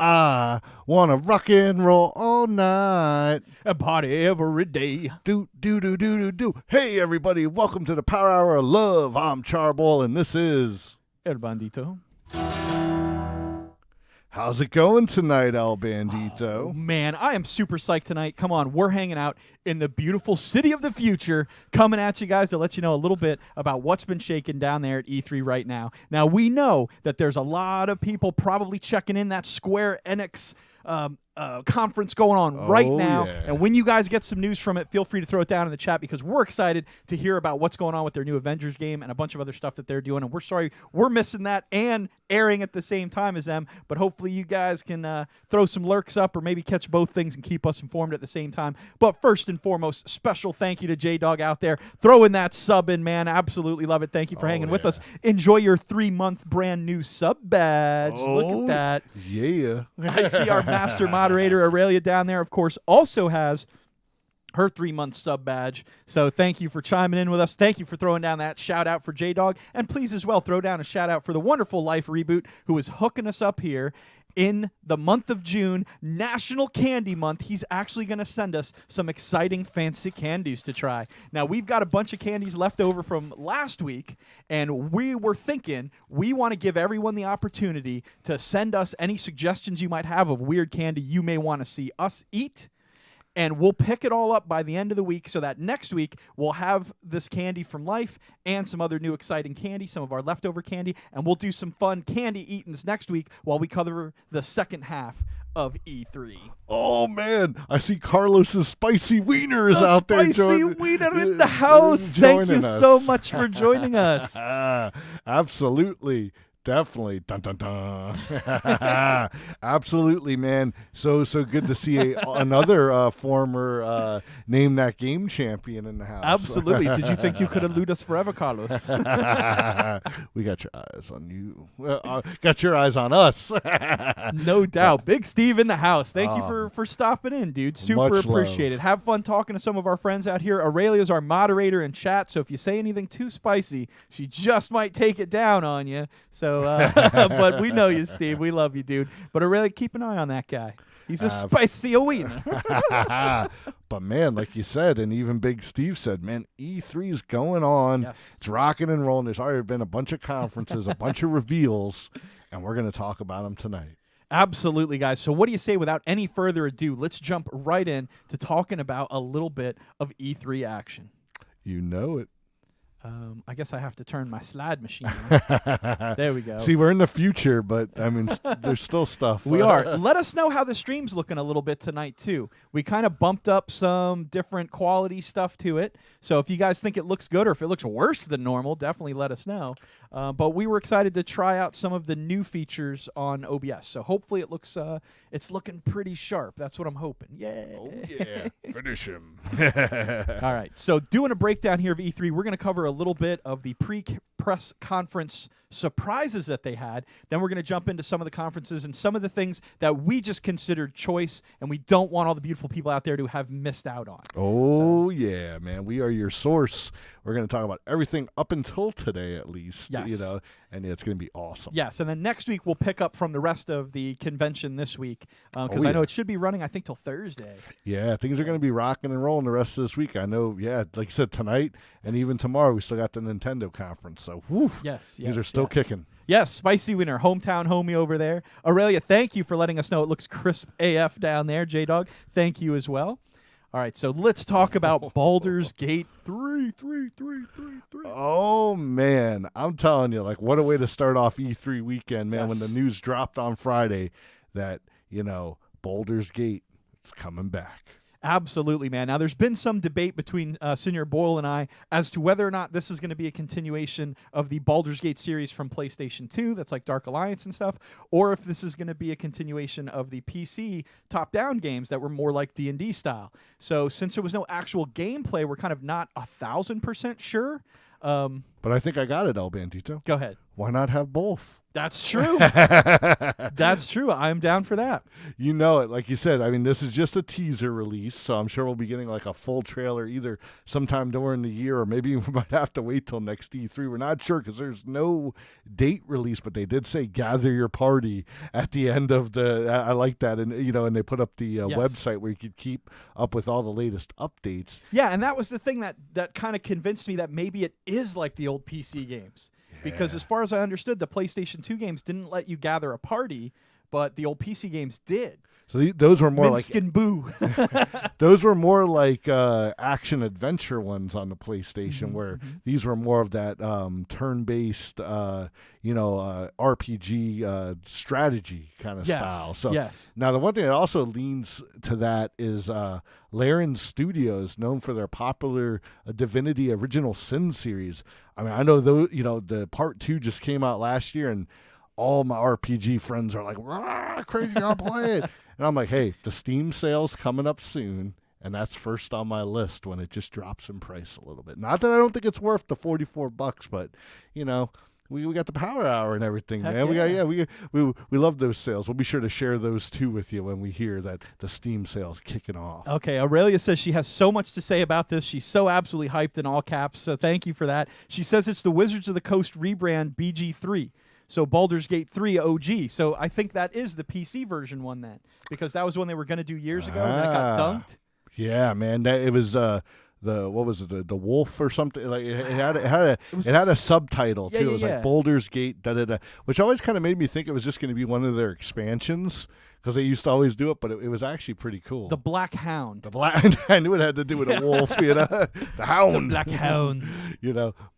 I wanna rock and roll all night. And party every day. Do. Hey, everybody, welcome to the Power Hour of Love. I'm Charboil, and this is El Bandito. How's it going tonight, El Bandito? Oh, man, I am super psyched tonight. Come on, we're hanging out in the beautiful city of the future, coming at you guys to let you know a little bit about what's been shaking down there at E3 right now. Now, we know that there's a lot of people probably checking in that Square Enix conference going on right now. Yeah. And when you guys get some news from it, feel free to throw it down in the chat because we're excited to hear about what's going on with their new Avengers game and a bunch of other stuff that they're doing. And we're sorry we're missing that and airing at the same time as them. But hopefully you guys can throw some lurks up or maybe catch both things and keep us informed at the same time. But first and foremost, special thank you to J-Dog out there. Throwing that sub in, man. Absolutely love it. Thank you for hanging with us. Enjoy your 3-month brand new sub badge. Look at that. Yeah. I see our Master Moderator Aur3llia down there, of course, also has her 3-month sub badge. So thank you for chiming in with us. Thank you for throwing down that shout out for J-Dog. And please as well throw down a shout out for the wonderful Life Reboot who is hooking us up here in the month of June, National Candy Month. He's actually going to send us some exciting fancy candies to try. Now, we've got a bunch of candies left over from last week, and we were thinking we want to give everyone the opportunity to send us any suggestions you might have of weird candy you may want to see us eat. And we'll pick it all up by the end of the week so that next week we'll have this candy from Life and some other new exciting candy, some of our leftover candy, and we'll do some fun candy eatings next week while we cover the second half of E3. Oh, man. I see Carlos's Spicy Wiener is out there. Spicy Wiener in the house. Thank you so much for joining us. Absolutely. Definitely. Dun, dun, dun. Absolutely, man. So good to see another former Name That Game champion in the house. Absolutely. Did you think you could elude us forever, Carlos? We got your eyes on you. Got your eyes on us. No doubt. Big Steve in the house. Thank you for stopping in, dude. Super appreciate it. Have fun talking to some of our friends out here. Aur3llia is our moderator in chat, so if you say anything too spicy, she just might take it down on you. So, but we know you, Steve. We love you, dude. But Aur3llia, keep an eye on that guy. He's a spicy wiener. But, man, like you said, and even Big Steve said, man, E3 is going on. Yes. It's rocking and rolling. There's already been a bunch of conferences, a bunch of reveals, and we're going to talk about them tonight. Absolutely, guys. So what do you say without any further ado? Let's jump right in to talking about a little bit of E3 action. You know it. I guess I have to turn my slide machine on. There we go. See, we're in the future, but, I mean, there's still stuff. We are. Let us know how the stream's looking a little bit tonight, too. We kind of bumped up some different quality stuff to it. So if you guys think it looks good or if it looks worse than normal, definitely let us know. But we were excited to try out some of the new features on OBS. So hopefully it looks it's looking pretty sharp. That's what I'm hoping. Yay. Oh, yeah. Finish him. All right. So doing a breakdown here of E3, we're going to cover a little bit of the pre-press conference surprises that they had. Then we're going to jump into some of the conferences and some of the things that we just considered choice and we don't want all the beautiful people out there to have missed out on. Oh, yeah, man. We are your source. We're going to talk about everything up until today, at least. Yes. You know, and it's going to be awesome. Yes, and then next week we'll pick up from the rest of the convention this week because I know it should be running, I think, till Thursday. Yeah, things are going to be rocking and rolling the rest of this week. I know, yeah, like you said, tonight and even tomorrow we still got the Nintendo conference. So, whew, Yes. these are still kicking. Yes, Spicy Winner, hometown homie over there. Aurelia, thank you for letting us know it looks crisp AF down there. J-Dog, thank you as well. All right, so let's talk about Baldur's Gate 3. Oh, man. I'm telling you, like, what a way to start off E3 weekend, man, when the news dropped on Friday that, Baldur's Gate is coming back. Absolutely, man. Now, there's been some debate between Senior Boyle and I as to whether or not this is going to be a continuation of the Baldur's Gate series from PlayStation 2, that's like Dark Alliance and stuff, or if this is going to be a continuation of the PC top-down games that were more like D&D style. So since there was no actual gameplay, we're kind of not 1,000% sure. But I think I got it, El Bandito. Go ahead. Why not have both? That's true. That's true. I'm down for that. You know it. Like you said, I mean, this is just a teaser release, so I'm sure we'll be getting like a full trailer either sometime during the year or maybe we might have to wait till next E3. We're not sure because there's no date release, but they did say gather your party at the end of the I like that. And, and they put up the website where you could keep up with all the latest updates. Yeah, and that was the thing that kind of convinced me that maybe it is like the old PC games. Because as far as I understood, the PlayStation 2 games didn't let you gather a party, but the old PC games did. So those were more Minsk and Boo. Those were more like action adventure ones on the PlayStation, where these were more of that turn-based, RPG strategy kind of style. So now the one thing that also leans to that is Larian Studios, known for their popular Divinity Original Sin series. I mean, I know the part 2 just came out last year, and all my RPG friends are like, crazy, I'll play it. And I'm like, hey, the Steam sale's coming up soon, and that's first on my list when it just drops in price a little bit. Not that I don't think it's worth the $44, but we got the Power Hour and everything, Heck man. yeah. We love those sales. We'll be sure to share those too with you when we hear that the Steam sale's kicking off. Okay, Aurelia says she has so much to say about this. She's so absolutely hyped in all caps. So thank you for that. She says it's the Wizards of the Coast rebrand BG3. So Baldur's Gate 3 OG. So I think that is the PC version one then, because that was one they were going to do years ago and then it got dunked. Yeah, man. It was what was it? The Wolf or something? Like it had a subtitle too. It was like Baldur's Gate which always kind of made me think it was just going to be one of their expansions, because they used to always do it, but it was actually pretty cool. The Black Hound. I knew it had to do with a wolf, The Hound. The Black Hound.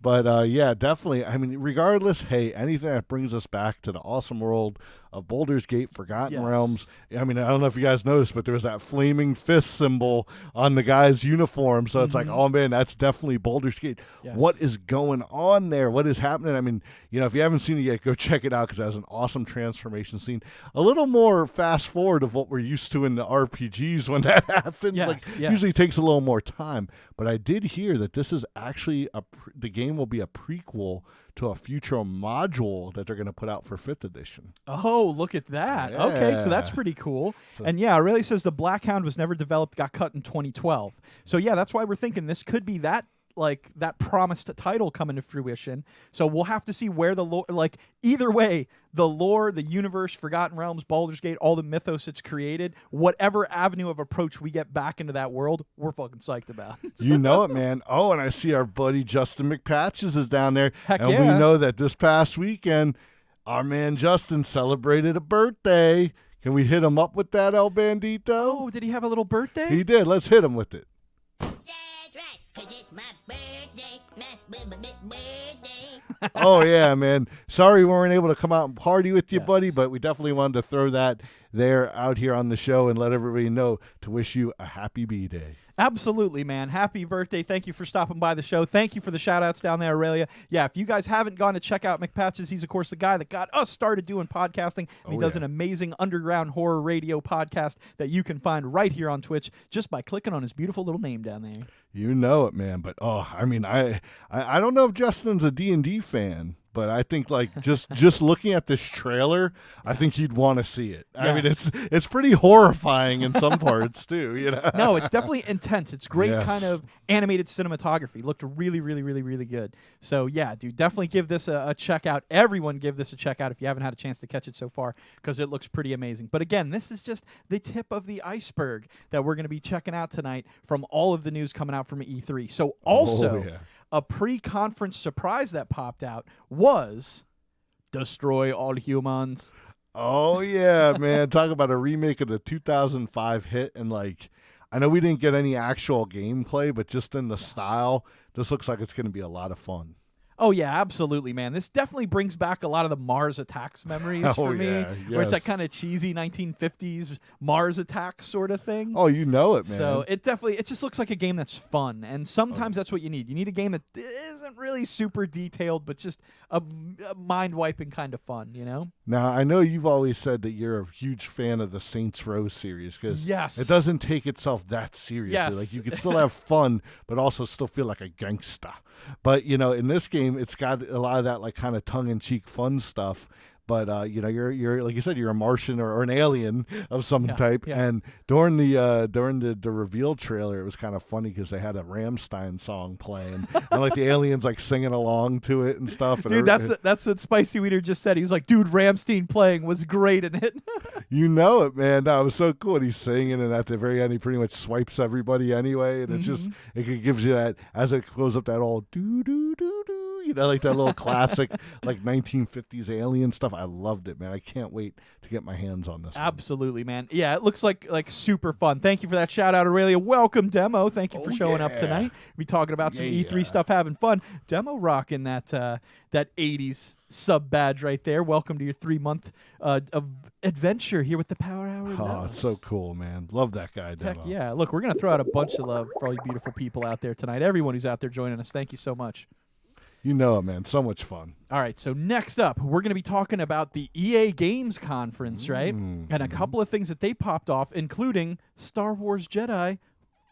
But yeah, definitely. I mean, regardless, hey, anything that brings us back to the awesome world of Baldur's Gate, Forgotten Realms. I mean, I don't know if you guys noticed, but there was that flaming fist symbol on the guy's uniform. So it's like, oh man, that's definitely Baldur's Gate. Yes. What is going on there? What is happening? I mean, if you haven't seen it yet, go check it out, because it has an awesome transformation scene. A little more fast forward of what we're used to in the RPGs when that happens. Usually takes a little more time. But I did hear that this is actually the game will be a prequel to a future module that they're going to put out for 5th edition. Oh, look at that. Yeah. Okay, so that's pretty cool. And yeah, it really says the Black Hound was never developed, got cut in 2012. So yeah, that's why we're thinking this could be that promised title coming to fruition. So we'll have to see where the lore, either way, the lore, the universe, Forgotten Realms, Baldur's Gate, all the mythos it's created, whatever avenue of approach we get back into that world, we're fucking psyched about. You know it, man. Oh, and I see our buddy Justin McPatches is down there. Heck and yeah. we know that this past weekend, our man Justin celebrated a birthday. Can we hit him up with that, El Bandito? Oh, did he have a little birthday? He did. Let's hit him with it. Oh yeah, man. Sorry we weren't able to come out and party with you, buddy, but we definitely wanted to throw that there out here on the show and let everybody know to wish you a happy B-Day. Absolutely, man. Happy birthday. Thank you for stopping by the show. Thank you for the shout-outs down there, Aurelia. Yeah, if you guys haven't gone to check out McPatches, he's, of course, the guy that got us started doing podcasting. And he does an amazing underground horror radio podcast that you can find right here on Twitch just by clicking on his beautiful little name down there. You know it, man. But, I mean, I don't know if Justin's a D&D fan, but I think just looking at this trailer, I think you'd want to see it. I mean, it's pretty horrifying in some parts too. No, it's definitely intense. It's great kind of animated cinematography. Looked really, really, really, really good. So yeah, dude, definitely give this a check out. Everyone give this a check out if you haven't had a chance to catch it so far, because it looks pretty amazing. But again, this is just the tip of the iceberg that we're going to be checking out tonight from all of the news coming out from E3. So also. a pre-conference surprise that popped out was Destroy All Humans. Oh yeah, man! Talk about a remake of the 2005 hit, and like, I know we didn't get any actual gameplay, but just in the style, this looks like it's going to be a lot of fun. Oh, yeah, absolutely, man. This definitely brings back a lot of the Mars Attacks memories for me, yeah, where it's that yes. kind of cheesy 1950s Mars Attacks sort of thing. Oh, you know it, man. So it just looks like a game that's fun, and sometimes that's what you need. You need a game that isn't really super detailed, but just a mind-wiping kind of fun, you know? Now, I know you've always said that you're a huge fan of the Saints Row series because Yes. it doesn't take itself that seriously. Yes. Like, you can still have fun, but also still feel like a gangsta. But, you know, in this game, it's got a lot of that, like, kind of tongue-in-cheek fun stuff. But you know, you're like you said, you're a Martian or an alien of some type. yeah. And during the reveal trailer, it was kind of funny because they had a Rammstein song playing, and like the aliens like singing along to it and stuff. And Dude, that's what Spicy Wiener just said. He was like, dude, Rammstein playing was great in it. You know it, man. That was so cool. And he's singing, and at the very end, he pretty much swipes everybody anyway. And it's just, it gives you that, as it goes up that all doo doo doo doo, you know, like that little classic, like 1950s alien stuff. I loved it, man. I can't wait to get my hands on this. Absolutely, man. Yeah, it looks like super fun. Thank you for that shout out, Aurelia. Welcome, Demo. Thank you for showing up tonight. We'll be talking about some E3 stuff, having fun. Demo rocking that 80s sub badge right there. Welcome to your 3-month of adventure here with the Power Hour. Oh, it's so cool, man. Love that guy, Demo. Heck yeah. Look, we're going to throw out a bunch of love for all you beautiful people out there tonight. Everyone who's out there joining us, thank you so much. You know it, man. So much fun. All right, so next up, we're going to be talking about the EA Games Conference, right? And a couple of things that they popped off, including Star Wars Jedi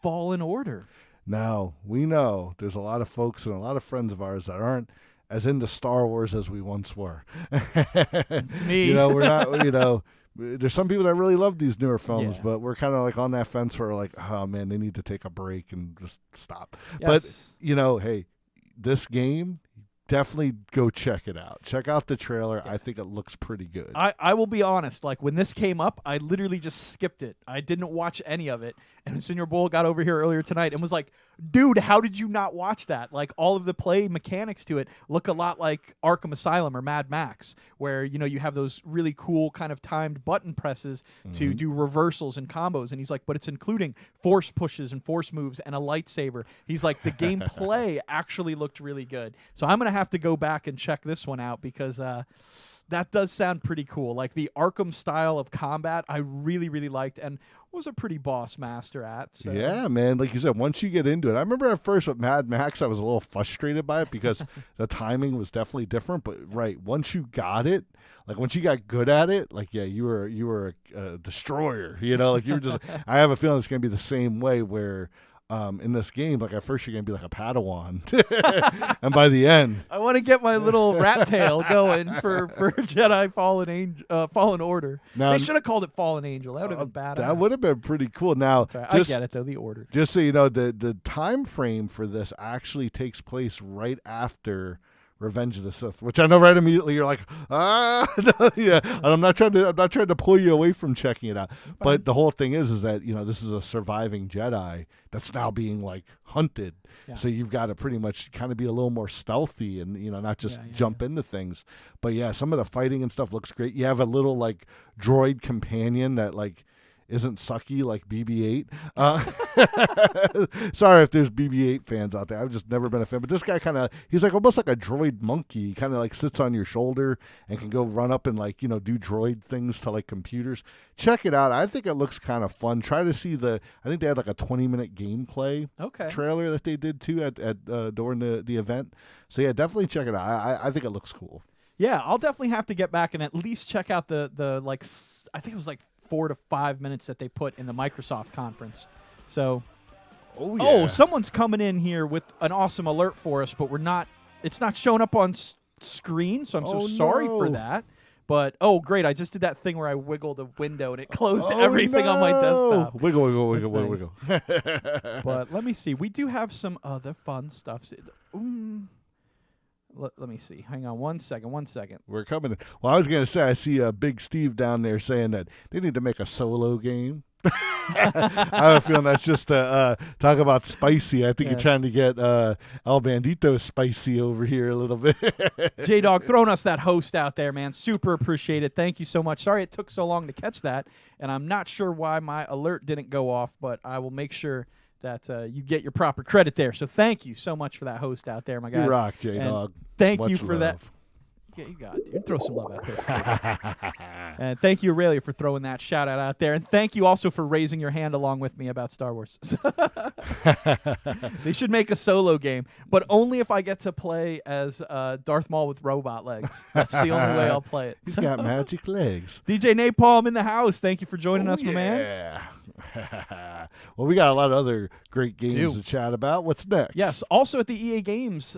Fallen Order. Now, we know there's a lot of folks and a lot of friends of ours that aren't as into Star Wars as we once were. It's me. You know, we're not, you know, there's some people that really love these newer films, but we're kind of like on that fence where we're like, oh, man, they need to take a break and just stop. Yes. But, you know, hey, this game, definitely go check it out. Check out the trailer. I think it looks pretty good. I will be honest. Like, when this came up, I literally just skipped it. I didn't watch any of it. And Senior Bull got over here earlier tonight and was like, dude, how did you not watch that? Like, all of the play mechanics to it look a lot like Arkham Asylum or Mad Max, where, you know, you have those really cool kind of timed button presses to do reversals and combos. And he's like, but it's including force pushes and force moves and a lightsaber. He's like, the gameplay actually looked really good. So I'm going to have to go back and check this one out because that does sound pretty cool. Like, the Arkham style of combat, I really, really liked and was a pretty boss master at. So. Yeah, man. Like you said, once you get into it, I remember at first with Mad Max, I was a little frustrated by it because the timing was definitely different. But once you got it, like once you got good at it, like you were a destroyer. You know, like you were just. I have a feeling it's gonna be the same way where. In this game, like at first you're gonna be like a Padawan, and by the end, I want to get my little rat tail going for Jedi Fallen Order. Now, They should have called it Fallen Angel. That would have been bad. That would have been pretty cool. Now, I get it though. The order. Just so you know, the time frame for this actually takes place right after Revenge of the Sith, which I know right immediately you're like, yeah. And I'm not trying to pull you away from checking it out. But the whole thing is that, you know, this is a surviving Jedi that's now being like hunted. Yeah. So you've got to pretty much kind of be a little more stealthy and, you know, not just jump into things. But yeah, some of the fighting and stuff looks great. You have a little like droid companion that like isn't sucky like BB-8. Sorry if there's BB-8 fans out there. I've just never been a fan. But this guy he's like almost like a droid monkey. He kind of like sits on your shoulder and can go run up and like, you know, do droid things to like computers. Check it out. I think it looks kind of fun. Try to see I think they had like a 20-minute gameplay trailer that they did too at during the event. So yeah, definitely check it out. I think it looks cool. Yeah, I'll definitely have to get back and at least check out the like, I think it was like 4 to 5 minutes that they put in the Microsoft conference. So, someone's coming in here with an awesome alert for us, but it's not showing up on screen, so I'm so sorry for that. But, great, I just did that thing where I wiggled a window and it closed everything on my desktop. Wiggle. But let me see. We do have some other fun stuff. Let me see. Hang on one second. We're coming in. Well, I was going to say, I see Big Steve down there saying that they need to make a solo game. I have a feeling that's just talk about spicy. I think Yes. you're trying to get El Bandito spicy over here a little bit. J-Dog throwing us that host out there, man. Super appreciate it. Thank you so much. Sorry it took so long to catch that, and I'm not sure why my alert didn't go off, but I will make sure that you get your proper credit there. So thank you so much for that host out there, my guys. You rock, J-Dog. Thank Much you for that. love. Yeah, you got it, dude. Throw some love out there. And thank you, Aurelia, for throwing that shout out there. And thank you also for raising your hand along with me about Star Wars. They should make a solo game, but only if I get to play as Darth Maul with robot legs. That's the only way I'll play it. He's got magic legs. DJ Napalm in the house. Thank you for joining us, my man. Yeah. Well, we got a lot of other great games to chat about. What's next? Yes. Also at the EA Games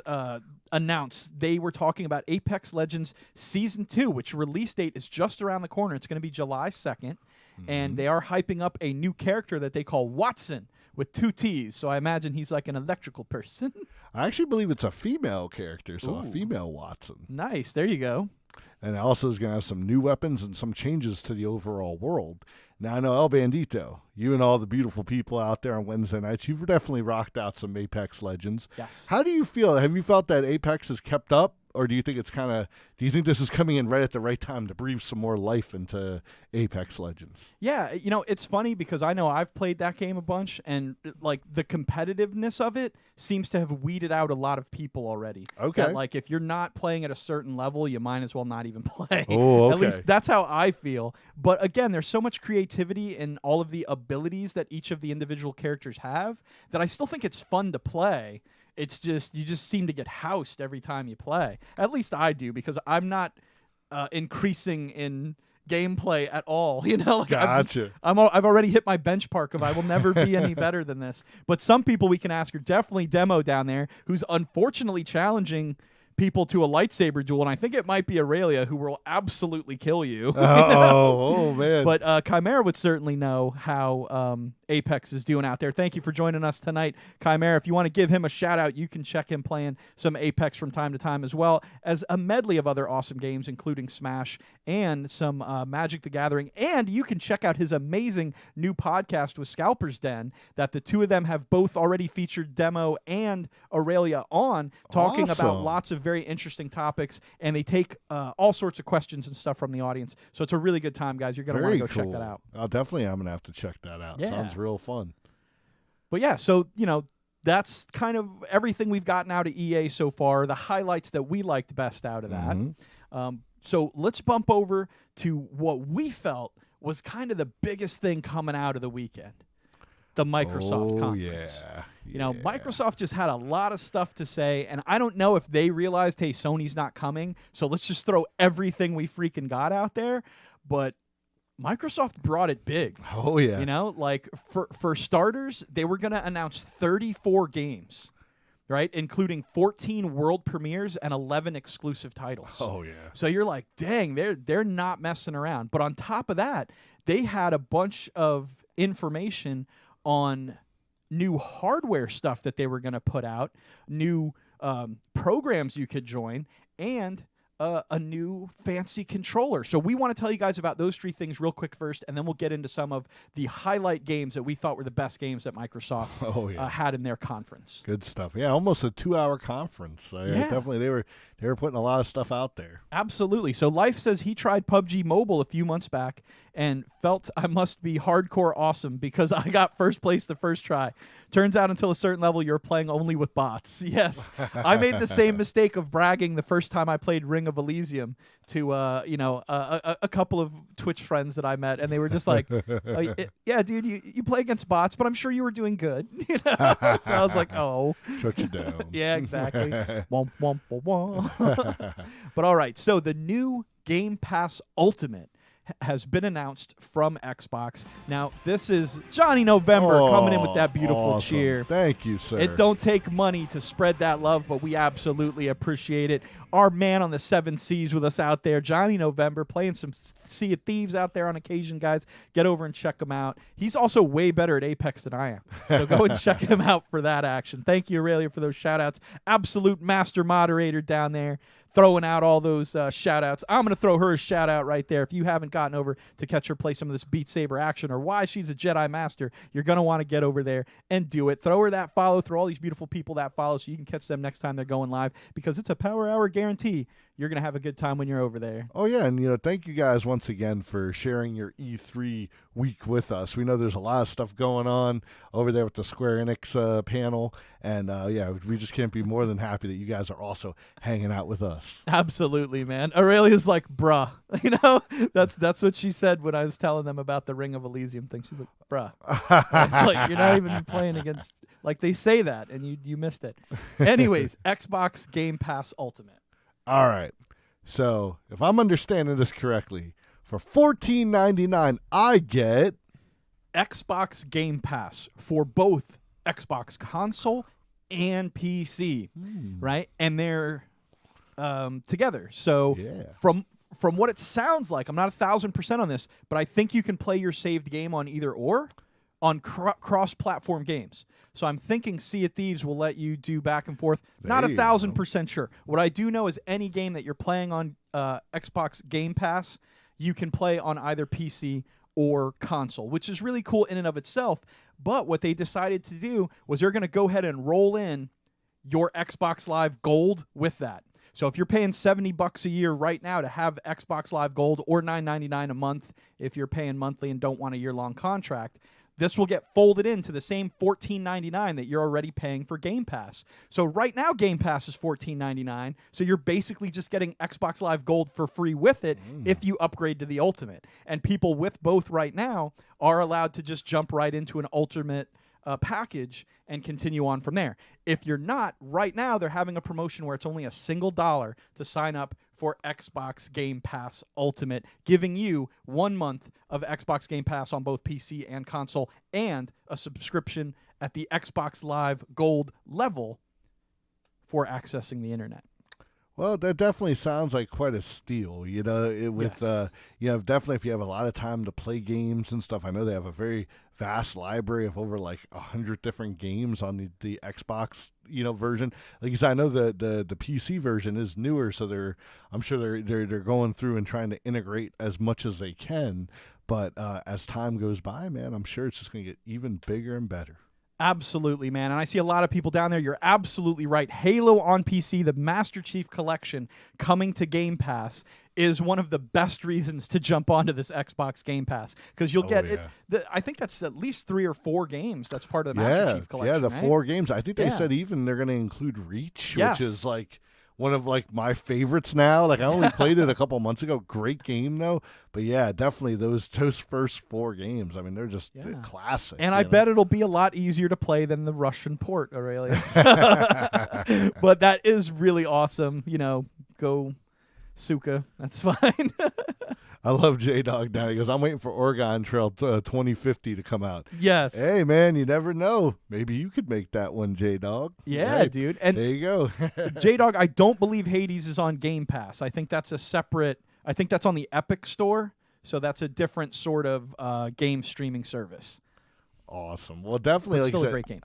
announced, they were talking about Apex Legends Season 2, which release date is just around the corner. It's going to be July 2nd, and they are hyping up a new character that they call Watson with 2 T's, so I imagine he's like an electrical person. I actually believe it's a female character, so a Ooh. female Watson. Nice. There you go. And it also is going to have some new weapons and some changes to the overall world. Now, I know El Bandito, you and all the beautiful people out there on Wednesday nights, you've definitely rocked out some Apex Legends. Yes. How do you feel? Have you felt that Apex has kept up, or do you think it's do you think this is coming in right at the right time to breathe some more life into Apex Legends? Yeah, it's funny because I know I've played that game a bunch, and like the competitiveness of it seems to have weeded out a lot of people already. Okay. That, like if you're not playing at a certain level, you might as well not even play. Oh, okay. At least that's how I feel. But again, there's so much creativity in all of the abilities that each of the individual characters have that I still think it's fun to play. It's just you just seem to get housed every time you play. At least I do, because I'm not increasing in gameplay at all. Like Gotcha. I've already hit my bench park of I will never be any better than this. But some people we can ask are definitely Demo down there, who's unfortunately challenging people to a lightsaber duel, and I think it might be Aurelia, who will absolutely kill you. Oh man. But Chimera would certainly know how Apex is doing out there. Thank you for joining us tonight, Chimera. If you want to give him a shout out, you can check him playing some Apex from time to time, as well as a medley of other awesome games, including Smash and some Magic the Gathering. And you can check out his amazing new podcast with Scalper's Den that the two of them have both already featured Demo and Aurelia on, talking about Awesome. lots of very interesting topics, and they take all sorts of questions and stuff from the audience. So it's a really good time, guys. You're going to want to go check that out. I'm going to have to check that out. Yeah. Sounds real fun. But yeah, so, that's kind of everything we've gotten out of EA so far, the highlights that we liked best out of that. So let's bump over to what we felt was kind of the biggest thing coming out of the weekend. The Microsoft conference. Yeah. Microsoft just had a lot of stuff to say, and I don't know if they realized, hey, Sony's not coming, so let's just throw everything we freaking got out there. But Microsoft brought it big. Oh, yeah. Like for starters, they were going to announce 34 games, right? Including 14 world premieres and 11 exclusive titles. Oh, yeah. So you're like, dang, they're not messing around. But on top of that, they had a bunch of information on new hardware stuff that they were going to put out, new programs you could join, and a new fancy controller. So we want to tell you guys about those 3 things real quick first, and then we'll get into some of the highlight games that we thought were the best games that Microsoft had in their conference. Good stuff. Yeah, almost a 2-hour conference. Definitely, they were putting a lot of stuff out there. Absolutely. So Life says he tried PUBG Mobile a few months back and felt I must be hardcore awesome because I got first place the first try. Turns out until a certain level, you're playing only with bots. Yes. I made the same mistake of bragging the first time I played Ring of Elysium to, a couple of Twitch friends that I met, and they were just like, yeah, dude, you play against bots, but I'm sure you were doing good. So I was like, oh. Shut you down. Yeah, exactly. Womp, womp, womp, womp. But all right, so the new Game Pass Ultimate has been announced from Xbox. Now, this is Johnny November coming in with that beautiful awesome. cheer. Thank you, sir. It don't take money to spread that love, but we absolutely appreciate it. Our man on the 7 Seas with us out there, Johnny November, playing some Sea of Thieves out there on occasion, guys. Get over and check him out. He's also way better at Apex than I am. So go and check him out for that action. Thank you, Aurelia, for those shout-outs. Absolute master moderator down there. throwing out all those shout outs. I'm going to throw her a shout out right there. If you haven't gotten over to catch her play some of this Beat Saber action or why she's a Jedi Master, you're going to want to get over there and do it. Throw her that follow, throw all these beautiful people that follow so you can catch them next time they're going live, because it's a Power Hour guarantee. You're going to have a good time when you're over there. Oh, yeah, and, thank you guys once again for sharing your E3 week with us. We know there's a lot of stuff going on over there with the Square Enix panel, and, we just can't be more than happy that you guys are also hanging out with us. Absolutely, man. Aurelia's like, bruh. That's what she said when I was telling them about the Ring of Elysium thing. She's like, bruh. It's like, you're not even playing against, like, they say that, and you missed it. Anyways, Xbox Game Pass Ultimate. All right. So, if I'm understanding this correctly, for $14.99, I get Xbox Game Pass for both Xbox console and PC, right? And they're together. So, from what it sounds like, I'm not 1,000% on this, but I think you can play your saved game on either or on cross-platform games. So I'm thinking Sea of Thieves will let you do back and forth. Not 1,000% sure. What I do know is any game that you're playing on Xbox Game Pass, you can play on either PC or console, which is really cool in and of itself. But what they decided to do was they're going to go ahead and roll in your Xbox Live Gold with that. So if you're paying $70 a year right now to have Xbox Live Gold, or $9.99 a month if you're paying monthly and don't want a year-long contract, this will get folded into the same $14.99 that you're already paying for Game Pass. So right now, Game Pass is $14.99. So you're basically just getting Xbox Live Gold for free with it if you upgrade to the Ultimate. And people with both right now are allowed to just jump right into an Ultimate package and continue on from there. If you're not, right now they're having a promotion where it's only a single $1 to sign up for Xbox Game Pass Ultimate, giving you 1 month of Xbox Game Pass on both PC and console, and a subscription at the Xbox Live Gold level for accessing the internet. Well, that definitely sounds like quite a steal, definitely if you have a lot of time to play games and stuff. I know they have a very vast library of over like 100 different games on the Xbox, version. Like you said, I know the PC version is newer, so I'm sure they're going through and trying to integrate as much as they can. But as time goes by, man, I'm sure it's just going to get even bigger and better. Absolutely, man. And I see a lot of people down there. You're absolutely right. Halo on PC, the Master Chief Collection coming to Game Pass, is one of the best reasons to jump onto this Xbox Game Pass, because you'll get it. I think that's at least 3 or 4 games that's part of the Master Chief Collection. Yeah, right? 4 games. I think they said even they're going to include Reach, which is like one of like my favorites now. Like I only played it a couple months ago. Great game though. But yeah, definitely those first 4 games. I mean, they're just classic. And I bet it'll be a lot easier to play than the Russian port, Aurelius. But that is really awesome. Go Suka. That's fine. I love J-Dog now. He goes, I'm waiting for Oregon Trail 2050 to come out. Yes. Hey, man, you never know. Maybe you could make that one, J-Dog. Yeah, right. dude. And there you go. J-Dog, I don't believe Hades is on Game Pass. I think that's I think that's on the Epic Store, so that's a different sort of game streaming service. Awesome. Well, definitely, still a great game.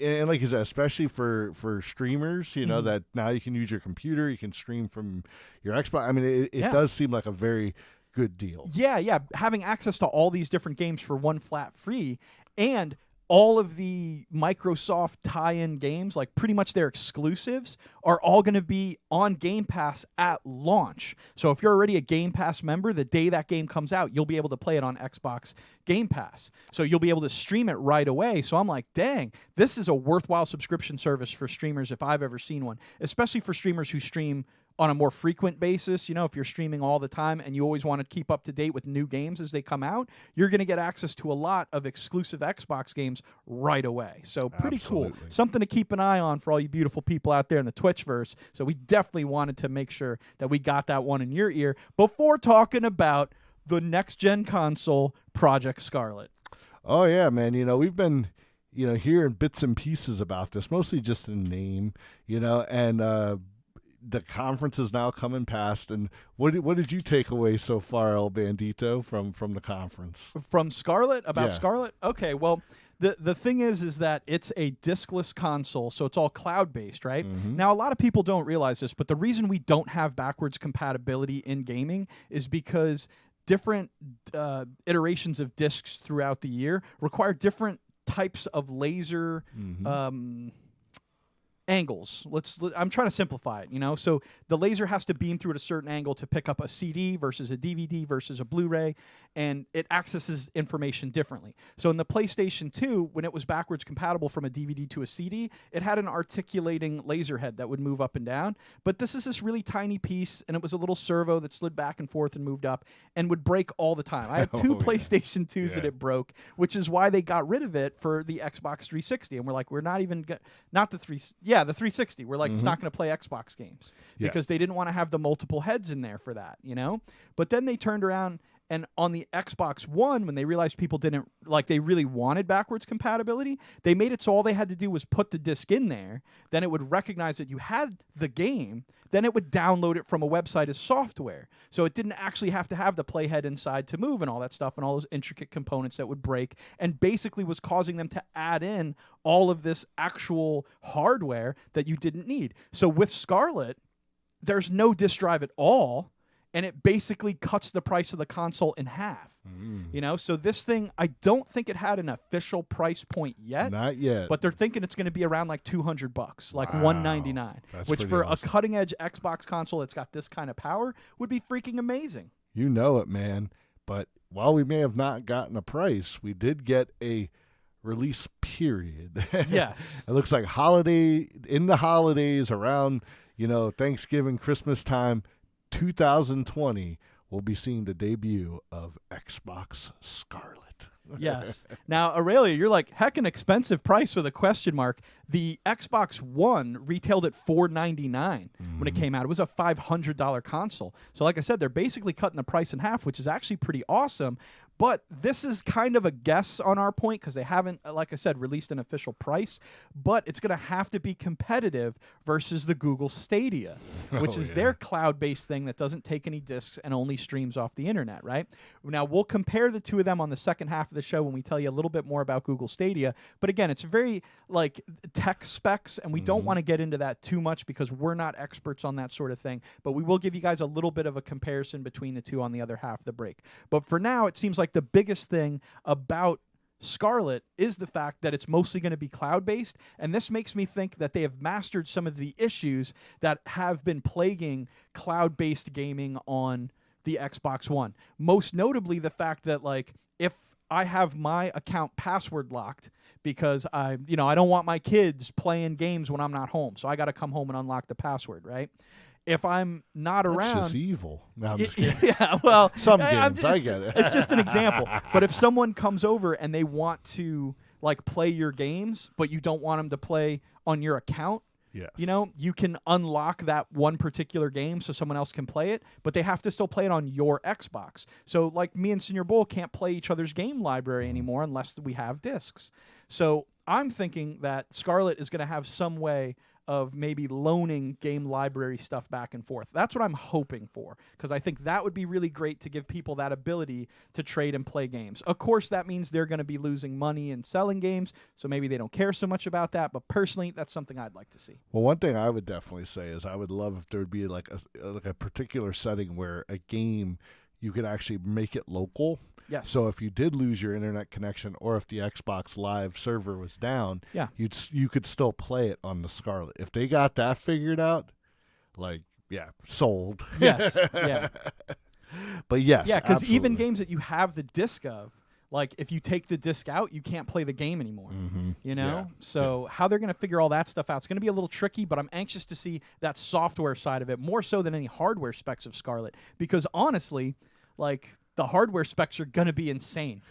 And like you said, especially for streamers, that now you can use your computer, you can stream from your Xbox. I mean, it does seem like a very good deal. Yeah. Having access to all these different games for one flat fee, and all of the Microsoft tie-in games, like pretty much their exclusives, are all going to be on Game Pass at launch. So if you're already a Game Pass member, the day that game comes out, you'll be able to play it on Xbox Game Pass. So you'll be able to stream it right away. So I'm like, dang, this is a worthwhile subscription service for streamers if I've ever seen one, especially for streamers who stream on a more frequent basis. If you're streaming all the time and you always want to keep up to date with new games as they come out, you're going to get access to a lot of exclusive Xbox games right away. So pretty cool. Something to keep an eye on for all you beautiful people out there in the Twitchverse. So we definitely wanted to make sure that we got that one in your ear before talking about the next-gen console, Project Scarlet. Oh, yeah, man. We've been hearing bits and pieces about this, mostly just in name, and the conference is now coming past. And what did you take away so far, El Bandito, from the conference? From Scarlet? About Scarlet? Okay, well, The thing is that it's a diskless console, so it's all cloud-based, right? Mm-hmm. Now, a lot of people don't realize this, but the reason we don't have backwards compatibility in gaming is because different iterations of disks throughout the year require different types of laser angles. I'm trying to simplify it, So the laser has to beam through at a certain angle to pick up a CD versus a DVD versus a Blu-ray, and it accesses information differently. So in the PlayStation 2, when it was backwards compatible from a DVD to a CD, it had an articulating laser head that would move up and down. But this is this really tiny piece, and it was a little servo that slid back and forth and moved up and would break all the time. I had two PlayStation 2s that it broke, which is why they got rid of it for the Xbox 360. And we're like, we're not even not the 360. We're like, it's not going to play Xbox games because they didn't want to have the multiple heads in there for that, But then they turned around, and on the Xbox One, when they realized people didn't, they really wanted backwards compatibility, they made it so all they had to do was put the disc in there. Then it would recognize that you had the game. Then it would download it from a website as software. So it didn't actually have to have the playhead inside to move and all that stuff and all those intricate components that would break, and basically was causing them to add in all of this actual hardware that you didn't need. So with Scarlet, there's no disk drive at all, and it basically cuts the price of the console in half. So this thing, I don't think it had an official price point yet. Not yet. But they're thinking it's going to be around like $200, like $199, which for a cutting-edge Xbox console that's got this kind of power would be freaking amazing. You know it, man. But while we may have not gotten a price, we did get a release period. Yes. It looks like in the holidays around, Thanksgiving, Christmas time, 2020, we'll be seeing the debut of Xbox Scarlet. Yes. Now, Aurelia, you're like, heck, an expensive price with a question mark. The Xbox One retailed at $499 when it came out. It was a $500 console. So like I said, they're basically cutting the price in half, which is actually pretty awesome. But this is kind of a guess on our point because they haven't, like I said, released an official price. But it's going to have to be competitive versus the Google Stadia, which is their cloud-based thing that doesn't take any discs and only streams off the internet, right? Now, we'll compare the two of them on the second half of the show when we tell you a little bit more about Google Stadia. But again, it's very tech specs, and we don't want to get into that too much because we're not experts on that sort of thing. But we will give you guys a little bit of a comparison between the two on the other half of the break. But for now, it seems like the biggest thing about Scarlet is the fact that it's mostly going to be cloud-based, and this makes me think that they have mastered some of the issues that have been plaguing cloud-based gaming on the Xbox One. Most notably, the fact that if I have my account password locked because I don't want my kids playing games when I'm not home, so I got to come home and unlock the password, right? If I'm not around, that's just evil. No, I'm just kidding. Yeah, well, some games, I get it. It's just an example. But if someone comes over and they want to play your games, but you don't want them to play on your account, yes. You can unlock that one particular game so someone else can play it, but they have to still play it on your Xbox. So me and Senior Bull can't play each other's game library anymore unless we have discs. So I'm thinking that Scarlet is going to have some way of maybe loaning game library stuff back and forth. That's what I'm hoping for, because I think that would be really great to give people that ability to trade and play games. Of course, that means they're going to be losing money and selling games, so maybe they don't care so much about that, but personally, that's something I'd like to see. Well, one thing I would definitely say is I would love if there would be a particular setting where a game, you could actually make it local. Yes. So if you did lose your internet connection, or if the Xbox Live server was down, you could still play it on the Scarlet. If they got that figured out, sold. Yes. Yeah. But yes. Yeah, because even games that you have the disc of, if you take the disc out, you can't play the game anymore. Yeah. So how they're going to figure all that stuff out, it's going to be a little tricky, but I'm anxious to see that software side of it more so than any hardware specs of Scarlet, because honestly, the hardware specs are going to be insane,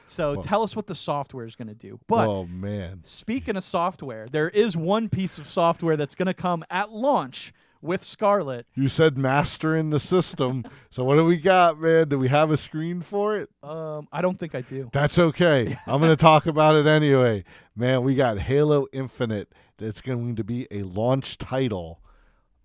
So tell us what the software is going to do. But oh, man. Speaking of software, there is one piece of software that's going to come at launch with Scarlet. You said master in the system. So what do we got, man? Do we have a screen for it? I don't think I do. That's okay. I'm going to talk about it anyway. Man, we got Halo Infinite. That's going to be a launch title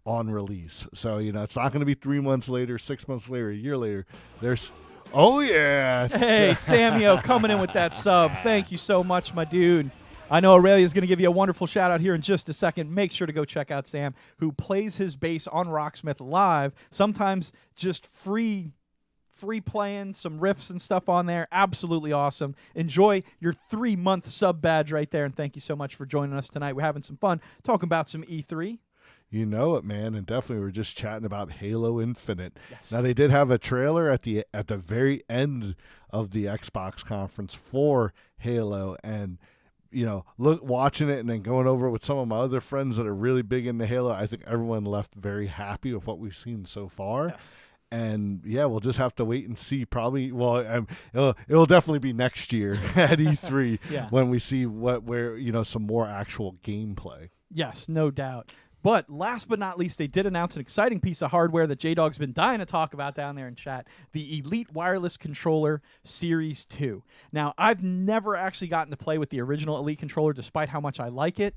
on release. So, it's not going to be 3 months later, 6 months later, a year later. There's Oh, yeah. Hey, Samio, coming in with that sub. Thank you so much, my dude. I know Aurelia is going to give you a wonderful shout out here in just a second. Make sure to go check out Sam, who plays his bass on Rocksmith live. Sometimes just free playing some riffs and stuff on there. Absolutely awesome. Enjoy your 3-month sub badge right there. And thank you so much for joining us tonight. We're having some fun talking about some E3. You know it, man, and definitely we're just chatting about Halo Infinite. Yes. Now they did have a trailer at the very end of the Xbox conference for Halo, and watching it and then going over it with some of my other friends that are really big into Halo. I think everyone left very happy with what we've seen so far. Yes. And yeah, we'll just have to wait and see. Probably, it'll definitely be next year at E3 when we see where some more actual gameplay. Yes, no doubt. But last but not least, they did announce an exciting piece of hardware that J-Dog's been dying to talk about down there in chat, the Elite Wireless Controller Series 2. Now, I've never actually gotten to play with the original Elite controller, despite how much I like it,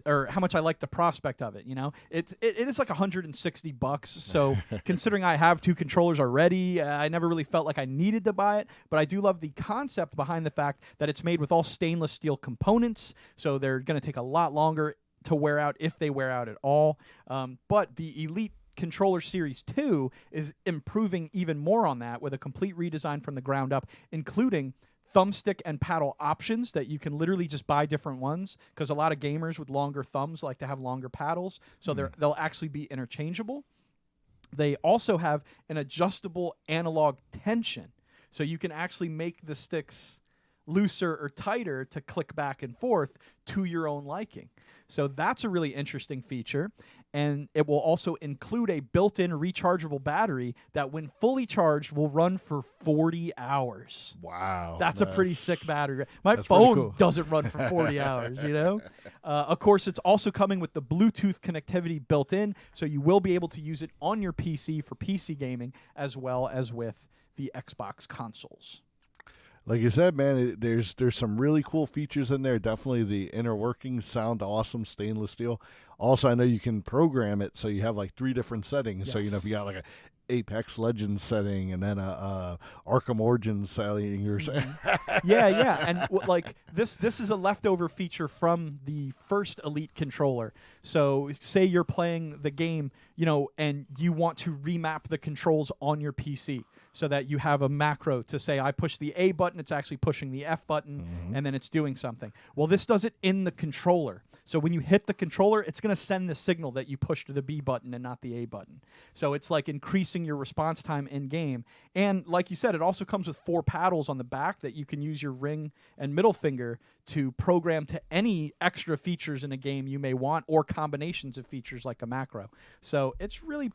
or how much I like the prospect of it, It is like $160, so considering I have 2 controllers already, I never really felt like I needed to buy it, but I do love the concept behind the fact that it's made with all stainless steel components, so they're going to take a lot longer to wear out if they wear out at all. But the Elite Controller Series 2 is improving even more on that with a complete redesign from the ground up, including thumbstick and paddle options that you can literally just buy different ones, because a lot of gamers with longer thumbs like to have longer paddles, so they'll actually be interchangeable. They also have an adjustable analog tension, so you can actually make the sticks looser or tighter to click back and forth to your own liking. So that's a really interesting feature, and it will also include a built-in rechargeable battery that, when fully charged, will run for 40 hours. Wow. That's a pretty sick battery. My phone doesn't run for 40 hours, Of course, it's also coming with the Bluetooth connectivity built in, so you will be able to use it on your PC for PC gaming as well as with the Xbox consoles. Like you said, man, there's some really cool features in there. Definitely the inner workings sound awesome, stainless steel. Also, I know you can program it so you have like 3 different settings. Yes. So, if you got like a Apex Legends setting and then a Arkham Origins setting or Yeah. And this is a leftover feature from the first Elite controller. So say you're playing the game, and you want to remap the controls on your PC so that you have a macro to say, I push the A button, it's actually pushing the F button, and then it's doing something. Well, this does it in the controller. So when you hit the controller, it's going to send the signal that you pushed the B button and not the A button. So it's like increasing your response time in game. And like you said, it also comes with 4 paddles on the back that you can use your ring and middle finger to program to any extra features in a game you may want, or combinations of features like a macro. So it's really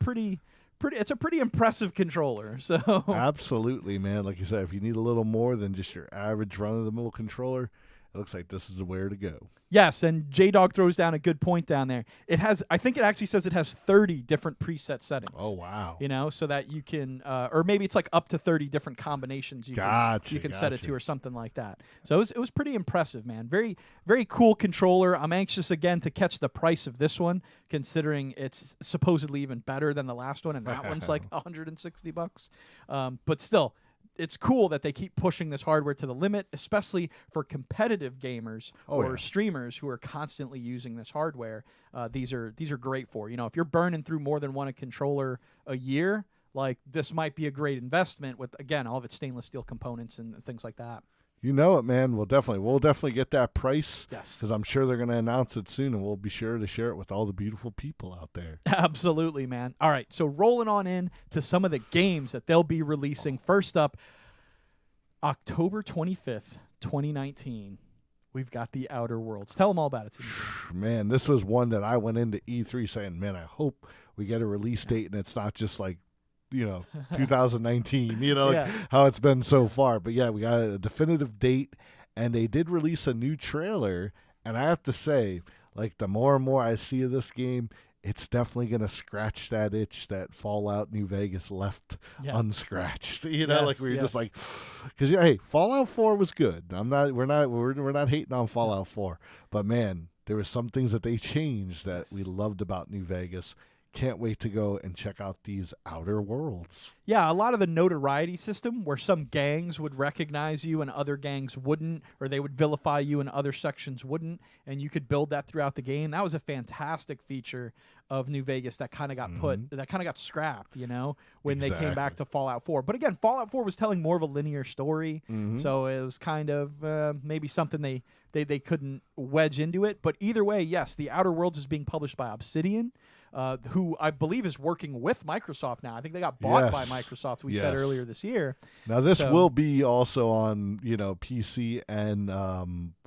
it's a pretty impressive controller. So Absolutely, man. Like you said, if you need a little more than just your average run-of-the-mill controller, it looks like this is where to go. Yes, and J-Dog throws down a good point down there. I think it actually says it has 30 different preset settings. Oh, wow. So that you can, or maybe it's like up to 30 different combinations you can set it to, or something like that. So it was pretty impressive, man. Very, very cool controller. I'm anxious again to catch the price of this one, considering it's supposedly even better than the last one, and that one's like $160. But still, it's cool that they keep pushing this hardware to the limit, especially for competitive gamers streamers who are constantly using this hardware. These are great for. If you're burning through more than one controller a year, like, this might be a great investment with, again, all of its stainless steel components and things like that. You know it, man. We'll definitely get that price. Yes. Because I'm sure they're going to announce it soon, and we'll be sure to share it with all the beautiful people out there. Absolutely, man. All right, so rolling on in to some of the games that they'll be releasing. First up, October 25th, 2019, we've got The Outer Worlds. Tell them all about it. Man, this was one that I went into E3 saying, man, I hope we get a release date and it's not just like, 2019, how it's been so far. But yeah, we got a definitive date, and they did release a new trailer. And I have to say, like, the more and more I see of this game, it's definitely going to scratch that itch that Fallout New Vegas left unscratched. Just like, because hey, Fallout 4 was good. We're not hating on Fallout 4, but man, there were some things that they changed that we loved about New Vegas. can't wait to go and check out these Outer Worlds. Yeah, a lot of the notoriety system where some gangs would recognize you and other gangs wouldn't, or they would vilify you and other sections wouldn't, and you could build that throughout the game. That was a fantastic feature of New Vegas that kind of got that kind of got scrapped, you know, when they came back to Fallout 4. But again, Fallout 4 was telling more of a linear story, so it was kind of maybe something they couldn't wedge into it. But either way, yes, the Outer Worlds is being published by Obsidian, who I believe is working with Microsoft now. I think they got bought by Microsoft, we said earlier this year. Now, this will be also on, PC and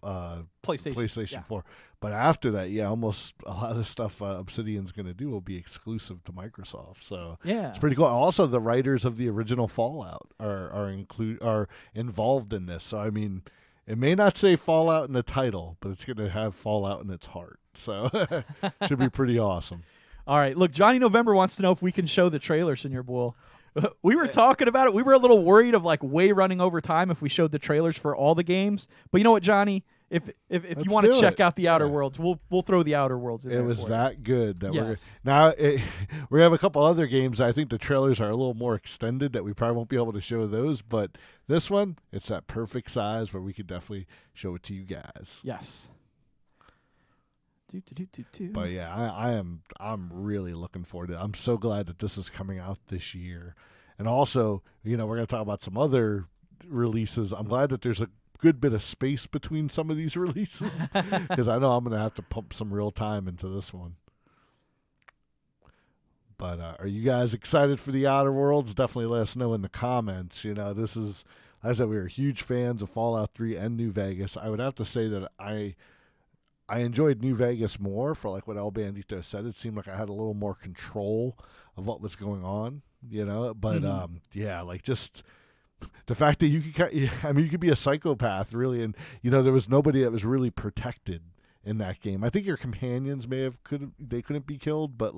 PlayStation 4. But after that, almost a lot of the stuff Obsidian's going to do will be exclusive to Microsoft. So it's pretty cool. Also, the writers of the original Fallout are involved in this. So, I mean, it may not say Fallout in the title, but it's going to have Fallout in its heart. So should be pretty awesome. All right. Look, Johnny November wants to know if we can show the trailer, Senor Bull. We were talking about it. We were a little worried of way running over time if we showed the trailers for all the games. But you know what, Johnny? If you want to check out the Outer Worlds, we'll throw the Outer Worlds in there. It was that good that we have a couple other games. I think the trailers are a little more extended that we probably won't be able to show those. But this one, it's that perfect size where we could definitely show it to you guys. Yes. But I'm really looking forward to it. I'm so glad that this is coming out this year. And also, we're going to talk about some other releases. I'm glad that there's a good bit of space between some of these releases because I know I'm going to have to pump some real time into this one. But are you guys excited for the Outer Worlds? Definitely let us know in the comments. This is, as I said, we are huge fans of Fallout 3 and New Vegas. I would have to say that I enjoyed New Vegas more for what El Bandito said. It seemed like I had a little more control of what was going on, But just the fact that you could be a psychopath really, and there was nobody that was really protected in that game. I think your companions couldn't be killed, but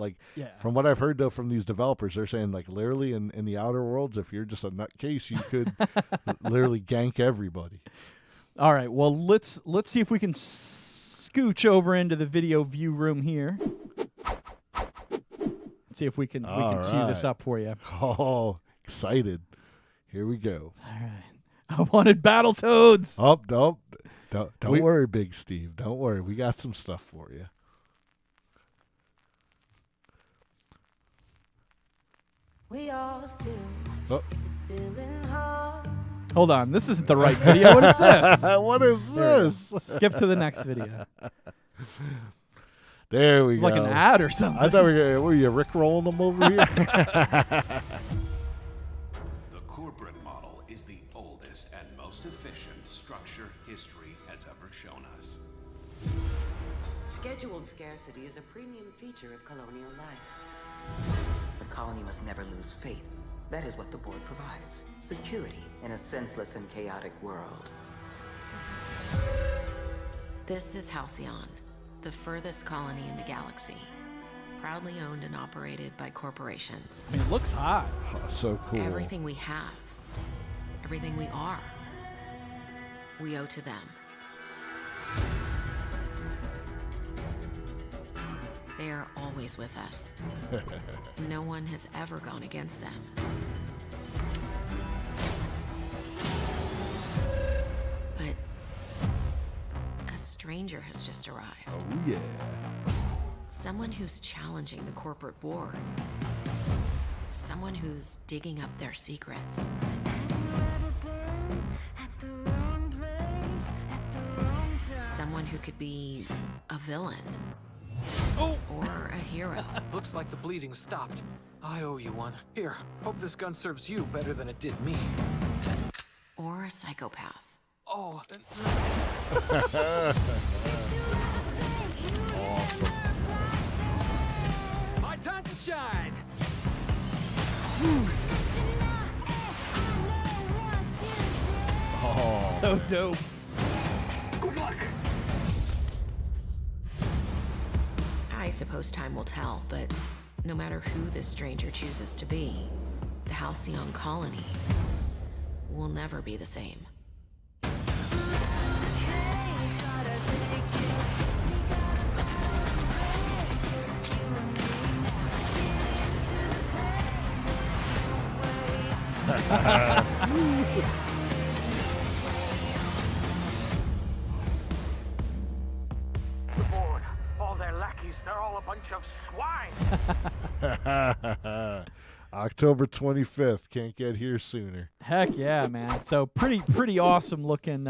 from what I've heard though from these developers, they're saying literally in the Outer Worlds, if you're just a nutcase, you could literally gank everybody. All right, well let's see if we can scooch over into the video view room here. Let's see if we can cue this up for you. Oh, excited. Here we go. All right. I wanted Battletoads. Don't worry, Big Steve. Don't worry. We got some stuff for you. We all still, if it's still in heart. Hold on, this isn't the right video. What is this? What is this? Skip to the next video. There we go. Like an ad or something. I thought were you Rickrolling them over here? The corporate model is the oldest and most efficient structure history has ever shown us. Scheduled scarcity is a premium feature of colonial life. The colony must never lose faith. That is what the board provides. Security in a senseless and chaotic world. This is Halcyon, the furthest colony in the galaxy. Proudly owned and operated by corporations. I mean, it looks hot. Oh, so cool. Everything we have, everything we are, we owe to them. They are always with us. No one has ever gone against them. But a stranger has just arrived. Oh, yeah. Someone who's challenging the corporate board. Someone who's digging up their secrets. Someone who could be a villain. Or a hero. Looks like the bleeding stopped. I owe you one. Here, hope this gun serves you better than it did me. Or a psychopath. Oh. Awesome. My time to shine. Oh. So dope. Good luck. I suppose time will tell, but no matter who this stranger chooses to be, the Halcyon colony will never be the same. The board, all their lackeys, they're all a bunch of swine. October 25th. Can't get here sooner. Heck yeah, man. So pretty awesome looking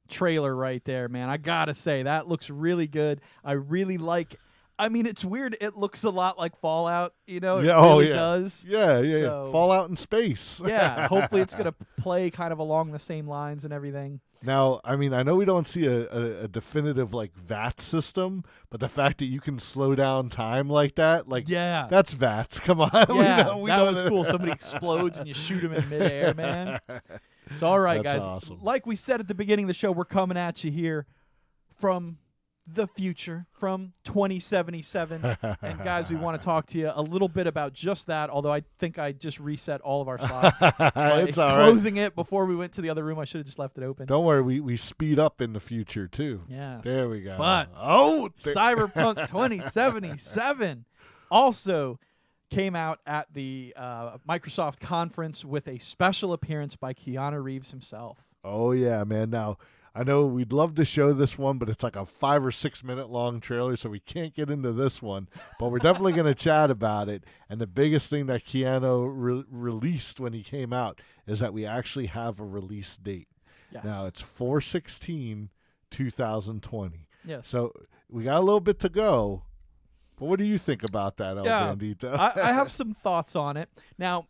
trailer right there, man. I gotta say, that looks really good. I really like. I mean, it's weird. It looks a lot like Fallout, you know? It really does. Yeah. So- Fallout in space. Yeah, hopefully it's going to play kind of along the same lines and everything. Now, I mean, I know we don't see a definitive like VAT system, but the fact that you can slow down time like that, like Yeah. that's VATS. Come on. Yeah, we that know was cool. Somebody explodes and you shoot him in midair, man. So, all right, That's guys. awesome. Like we said at the beginning of the show, we're coming at you here from the future, from 2077. And, guys, we want to talk to you a little bit about just that, although I think I just reset all of our slots. It's all right. Closing it before we went to the other room. I should have just left it open. Don't worry, we speed up in the future too. Yes. There we go. But Cyberpunk 2077 also came out at the Microsoft conference with a special appearance by Keanu Reeves himself. Oh yeah, man. Now I know we'd love to show this one, but it's like a 5 or 6 minute long trailer, so we can't get into this one. But we're definitely going to chat about it. And the biggest thing that Keanu released when he came out is that we actually have a release date. Yes. Now it's 4/16/2020. Yes. So we got a little bit to go. But what do you think about that, Bandito? I have some thoughts on it. Now,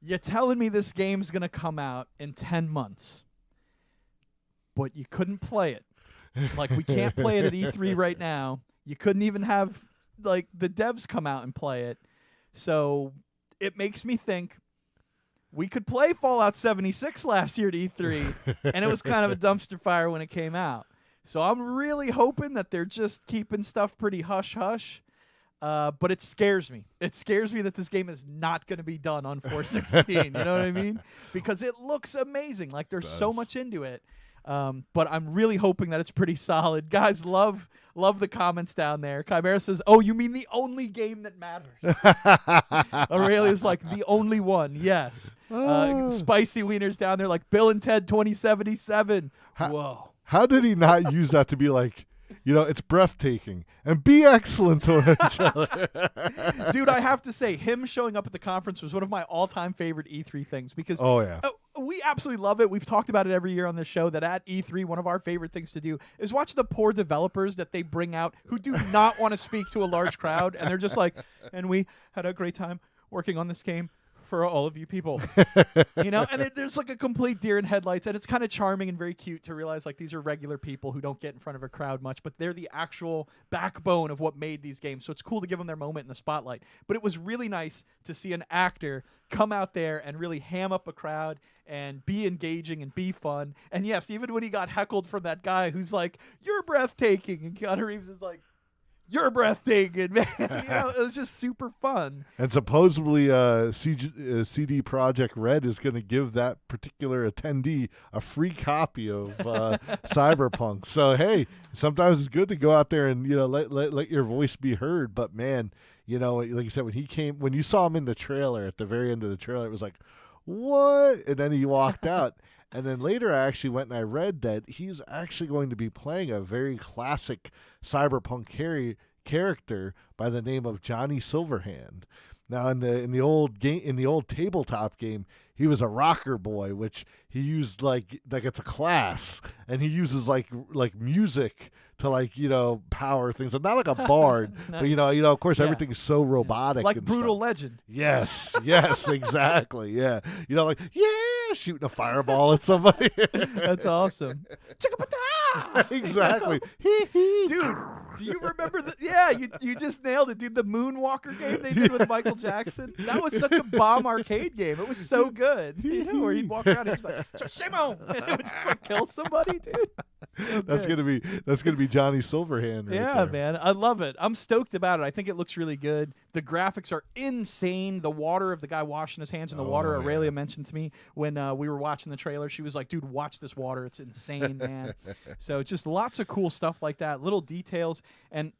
you're telling me this game's going to come out in 10 months, but you couldn't play it. Like, we can't play it at E3 right now. You couldn't even have, like, the devs come out and play it. So it makes me think we could play Fallout 76 last year at E3, and it was kind of a dumpster fire when it came out. So I'm really hoping that they're just keeping stuff pretty hush-hush. But it scares me. It scares me that this game is not going to be done on 4/16. You know what I mean? Because it looks amazing. Like, there's so much into it. But I'm really hoping that it's pretty solid. Guys, love the comments down there. Chimera says, "Oh, you mean the only game that matters?" Aurelia's like, "The only one." Yes. Spicy Wieners down there like Bill and Ted 2077. Whoa. How did he not use that to be like, you know, it's breathtaking and be excellent to each other? Dude, I have to say, him showing up at the conference was one of my all-time favorite E3 things because we absolutely love it. We've talked about it every year on the show that at E3, one of our favorite things to do is watch the poor developers that they bring out who do not want to speak to a large crowd. And they're just like, and we had a great time working on this game for all of you people. You know, and there's like a complete deer in headlights, and it's kind of charming and very cute to realize like these are regular people who don't get in front of a crowd much, but they're the actual backbone of what made these games. So it's cool to give them their moment in the spotlight. But it was really nice to see an actor come out there and really ham up a crowd and be engaging and be fun. And yes, even when he got heckled from that guy who's like, "You're breathtaking," and Keanu Reeves is like, "You're breathtaking, man." You know, it was just super fun. And supposedly CD Projekt Red is going to give that particular attendee a free copy of Cyberpunk. So, hey, sometimes it's good to go out there and, you know, let your voice be heard. But, man, you know, like you said, when you saw him in the trailer, at the very end of the trailer, it was like, what? And then he walked out. And then later I actually went and I read that he's actually going to be playing a very classic Cyberpunk character by the name of Johnny Silverhand. Now in the old tabletop game, he was a rocker boy, which he used like it's a class, and he uses like music to, like, you know, power things. Not like a bard, Nice. but you know, of course, everything is so robotic, Like and Brutal stuff. Legend. Yes, exactly. Yeah, you know, like, yeah, shooting a fireball at somebody. That's awesome. Exactly. Dude, do you remember the? Yeah, you just nailed it, dude. The Moonwalker game they did with Michael Jackson. That was such a bomb arcade game. It was so good. You know, where he'd walk around and he's like, "Shimo," and it would just like kill somebody, dude. So That's good. gonna be Johnny Silverhand. Right Yeah, there. man. I love it. I'm stoked about it. I think it looks really good. The graphics are insane. The water of the guy washing his hands in the water, Aurelia mentioned to me when we were watching the trailer. She was like, "Dude, watch this water. It's insane, man." So just lots of cool stuff like that, little details. And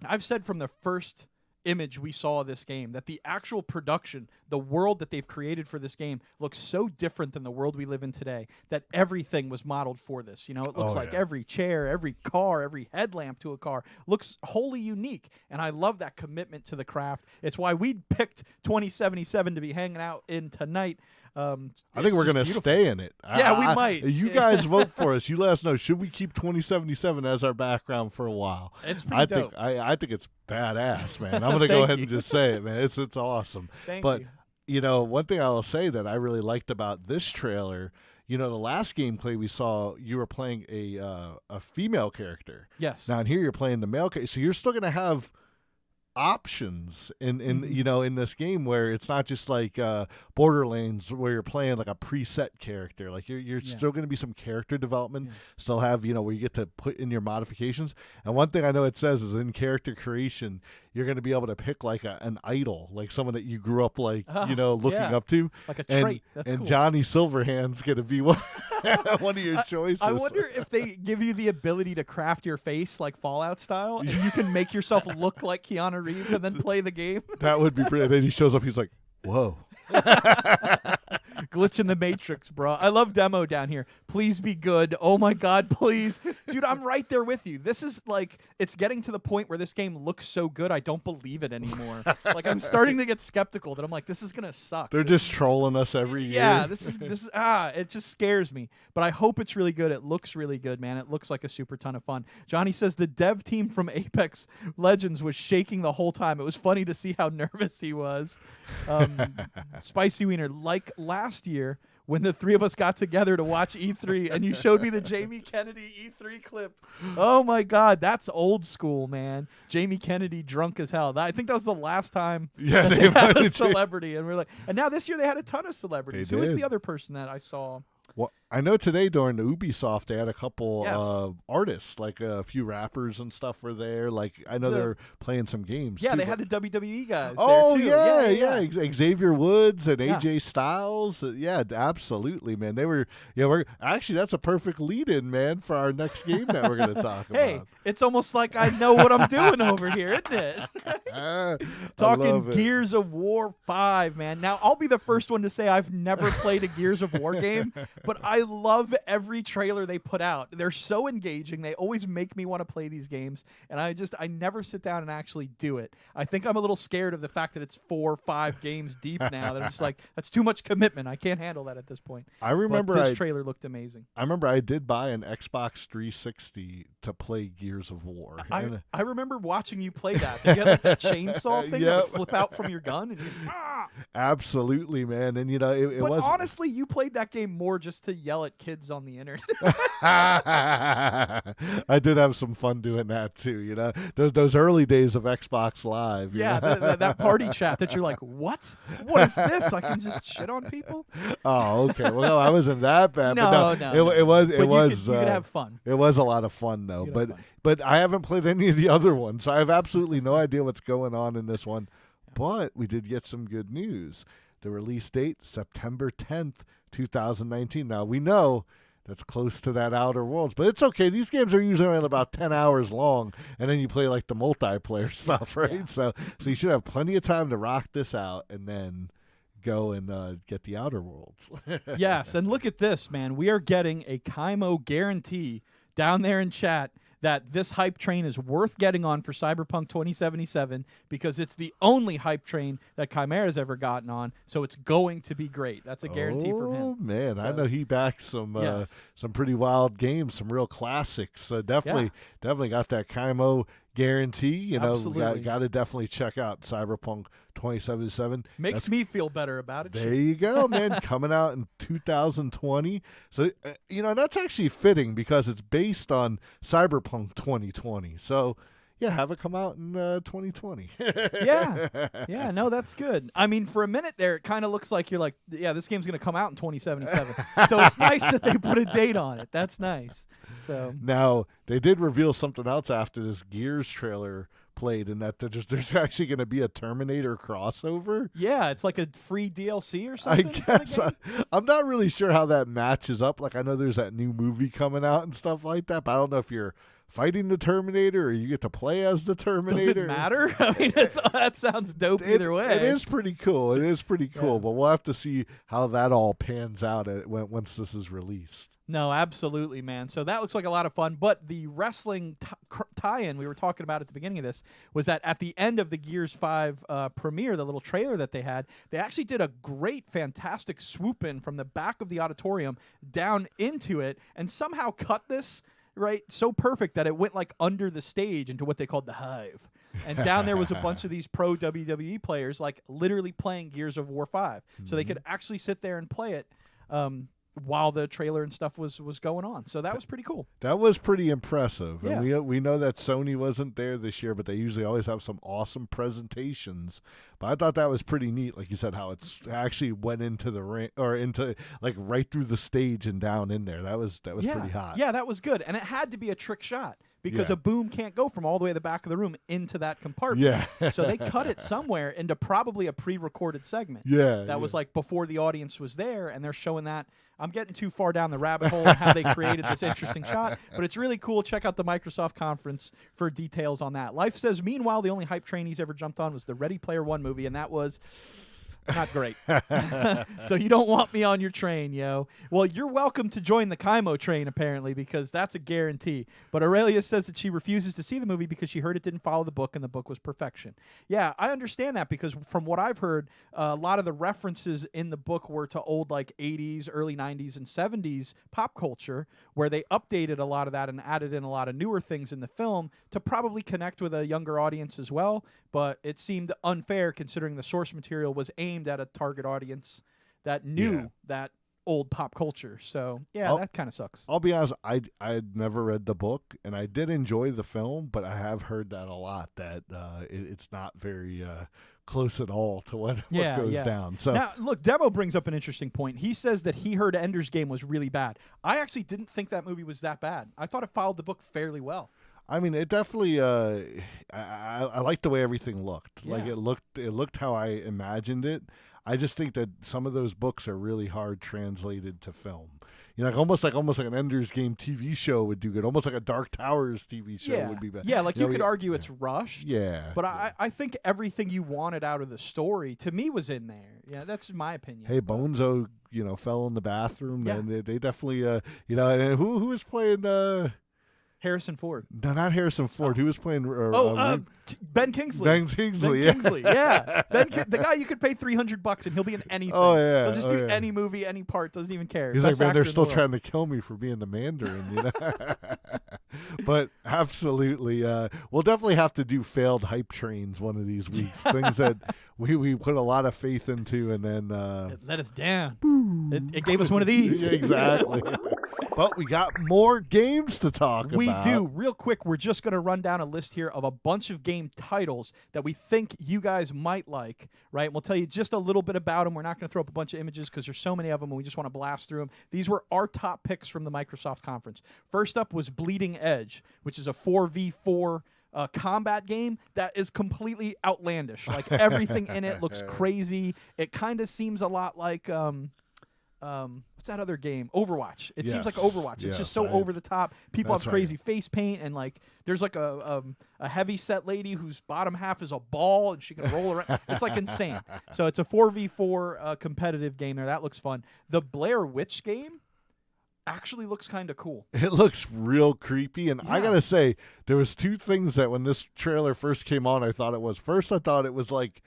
I've said from the first image we saw of this game, that the actual production, the world that they've created for this game looks so different than the world we live in today, that everything was modeled for this. You know, it looks like every chair, every car, every headlamp to a car looks wholly unique. And I love that commitment to the craft. It's why we picked 2077 to be hanging out in tonight. I think we're going to stay in it. Yeah, we might. You guys vote for us. You let us know. Should we keep 2077 as our background for a while? It's pretty dope. I think it's badass, man. I'm going to go ahead and just say it, man. It's awesome. Thank but, you. One thing I will say that I really liked about this trailer, the last gameplay we saw, you were playing a female character. Yes. Now, and here you're playing the male character. So you're still going to have options in this game where it's not just like Borderlands where you're playing like a preset character. Like you're still going to be some character development, still have where you get to put in your modifications. And one thing I know it says is in character creation you're going to be able to pick like an idol, like someone that you grew up like looking up to, like a trait. That's and cool. Johnny Silverhand's going to be one of your choices. I wonder if they give you the ability to craft your face like Fallout style, and you can make yourself look like Keanu Reeves and then play the game. That would be pretty. And then he shows up, he's like, whoa. Glitch in the Matrix, bro. I love demo down here. Please be good. Oh my God, please. Dude, I'm right there with you. This is like, it's getting to the point where this game looks so good, I don't believe it anymore. Like, I'm starting to get skeptical that I'm like, this is going to suck. They're just trolling us every year. Yeah, this is it just scares me. But I hope it's really good. It looks really good, man. It looks like a super ton of fun. Johnny says the dev team from Apex Legends was shaking the whole time. It was funny to see how nervous he was. Spicy Wiener, like last year when the three of us got together to watch E3 and you showed me the Jamie Kennedy E3 clip. Oh my God, that's old school, man. Jamie Kennedy drunk as hell. I think that was the last time they had a celebrity. And we're like, and now this year they had a ton of celebrities. Who was the other person that I saw? Well, I know today during the Ubisoft they had a couple of artists, like a few rappers and stuff were there. Like I know they're playing some games. Yeah, too, they had the WWE guys. Oh there too. yeah. Xavier Woods and AJ Styles. Yeah, absolutely, man. They were. Yeah, we're actually that's a perfect lead-in, man, for our next game that we're going to talk Hey, about. it's almost like I know what I'm doing over here, isn't it? Talking Gears of War 5, man. Now I'll be the first one to say I've never played a Gears of War game. But I love every trailer they put out. They're so engaging. They always make me want to play these games. And I never sit down and actually do it. I think I'm a little scared of the fact that it's 4 or 5 games deep now. That I'm just like, that's too much commitment. I can't handle that at this point. I remember this trailer looked amazing. I remember I did buy an Xbox 360 to play Gears of War. I remember watching you play that. You had like that chainsaw thing that would flip out from your gun. And Absolutely, man. And it was honestly, you played that game more just to yell at kids on the internet. I did have some fun doing that too. Those early days of Xbox Live. Yeah, that party chat that you're like, what is this? I can just shit on people. Oh, okay. Well, no, I wasn't that bad. No. It was. You could have fun. It was a lot of fun though. But I haven't played any of the other ones, so I have absolutely no idea what's going on in this one. But we did get some good news. The release date, September 10th, 2019. Now, we know that's close to that Outer Worlds, but it's okay. These games are usually only about 10 hours long, and then you play like the multiplayer stuff, right? Yeah. So you should have plenty of time to rock this out and then go and get the Outer Worlds. Yes, and look at this, man. We are getting a Kaimo guarantee down there in chat that this hype train is worth getting on for Cyberpunk 2077 because it's the only hype train that Chimera's ever gotten on, so it's going to be great. That's a guarantee from him. Oh, man. So, I know he backs some pretty wild games, some real classics. So definitely got that Kaimo guarantee. Got to definitely check out Cyberpunk 2077. Makes me feel better about it. There you go, man. Coming out in 2020. So, that's actually fitting because it's based on Cyberpunk 2020. So, yeah, have it come out in 2020. Yeah, no, that's good. I mean, for a minute there, it kind of looks like you're like, yeah, this game's going to come out in 2077. So it's nice that they put a date on it. That's nice. So now, they did reveal something else after this Gears trailer played, and that there's actually going to be a Terminator crossover. Yeah, it's like a free DLC or something. I guess I'm not really sure how that matches up. Like, I know there's that new movie coming out and stuff like that, but I don't know if you're fighting the Terminator or you get to play as the Terminator. Does it matter? I mean, that sounds dope either way. It is pretty cool. It is pretty cool, but we'll have to see how that all pans out once this is released. No, absolutely, man. So that looks like a lot of fun. But the wrestling tie-in we were talking about at the beginning of this was that at the end of the Gears 5 premiere, the little trailer that they had, they actually did a great, fantastic swoop in from the back of the auditorium down into it and somehow cut this right so perfect that it went like under the stage into what they called the Hive. And down there was a bunch of these pro WWE players like literally playing Gears of War 5. So they could actually sit there and play it while the trailer and stuff was going on. So that was pretty cool. That was pretty impressive. Yeah. And we know that Sony wasn't there this year, but they usually always have some awesome presentations. But I thought that was pretty neat, like you said, how it's actually went into the ring or into like right through the stage and down in there. That was pretty hot. Yeah, that was good. And it had to be a trick shot because a boom can't go from all the way to the back of the room into that compartment. Yeah. So they cut it somewhere into probably a pre-recorded segment. Yeah. That was like before the audience was there, and they're showing that. I'm getting too far down the rabbit hole on how they created this interesting shot, but it's really cool. Check out the Microsoft conference for details on that. Life says, meanwhile, the only hype train he's ever jumped on was the Ready Player One movie, and that was not great. So you don't want me on your train, yo. Well, you're welcome to join the Kaimo train, apparently, because that's a guarantee. But Aurelia says that she refuses to see the movie because she heard it didn't follow the book and the book was perfection. Yeah, I understand that because from what I've heard, a lot of the references in the book were to old like 80s, early 90s, and 70s pop culture, where they updated a lot of that and added in a lot of newer things in the film to probably connect with a younger audience as well. But it seemed unfair considering the source material was aimed at a target audience that knew that old pop culture. So, that kind of sucks. I'll be honest, I'd never read the book, and I did enjoy the film, but I have heard that a lot, that it's not very close at all to what goes down. So now, look, Demo brings up an interesting point. He says that he heard Ender's Game was really bad. I actually didn't think that movie was that bad. I thought it followed the book fairly well. I mean, it definitely. I liked the way everything looked. Yeah. Like it looked how I imagined it. I just think that some of those books are really hard translated to film. You know, almost like an Ender's Game TV show would do good. Almost like a Dark Towers TV show would be better. Yeah, like you could argue it's rushed. Yeah. But I think everything you wanted out of the story, to me, was in there. Yeah, that's my opinion. Hey, Bonzo, fell in the bathroom. Yeah. And they definitely, and who was playing? Harrison Ford. No, not Harrison Ford. Who was playing? Ben Kingsley. Ben Kingsley. Ben Kingsley. Yeah. The guy you could pay $300 and he'll be in anything. Oh yeah. He'll just do any movie, any part. Doesn't even care. He's Best like, man, they're actor in still the world. trying to kill me for being the Mandarin. But absolutely, we'll definitely have to do failed hype trains one of these weeks. Things that we put a lot of faith into, and then it let us down. It gave us one of these. Yeah, exactly. But we got more games to talk about. We do. Real quick, we're just going to run down a list here of a bunch of game titles that we think you guys might like, right? And we'll tell you just a little bit about them. We're not going to throw up a bunch of images because there's so many of them and we just want to blast through them. These were our top picks from the Microsoft conference. First up was Bleeding Edge, which is a 4v4 combat game that is completely outlandish. Like everything in it looks crazy. It kind of seems a lot like what's that other game? Overwatch. It seems like Overwatch. It's just so over the top. People have crazy face paint, and like there's like a heavy set lady whose bottom half is a ball and she can roll around. It's like insane. So it's a 4v4 competitive game there. That looks fun. The Blair Witch game actually looks kind of cool. It looks real creepy, and I gotta say, there was two things that when this trailer first came on, I thought it was. First, I thought it was like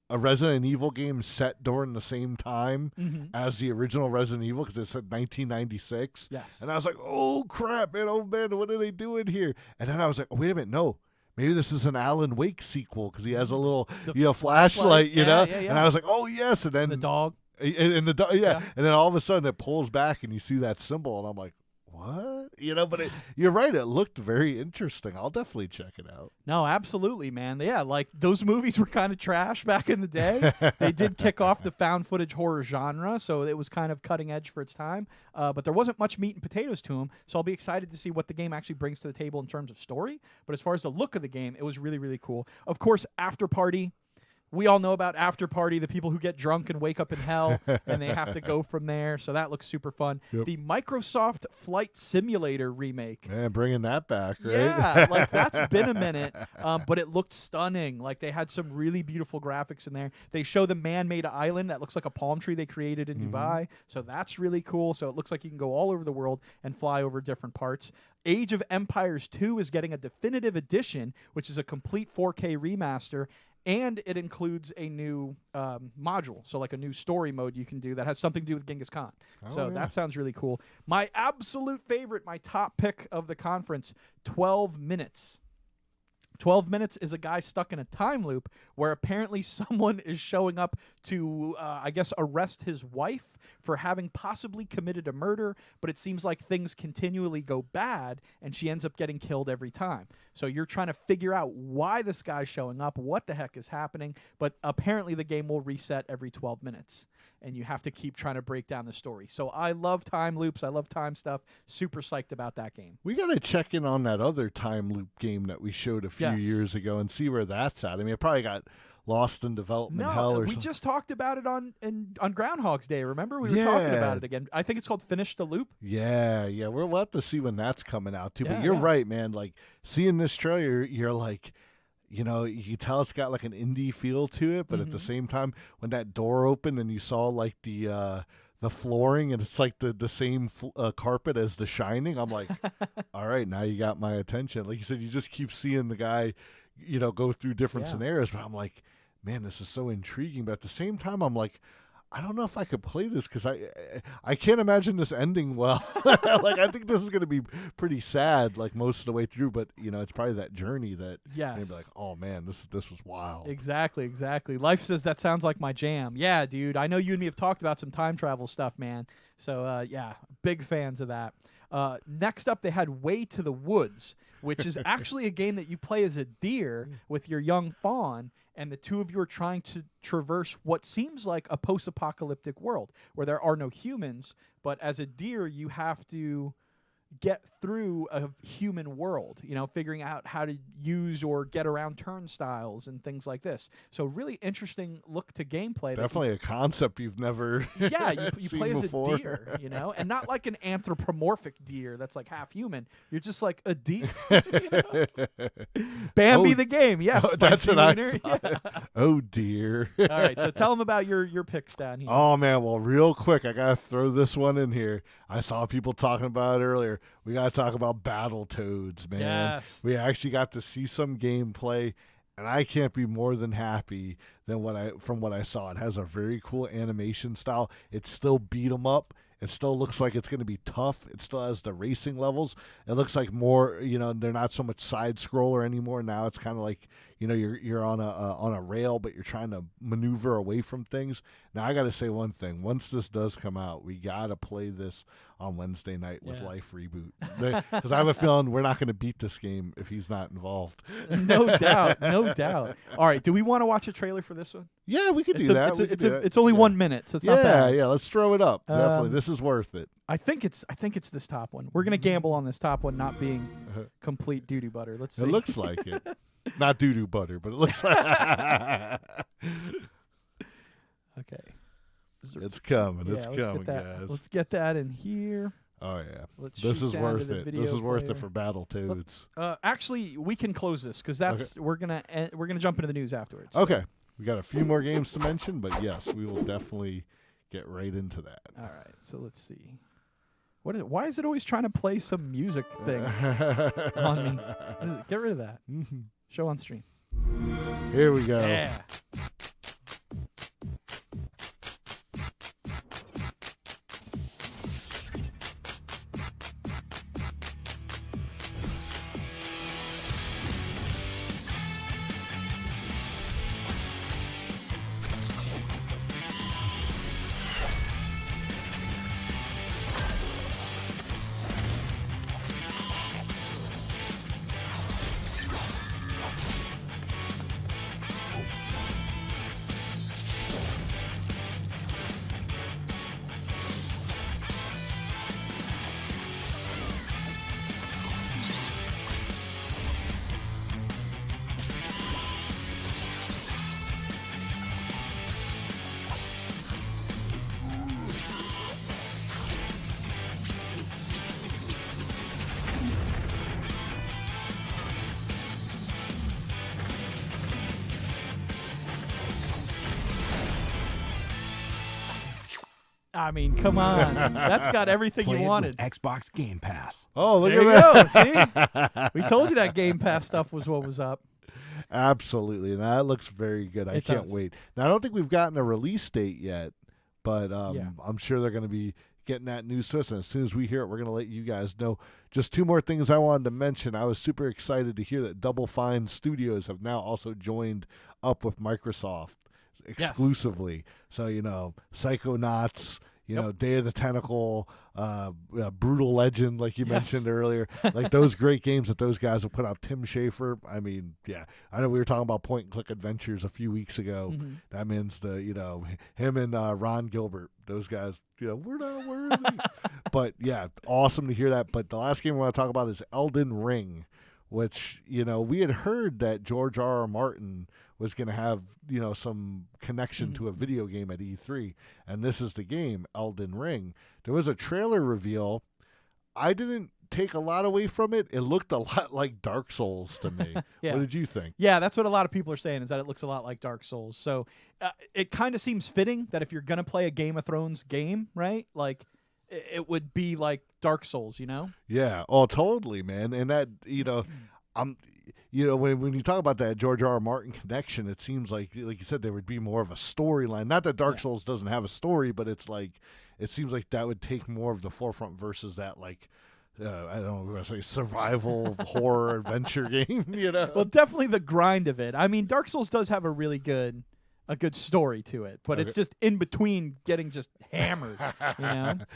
a Resident Evil game set during the same time as the original Resident Evil, because it said 1996. Yes. And I was like, oh crap, man, oh man, what are they doing here? And then I was like, oh, wait a minute, no. Maybe this is an Alan Wake sequel because he has a little flashlight, you know? Yeah. And I was like, oh yes. And then the dog. And the dog, and then all of a sudden it pulls back and you see that symbol, and I'm like, what? But you're right. It looked very interesting. I'll definitely check it out. No, absolutely, man. Yeah, like those movies were kind of trash back in the day. They did kick off the found footage horror genre, so it was kind of cutting edge for its time. But there wasn't much meat and potatoes to them, so I'll be excited to see what the game actually brings to the table in terms of story. But as far as the look of the game, it was really, really cool. Of course, After Party we all know about After Party, the people who get drunk and wake up in hell, and they have to go from there. So that looks super fun. Yep. The Microsoft Flight Simulator remake. Man, bringing that back, right? Yeah, like that's been a minute, but it looked stunning. Like they had some really beautiful graphics in there. They show the man-made island that looks like a palm tree they created in Dubai. So that's really cool. So it looks like you can go all over the world and fly over different parts. Age of Empires 2 is getting a definitive edition, which is a complete 4K remaster. And it includes a new module, so like a new story mode you can do that has something to do with Genghis Khan. So that sounds really cool. My absolute favorite, my top pick of the conference, 12 Minutes. 12 Minutes is a guy stuck in a time loop where apparently someone is showing up to, I guess, arrest his wife for having possibly committed a murder, but it seems like things continually go bad, and she ends up getting killed every time. So you're trying to figure out why this guy's showing up, what the heck is happening, but apparently the game will reset every 12 minutes, and you have to keep trying to break down the story. So I love time loops. I love time stuff. Super psyched about that game. We got to check in on that other time loop game that we showed a few years ago and see where that's at. I mean, it probably got lost in development hell or something. We just talked about it on Groundhog's Day. Remember? We were talking about it again. I think it's called Finish the Loop. Yeah. We'll have to see when that's coming out, too. But you're right, man. Like, seeing this trailer, you're like, you know, you can tell it's got like an indie feel to it, but at the same time, when that door opened and you saw like the flooring and it's like the same carpet as The Shining, I'm like, all right, now you got my attention. Like you said, you just keep seeing the guy, you know, go through different scenarios, but I'm like, man, this is so intriguing. But at the same time, I'm like, I don't know if I could play this because I can't imagine this ending well. Like, I think this is going to be pretty sad, like, most of the way through. But, you know, it's probably that journey that you'd be like, oh, man, this was wild. Exactly. Life says that sounds like my jam. Yeah, dude. I know you and me have talked about some time travel stuff, man. So, big fans of that. Next up, they had Way to the Woods, which is actually a game that you play as a deer with your young fawn, and the two of you are trying to traverse what seems like a post-apocalyptic world where there are no humans, but as a deer, you have to get through a human world, you know, figuring out how to use or get around turnstiles and things like this. So really interesting look to gameplay. Definitely a concept you've never you seen play as before. a deer, you know, and not like an anthropomorphic deer that's like half human. You're just like a deer. Bambi the game, yes. That's what winner. I thought. Oh, dear. All right, so tell them about your picks down here. Oh, man, well, real quick, I got to throw this one in here. I saw people talking about it earlier. We got to talk about Battletoads, man. Yes. We actually got to see some gameplay, and I can't be more than happy from what I saw. It has a very cool animation style. It's still beat 'em up. It still looks like it's going to be tough. It still has the racing levels. It looks like more, you know, they're not so much side scroller anymore. Now it's kind of like, you know, you're on a rail, but you're trying to maneuver away from things. Now I got to say one thing. Once this does come out, we got to play this on Wednesday night with Life Reboot, because I have a feeling we're not going to beat this game if he's not involved. No doubt. All right, do we want to watch a trailer for this one? Yeah, we could do that. It's only 1 minute, so it's not bad. Yeah, let's throw it up. Definitely, this is worth it. I think it's this top one. We're gonna gamble on this top one not being complete doo-doo butter. Let's see. It looks like it. Not doo-doo butter, but it looks like Okay. It's coming. It's coming, guys. Let's get that in here. Oh yeah. Let's this shoot is down worth to the it. video This is worth player. it for Battletoads. Actually, we can close this because that's we're gonna jump into the news afterwards. Okay. We got a few more games to mention, but yes, we will definitely get right into that. All right. So let's see. Why is it always trying to play some music thing on me? What is it? Get rid of that. Show on stream. Here we go. Yeah. I mean, come on. That's got everything Play you it wanted. with Xbox Game Pass. Oh, look There you at go. that. See? We told you that Game Pass stuff was what was up. Absolutely. And that looks very good. I It can't does. wait. Now, I don't think we've gotten a release date yet, but Yeah. I'm sure they're going to be getting that news to us. And as soon as we hear it, we're going to let you guys know. Just two more things I wanted to mention. I was super excited to hear that Double Fine Studios have now also joined up with Microsoft exclusively. So, Psychonauts, Day of the Tentacle, Brutal Legend, like you mentioned earlier, like those great games that those guys have put out. Tim Schafer, I mean, yeah, I know we were talking about point and click adventures a few weeks ago. That means him and Ron Gilbert, those guys, we're not worthy. But yeah, awesome to hear that. But the last game we want to talk about is Elden Ring, which, we had heard that George R.R. Martin was going to have, some connection to a video game at E3. And this is the game, Elden Ring. There was a trailer reveal. I didn't take a lot away from it. It looked a lot like Dark Souls to me. Yeah. What did you think? Yeah, that's what a lot of people are saying, is that it looks a lot like Dark Souls. So it kind of seems fitting that if you're going to play a Game of Thrones game, right, like it would be like Dark Souls, Yeah. Oh, totally, man. And that, when you talk about that George R.R. Martin connection, it seems like you said, there would be more of a storyline. Not that Dark Souls doesn't have a story, but it's like, it seems like that would take more of the forefront versus that, like, I don't know what I say, survival horror adventure game, Well, definitely the grind of it. I mean, Dark Souls does have a really good story to it, but it's just in between getting just hammered,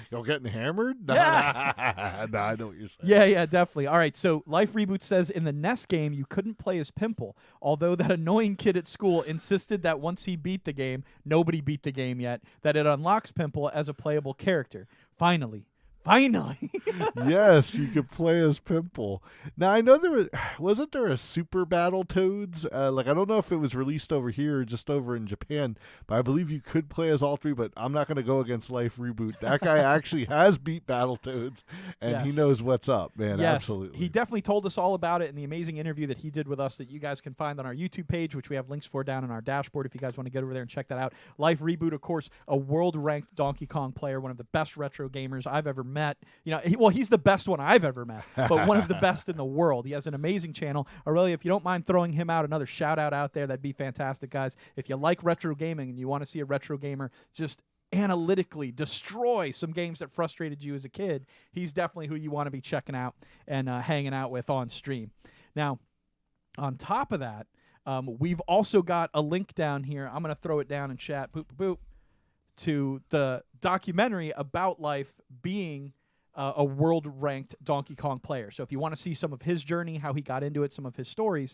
You're getting hammered? Yeah. No, I know what you're saying. Yeah, definitely. All right, so Life Reboot says in the NES game, you couldn't play as Pimple, although that annoying kid at school insisted that once he beat the game, nobody beat the game yet, that it unlocks Pimple as a playable character. Finally. Yes, you could play as Pimple. Now, I know wasn't there a Super Battletoads? I don't know if it was released over here or just over in Japan, but I believe you could play as all three, but I'm not going to go against Life Reboot. That guy actually has beat Battletoads, and he knows what's up, man. Yes, Absolutely. he definitely told us all about it in the amazing interview that he did with us that you guys can find on our YouTube page, which we have links for down on our dashboard if you guys want to get over there and check that out. Life Reboot, of course, a world-ranked Donkey Kong player, one of the best retro gamers I've ever met. He's the best one I've ever met, but one of the best in the world. He has an amazing channel. Aurelia, if you don't mind throwing him out, another shout-out out there, that'd be fantastic, guys. If you like retro gaming and you want to see a retro gamer just analytically destroy some games that frustrated you as a kid, he's definitely who you want to be checking out and hanging out with on stream. Now, on top of that, we've also got a link down here. I'm going to throw it down in chat, boop, boop, boop, to the documentary about Life being a world-ranked Donkey Kong player. So if you want to see some of his journey, how he got into it, some of his stories,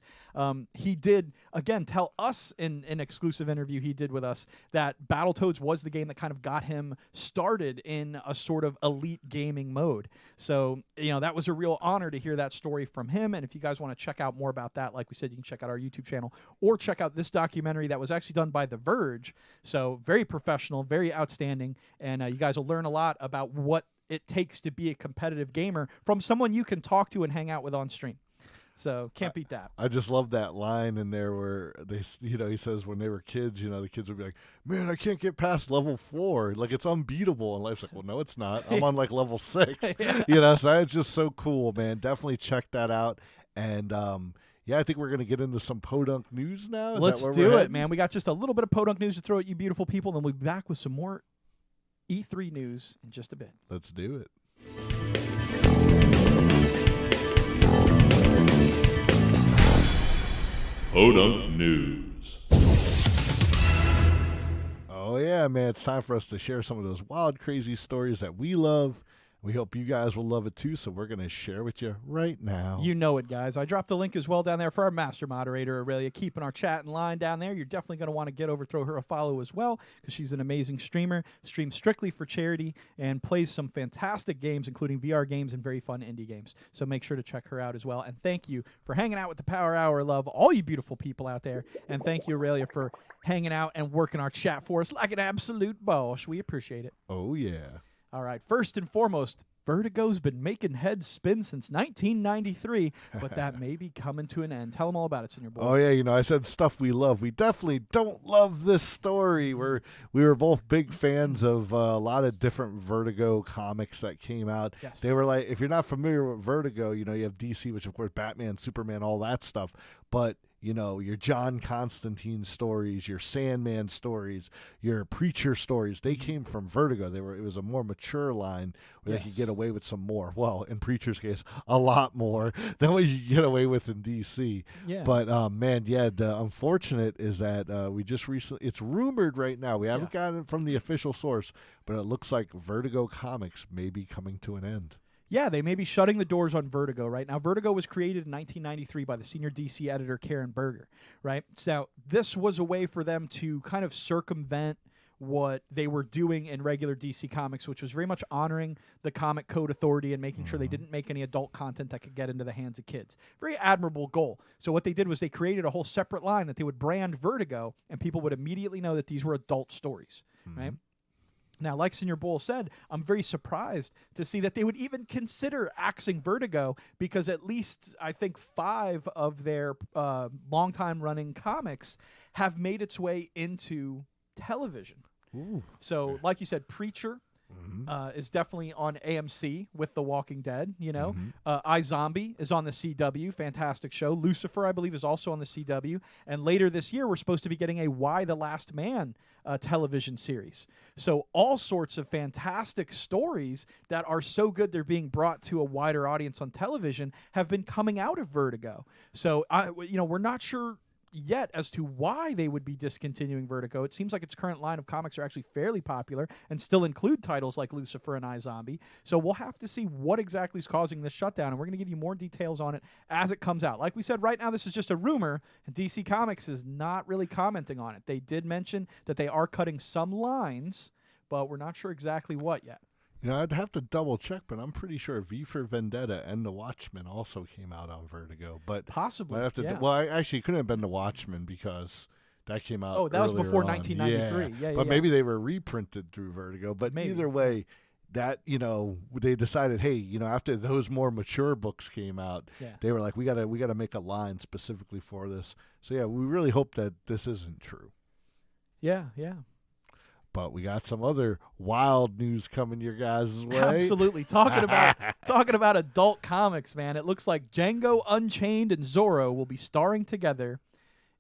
he did, again, tell us in an exclusive interview he did with us that Battletoads was the game that kind of got him started in a sort of elite gaming mode. So, that was a real honor to hear that story from him. And if you guys want to check out more about that, like we said, you can check out our YouTube channel or check out this documentary that was actually done by The Verge. So very professional, very outstanding. And you guys will learn a lot about what it takes to be a competitive gamer from someone you can talk to and hang out with on stream. So can't beat that. I just love that line in there where he says when they were kids, the kids would be like, "Man, I can't get past level 4. Like it's unbeatable." And Life's like, "Well, no, it's not. I'm on like level 6." So it's just so cool, man. Definitely check that out. And I think we're gonna get into some PoDunk news now. Let's do it, man. We got just a little bit of PoDunk news to throw at you, beautiful people, and then we'll be back with some more E3 news in just a bit. Let's do it. PoDunk News. Oh yeah, man, it's time for us to share some of those wild, crazy stories that we love. We hope you guys will love it too, so we're going to share with you right now. You know it, guys. I dropped a link as well down there for our Master Moderator, Aurelia, keeping our chat in line down there. You're definitely going to want to get over, throw her a follow as well, because she's an amazing streamer, streams strictly for charity, and plays some fantastic games, including VR games and very fun indie games. So make sure to check her out as well. And thank you for hanging out with the Power Hour. Love all you beautiful people out there. And thank you, Aurelia, for hanging out and working our chat for us like an absolute boss. We appreciate it. Oh, yeah. All right. First and foremost, Vertigo's been making heads spin since 1993, but that may be coming to an end. Tell them all about it, Senior Boy. Oh yeah, I said stuff we love. We definitely don't love this story. We were both big fans of a lot of different Vertigo comics that came out. Yes. They were like, if you're not familiar with Vertigo, you have DC, which of course Batman, Superman, all that stuff, but your John Constantine stories, your Sandman stories, your Preacher stories, they came from Vertigo. It was a more mature line where they could get away with some more. Well, in Preacher's case, a lot more than what you get away with in DC. Yeah. But the unfortunate is that we just recently, it's rumored right now, we haven't gotten it from the official source, but it looks like Vertigo Comics may be coming to an end. Yeah, they may be shutting the doors on Vertigo right now. Vertigo was created in 1993 by the senior DC editor Karen Berger, right? So this was a way for them to kind of circumvent what they were doing in regular DC Comics, which was very much honoring the Comic Code Authority and making sure they didn't make any adult content that could get into the hands of kids. Very admirable goal. So what they did was they created a whole separate line that they would brand Vertigo, and people would immediately know that these were adult stories, right? Now, like Senior Bull said, I'm very surprised to see that they would even consider axing Vertigo, because at least I think 5 of their long-time running comics have made its way into television. Ooh. So, like you said, Preacher is definitely on AMC with The Walking Dead, iZombie is on the CW, fantastic show. Lucifer, I believe, is also on the CW. And later this year, we're supposed to be getting a Why the Last Man television series. So all sorts of fantastic stories that are so good they're being brought to a wider audience on television have been coming out of Vertigo. So, we're not sure yet as to why they would be discontinuing Vertigo. It seems like its current line of comics are actually fairly popular and still include titles like Lucifer and iZombie. So we'll have to see what exactly is causing this shutdown, and we're going to give you more details on it as it comes out. Like we said, right now this is just a rumor, and DC Comics is not really commenting on it. They did mention that they are cutting some lines, but we're not sure exactly what yet. I'd have to double check, but I'm pretty sure V for Vendetta and The Watchmen also came out on Vertigo. But possibly, I actually, it couldn't have been The Watchmen because that came out. Oh, that was before on. 1993. Yeah, but maybe they were reprinted through Vertigo. But either way, that they decided, hey, after those more mature books came out, they were like, we gotta make a line specifically for this. So yeah, we really hope that this isn't true. Yeah. But we got some other wild news coming your guys' way. Absolutely. Talking about adult comics, man. It looks like Django Unchained and Zorro will be starring together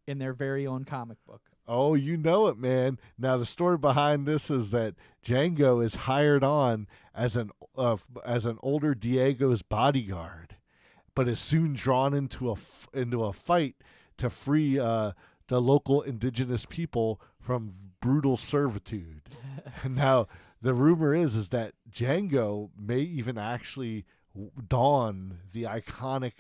in their very own comic book. Oh, you know it, man. Now the story behind this is that Django is hired on as an older Diego's bodyguard, but is soon drawn into a fight to free the local indigenous people from brutal servitude. Now, the rumor is that Django may even actually don the iconic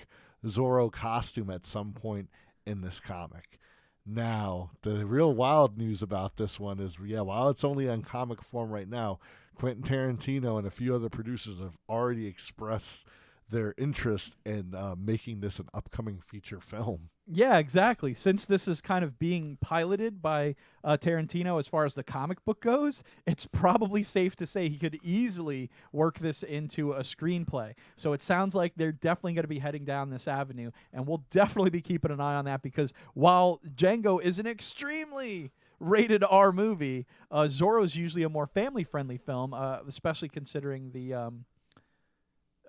Zorro costume at some point in this comic. Now, the real wild news about this one is, while it's only on comic form right now, Quentin Tarantino and a few other producers have already expressed their interest in making this an upcoming feature film. Yeah, exactly. Since this is kind of being piloted by Tarantino as far as the comic book goes, it's probably safe to say he could easily work this into a screenplay. So it sounds like they're definitely going to be heading down this avenue, and we'll definitely be keeping an eye on that, because while Django is an extremely rated R movie, Zorro's usually a more family-friendly film, especially considering the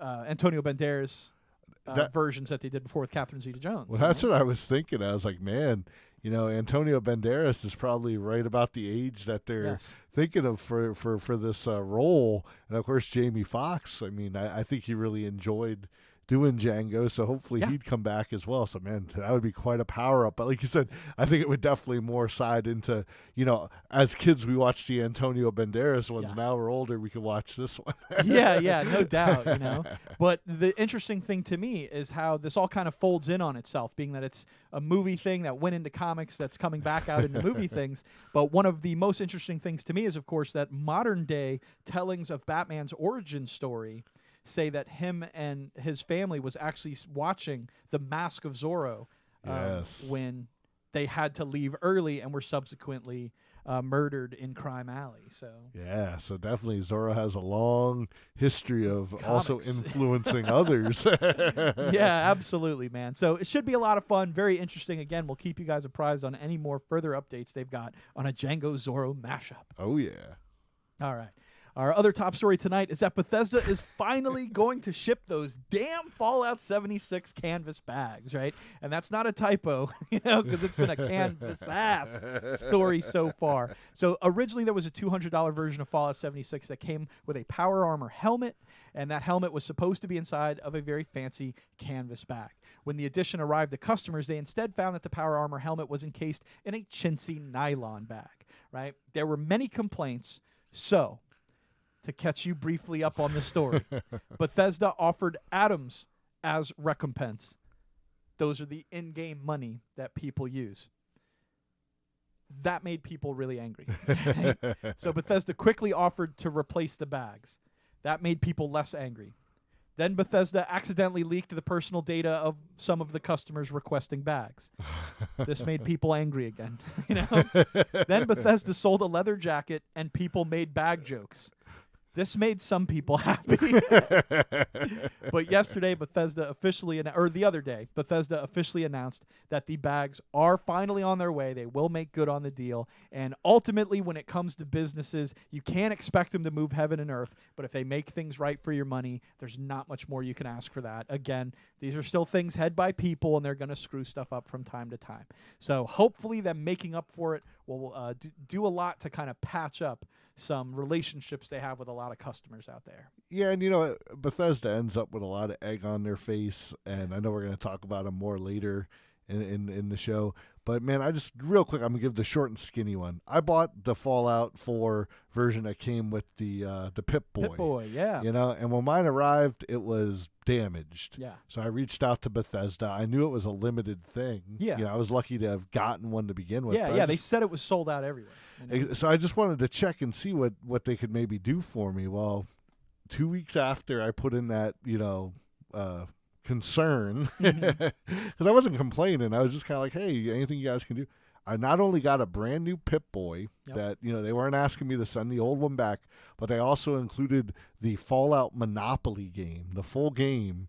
Antonio Banderas versions that they did before with Catherine Zeta-Jones. Well, that's what I was thinking. I was like, man, Antonio Banderas is probably right about the age that they're thinking of for this role. And, of course, Jamie Foxx, I think he really enjoyed doing Django, so hopefully he'd come back as well. So, man, that would be quite a power-up. But like you said, I think it would definitely more side into, as kids we watched the Antonio Banderas ones. Now we're older, we can watch this one. yeah, no doubt, But the interesting thing to me is how this all kind of folds in on itself, being that it's a movie thing that went into comics that's coming back out into movie things. But one of the most interesting things to me is, of course, that modern-day tellings of Batman's origin story say that him and his family was actually watching The Mask of Zorro when they had to leave early and were subsequently murdered in Crime Alley. So Yeah, so definitely Zorro has a long history of also Comics. influencing others. yeah, absolutely, man. So it should be a lot of fun, very interesting. Again, we'll keep you guys apprised on any more further updates they've got on a Django Zorro mashup. Oh, yeah. All right. Our other top story tonight is that Bethesda is finally going to ship those damn Fallout 76 canvas bags, right? And that's not a typo, because it's been a canvas-ass story so far. So originally there was a $200 version of Fallout 76 that came with a power armor helmet, and that helmet was supposed to be inside of a very fancy canvas bag. When the edition arrived to customers, they instead found that the power armor helmet was encased in a chintzy nylon bag, right? There were many complaints, so to catch you briefly up on the story, Bethesda offered atoms as recompense. Those are the in-game money that people use. That made people really angry. So Bethesda quickly offered to replace the bags. That made people less angry. Then Bethesda accidentally leaked the personal data of some of the customers requesting bags. This made people angry again. Then Bethesda sold a leather jacket and people made bag jokes. This made some people happy. But yesterday, Bethesda officially, or the other day, Bethesda officially announced that the bags are finally on their way. They will make good on the deal. And ultimately, when it comes to businesses, you can't expect them to move heaven and earth. But if they make things right for your money, there's not much more you can ask for that. Again, these are still things head by people, and they're going to screw stuff up from time to time. So hopefully them making up for it will do a lot to kind of patch up some relationships they have with a lot of customers out there. Yeah, and Bethesda ends up with a lot of egg on their face, and I know we're going to talk about them more later in the show. But, man, I just, real quick, I'm going to give the short and skinny one. I bought the Fallout 4 version that came with the Pip-Boy. Pip-Boy, yeah. And when mine arrived, it was damaged. Yeah. So I reached out to Bethesda. I knew it was a limited thing. Yeah. I was lucky to have gotten one to begin with. Yeah, they said it was sold out everywhere. So I just wanted to check and see what they could maybe do for me. Well, 2 weeks after I put in that, concern, because I wasn't complaining. I was just kind of like, hey, anything you guys can do? I not only got a brand new Pip-Boy that, they weren't asking me to send the old one back, but they also included the Fallout Monopoly game, the full game,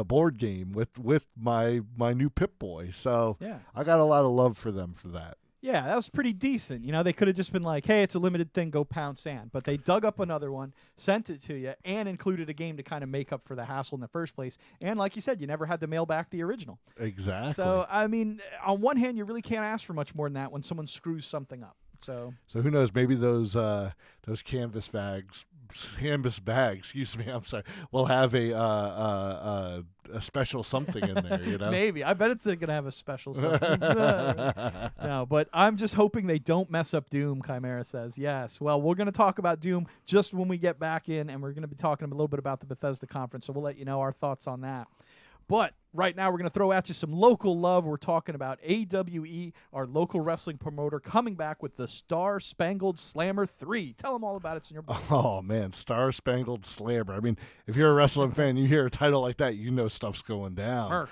board game with my new Pip-Boy. So I got a lot of love for them for that. Yeah, that was pretty decent. They could have just been like, hey, it's a limited thing, go pound sand. But they dug up another one, sent it to you, and included a game to kind of make up for the hassle in the first place. And like you said, you never had to mail back the original. Exactly. So, I mean, on one hand, you really can't ask for much more than that when someone screws something up. So who knows? Maybe those canvas bags, excuse me, I'm sorry, will have a special something in there, Maybe. I bet it's going to have a special something. No, but I'm just hoping they don't mess up Doom, Chimera says. Yes. Well, we're going to talk about Doom just when we get back in, and we're going to be talking a little bit about the Bethesda conference, so we'll let you know our thoughts on that. But right now, we're going to throw at you some local love. We're talking about AWE, our local wrestling promoter, coming back with the Star Spangled Slammer 3. Tell them all about it. It's in your book. Oh, man, Star Spangled Slammer. I mean, if you're a wrestling fan, you hear a title like that, stuff's going down.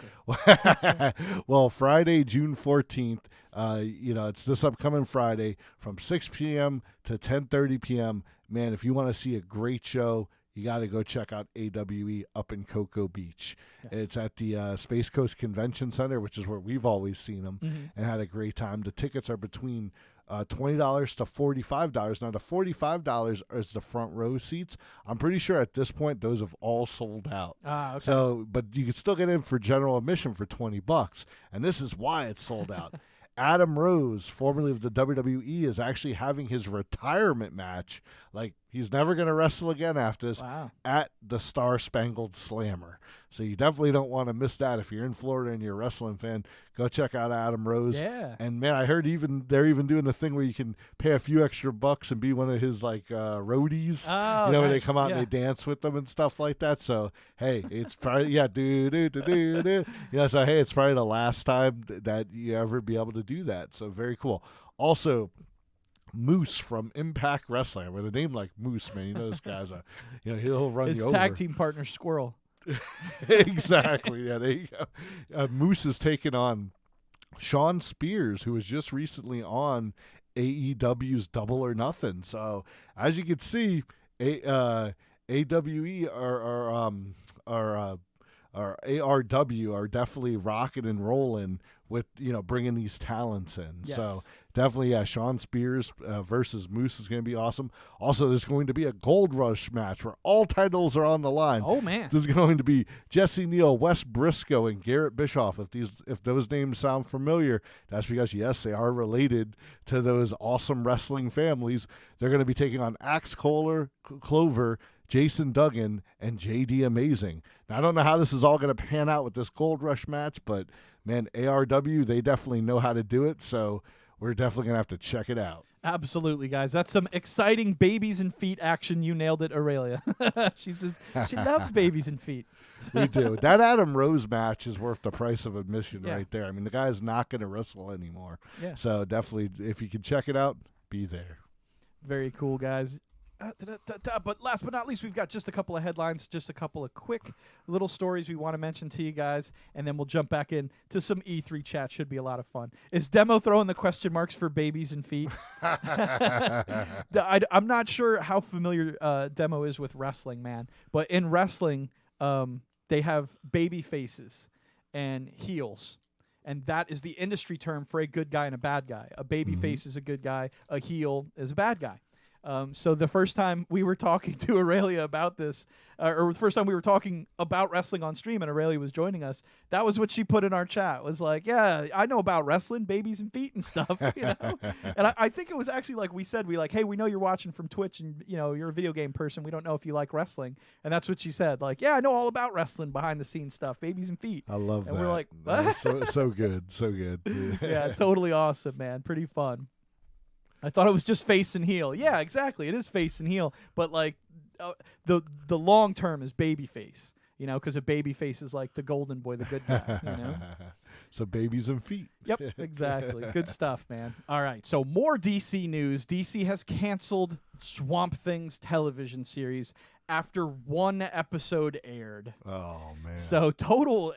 Well, Friday, June 14th, it's this upcoming Friday from 6 p.m. to 10:30 p.m. Man, if you want to see a great show, you got to go check out AWE up in Cocoa Beach. Yes. It's at the Space Coast Convention Center, which is where we've always seen them, and had a great time. The tickets are between $20 to $45. Now, the $45 is the front row seats. I'm pretty sure at this point those have all sold out. Okay. So, but you can still get in for general admission for $20, and this is why it's sold out. Adam Rose, formerly of the WWE, is actually having his retirement match. Like, he's never going to wrestle again after this at the Star Spangled Slammer. So you definitely don't want to miss that. If you're in Florida and you're a wrestling fan, go check out Adam Rose. Yeah. And, man, I heard they're even doing the thing where you can pay a few extra bucks and be one of his, roadies. Oh, when they come out and they dance with them and stuff like that. So, hey, it's probably, so, hey, it's probably the last time that you ever be able to do that. So, very cool. Also, Moose from Impact Wrestling. With a name like Moose, man, this guy's he'll run his you over. His tag team partner, Squirrel. Exactly. Yeah, there you go. Moose is taking on Sean Spears, who was just recently on AEW's Double or Nothing. So as you can see, AWE or ARW are definitely rocking and rolling with bringing these talents in. Yes. So definitely, Sean Spears versus Moose is going to be awesome. Also, there's going to be a Gold Rush match where all titles are on the line. Oh man, this is going to be Jesse Neal, Wes Briscoe, and Garrett Bischoff. If those names sound familiar, that's because yes, they are related to those awesome wrestling families. They're going to be taking on Axe Clover, Jason Duggan, and JD Amazing. Now, I don't know how this is all going to pan out with this Gold Rush match, but man, ARW, they definitely know how to do it, so we're definitely going to have to check it out. Absolutely, guys. That's some exciting babies and feet action. You nailed it, Aurelia. She loves babies and feet. We do. That Adam Rose match is worth the price of admission Yeah. right there. I mean, the guy's not going to wrestle anymore. Yeah. So definitely, if you can check it out, be there. Very cool, guys. But last but not least, we've got just a couple of headlines, just a couple of quick little stories we want to mention to you guys, and then we'll jump back in to some E3 chat. Should be a lot of fun. Is Demo throwing the question marks for babies and feet? I'm not sure how familiar Demo is with wrestling, man, but in wrestling, they have baby faces and heels. And that is the industry term for a good guy and a bad guy. A baby face is a good guy. A heel is a bad guy. So the first time we were talking to Aurelia about this, or the first time we were talking about wrestling on stream and Aurelia was joining us, that was what she put in our chat. Was like, yeah, I know about wrestling, babies and feet and stuff, And I think it was actually like we said, hey, we know you're watching from Twitch and, you're a video game person. We don't know if you like wrestling. And that's what she said. Like, yeah, I know all about wrestling, behind the scenes stuff, babies and feet. I love that. And we're like, so good. So good. Yeah, totally awesome, man. Pretty fun. I thought it was just face and heel. Yeah, exactly. It is face and heel, but the long term is baby face. Because a baby face is like the golden boy, the good guy. So babies and feet. Yep, exactly. Good stuff, man. All right, so more DC news. DC has canceled Swamp Thing's television series after one episode aired. Oh, man. So total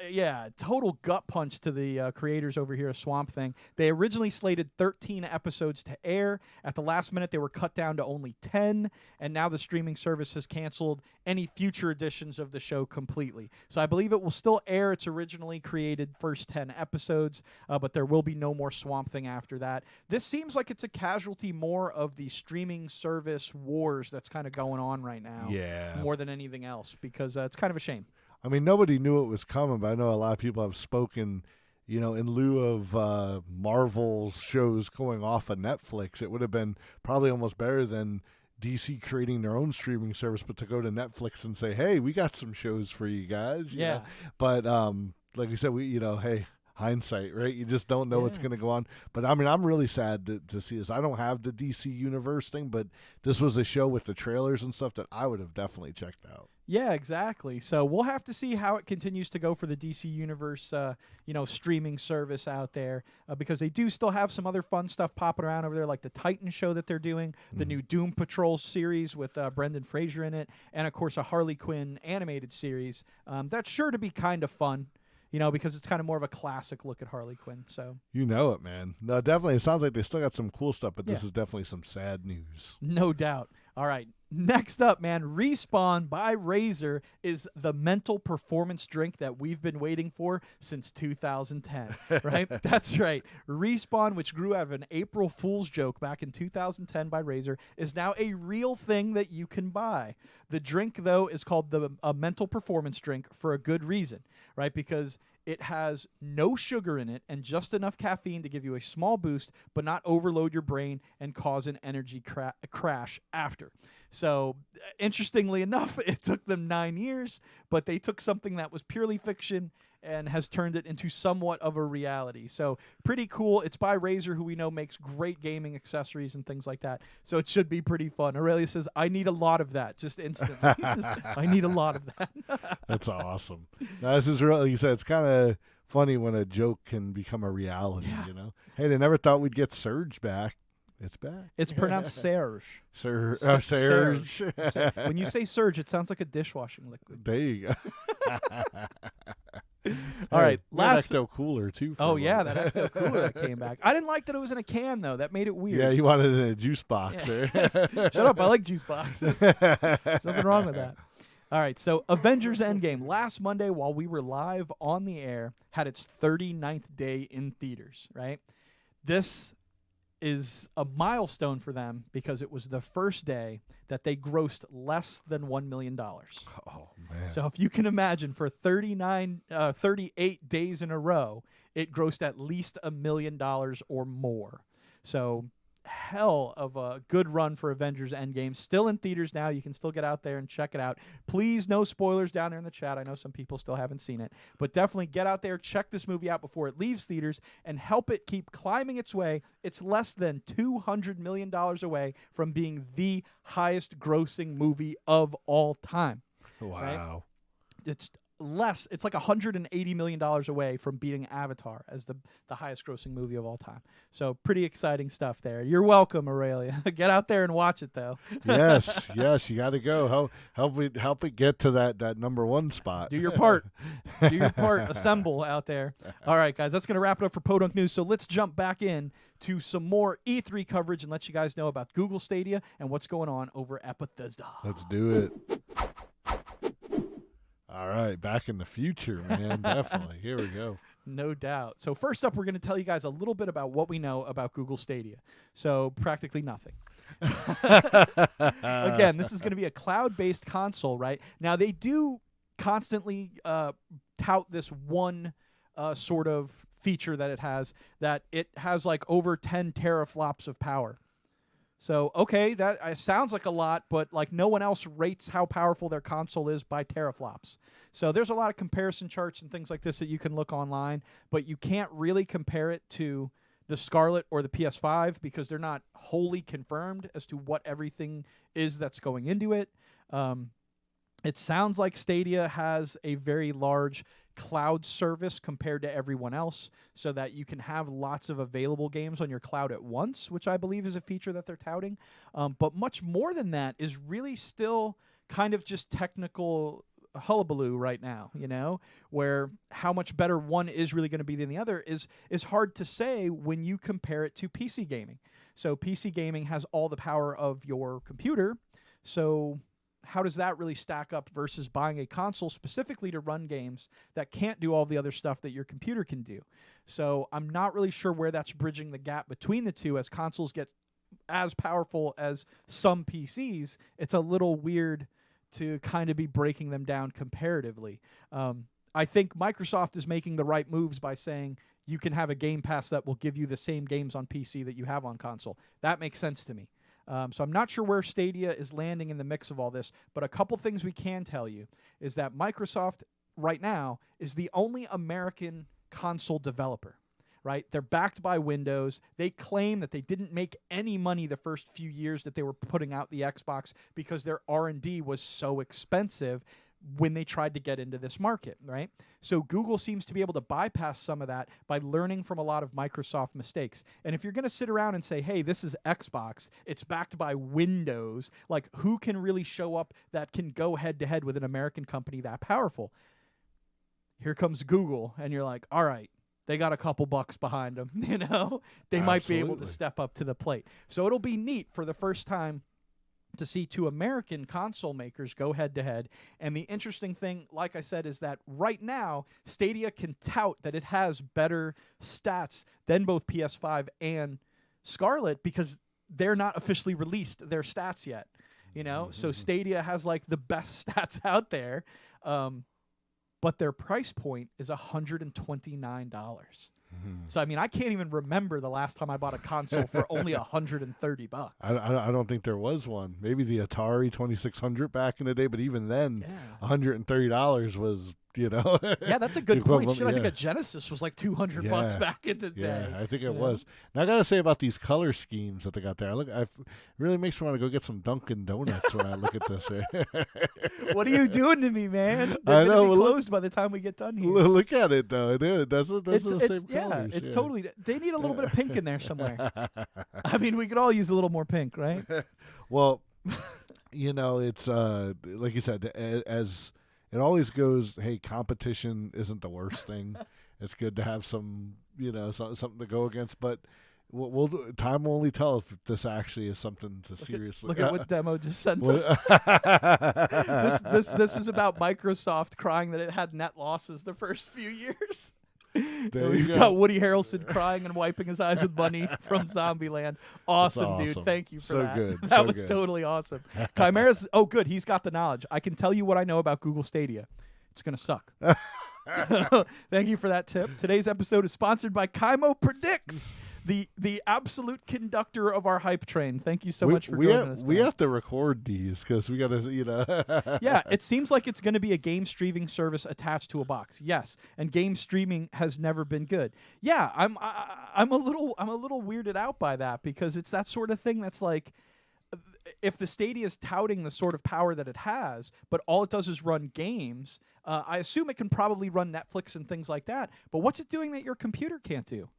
gut punch to the creators over here of Swamp Thing. They originally slated 13 episodes to air. At the last minute, they were cut down to only 10, and now the streaming service has canceled any future editions of the show completely. So I believe it will still air its originally created first 10 episodes, but there will be no more Swamp Thing after that. This seems like it's a casualty more of the streaming service wars that's kind of going on right now. Yeah. More than anything else, because it's kind of a shame. I mean, nobody knew it was coming, but I know a lot of people have spoken, in lieu of Marvel's shows going off of Netflix, it would have been probably almost better than DC creating their own streaming service, but to go to Netflix and say, hey, we got some shows for you guys. You know? But like we said, hey, hindsight, right? You just don't know what's going to go on. But I mean, I'm really sad to see this. I don't have the DC Universe thing, but this was a show with the trailers and stuff that I would have definitely checked out. Yeah, exactly. So we'll have to see how it continues to go for the DC Universe, streaming service out there, because they do still have some other fun stuff popping around over there, like the Titan show that they're doing, the new Doom Patrol series with Brendan Fraser in it, and of course a Harley Quinn animated series. That's sure to be kind of fun. Because it's kind of more of a classic look at Harley Quinn. So you know it, man. No, definitely. It sounds like they still got some cool stuff, but this is definitely some sad news. No doubt. All right. Next up, man, Respawn by Razer is the mental performance drink that we've been waiting for since 2010, right? That's right. Respawn, which grew out of an April Fool's joke back in 2010 by Razer, is now a real thing that you can buy. The drink, though, is called a mental performance drink for a good reason, right? Because it has no sugar in it and just enough caffeine to give you a small boost, but not overload your brain and cause an energy crash after. So, interestingly enough, it took them 9 years, but they took something that was purely fiction and has turned it into somewhat of a reality. So, pretty cool. It's by Razer, who we know makes great gaming accessories and things like that. So, it should be pretty fun. Aurelia says, I need a lot of that, just instantly. I need a lot of that. That's awesome. Now, this is really, like you said, it's kind of funny when a joke can become a reality, Hey, they never thought we'd get Surge back. It's back. It's pronounced Serge. Serge. When you say Surge, it sounds like a dishwashing liquid. There you go. All right, last Ecto Cooler too. Oh yeah, that Ecto Cooler that came back. I didn't like that it was in a can though. That made it weird. Yeah, you wanted it in a juice box. Yeah. Shut up! I like juice boxes. There's nothing wrong with that. All right, so Avengers Endgame last Monday while we were live on the air had its 39th day in theaters, right? This is a milestone for them because it was the first day that they grossed less than $1 million. Oh, man. So if you can imagine, for 38 days in a row, it grossed at least $1 million or more. So hell of a good run for Avengers Endgame. Still in theaters now. You can still get out there and check it out. Please, no spoilers down there in the chat. I know some people still haven't seen it. But definitely get out there, check this movie out before it leaves theaters, and help it keep climbing its way. It's less than $200 million away from being the highest grossing movie of all time. Wow. Right? It's less. It's like $180 million away from beating Avatar as the highest grossing movie of all time. So pretty exciting stuff there. You're welcome, Aurelia. Get out there and watch it, though. Yes, you got to go. Help it get to that #1 spot. Do your part. Do your part. Assemble out there. All right, guys, that's going to wrap it up for PoDunk News. So let's jump back in to some more E3 coverage and let you guys know about Google Stadia and what's going on over at Bethesda. Let's do it. All right, back in the future, man. Definitely. Here we go. No doubt. So first up, we're going to tell you guys a little bit about what we know about Google Stadia. So practically nothing. Again, this is going to be a cloud-based console, right? Now, they do constantly tout this one sort of feature that it has like over 10 teraflops of power. So, okay, that sounds like a lot, but like no one else rates how powerful their console is by teraflops. So there's a lot of comparison charts and things like this that you can look online, but you can't really compare it to the Scarlett or the PS5 because they're not wholly confirmed as to what everything is that's going into it. It sounds like Stadia has a very large cloud service compared to everyone else so that you can have lots of available games on your cloud at once, which I believe is a feature that they're touting. But much more than that is really still kind of just technical hullabaloo right now, you know, where how much better one is really going to be than the other is hard to say when you compare it to PC gaming. So PC gaming has all the power of your computer, so how does that really stack up versus buying a console specifically to run games that can't do all the other stuff that your computer can do? So I'm not really sure where that's bridging the gap between the two. As consoles get as powerful as some PCs, it's a little weird to kind of be breaking them down comparatively. I think Microsoft is making the right moves by saying you can have a Game Pass that will give you the same games on PC that you have on console. That makes sense to me. So I'm not sure where Stadia is landing in the mix of all this, but a couple things we can tell you is that Microsoft right now is the only American console developer, right? They're backed by Windows. They claim that they didn't make any money the first few years that they were putting out the Xbox because their R&D was so expensive when they tried to get into this market, right? So Google seems to be able to bypass some of that by learning from a lot of Microsoft mistakes. And if you're going to sit around and say, hey, this is Xbox, it's backed by Windows, like who can really show up that can go head-to-head with an American company that powerful? Here comes Google, and you're like, all right, they got a couple bucks behind them, you know? They might be able to step up to the plate. So it'll be neat for the first time to see two American console makers go head-to-head. And the interesting thing, like I said, is that right now, Stadia can tout that it has better stats than both PS5 and Scarlett because they're not officially released their stats yet. You know, so Stadia has like the best stats out there, but their price point is $129. So I mean, I can't even remember the last time I bought a console for only $130. I don't think there was one. Maybe the Atari 2600 back in the day, but even then, $130 was, you know. Yeah, that's a good point. Shit, I think a Genesis was like $200 back in the day. Yeah, I think it was. Now I gotta say about these color schemes that they got there. It really makes me want to go get some Dunkin' Donuts when I look at this. What are you doing to me, man? I know. Be closed by the time we get done here. Look at it though. It is. That's the same colors. Yeah, it's totally. They need a little bit of pink in there somewhere. I mean, we could all use a little more pink, right? Well, you know, it's like you said, as it always goes, hey, competition isn't the worst thing. It's good to have some, something to go against, but time will only tell if this actually is something to seriously. Look at what demo just sent us. This is about Microsoft crying that it had net losses the first few years. We've got Woody Harrelson crying and wiping his eyes with money from Zombieland. Awesome, dude. Thank you for that. Good. That was totally awesome. Chimera's, good. He's got the knowledge. I can tell you what I know about Google Stadia. It's going to suck. Thank you for that tip. Today's episode is sponsored by Kaimo Predicts, the absolute conductor of our hype train. Thank you so much for joining us. We have to record these because we got to, Yeah, it seems like it's going to be a game streaming service attached to a box. Yes, and game streaming has never been good. Yeah, I'm a little weirded out by that because it's that sort of thing that's like, if the Stadia is touting the sort of power that it has, but all it does is run games, I assume it can probably run Netflix and things like that. But what's it doing that your computer can't do?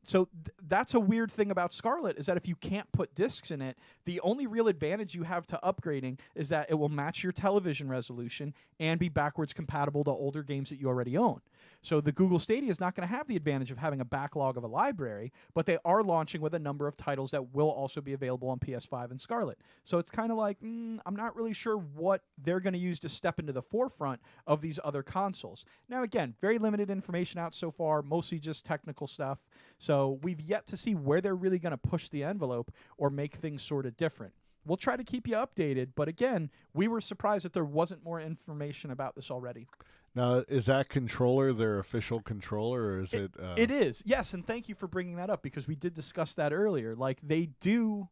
So that's a weird thing about Scarlet is that if you can't put discs in it, the only real advantage you have to upgrading is that it will match your television resolution and be backwards compatible to older games that you already own. So the Google Stadia is not going to have the advantage of having a backlog of a library, but they are launching with a number of titles that will also be available on PS5 and Scarlet. So it's kind of like, I'm not really sure what they're going to use to step into the forefront of these other consoles. Now, again, very limited information out so far, mostly just technical stuff. So we've yet to see where they're really going to push the envelope or make things sort of different. We'll try to keep you updated, but again, we were surprised that there wasn't more information about this already. Now, is that controller their official controller, or is it? It is, yes, and thank you for bringing that up because we did discuss that earlier. Like, they do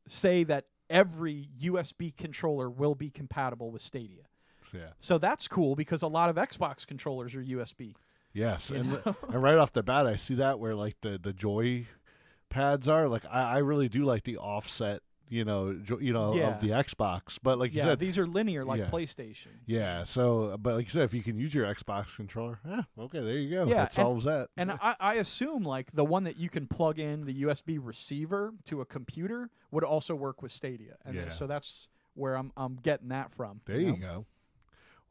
say that every USB controller will be compatible with Stadia. Yeah. So that's cool because a lot of Xbox controllers are USB. Yes, and right off the bat, I see that where like the joy pads are. Like I really do like the offset, of the Xbox. But like you said, these are linear like PlayStation. Yeah. So, but like you said, if you can use your Xbox controller, okay, there you go. Yeah, that solves that. And I assume like the one that you can plug in the USB receiver to a computer would also work with Stadia. And so that's where I'm getting that from. There you go.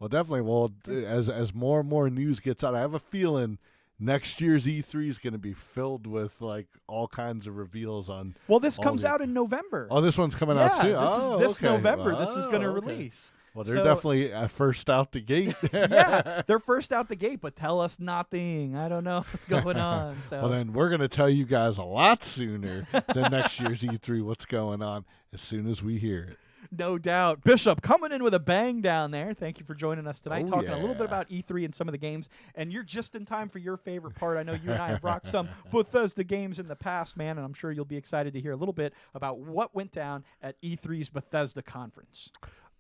Well, definitely. Well, as more and more news gets out, I have a feeling next year's E3 is going to be filled with like all kinds of reveals on. Well, this comes out in November. Oh, this one's coming out soon. This November. This is going to release. Well, they're definitely first out the gate. Yeah, they're first out the gate, but tell us nothing. I don't know what's going on. So. Well, then we're going to tell you guys a lot sooner than next year's E3 what's going on as soon as we hear it. No doubt. Bishop coming in with a bang down there. Thank you for joining us tonight, talking a little bit about E3 and some of the games. And you're just in time for your favorite part. I know you and I have rocked some Bethesda games in the past, man, and I'm sure you'll be excited to hear a little bit about what went down at E3's Bethesda conference.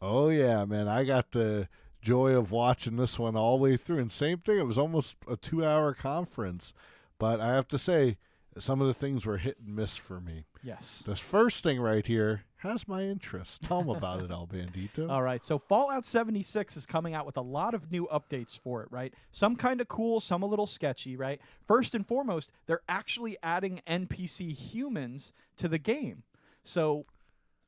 Oh, yeah, man. I got the joy of watching this one all the way through. And same thing, it was almost a 2-hour conference. But I have to say, some of the things were hit and miss for me. Yes. This first thing right here has my interest. Tell them about it, El Bandito. All right. So Fallout 76 is coming out with a lot of new updates for it, right? Some kind of cool, some a little sketchy, right? First and foremost, they're actually adding NPC humans to the game. So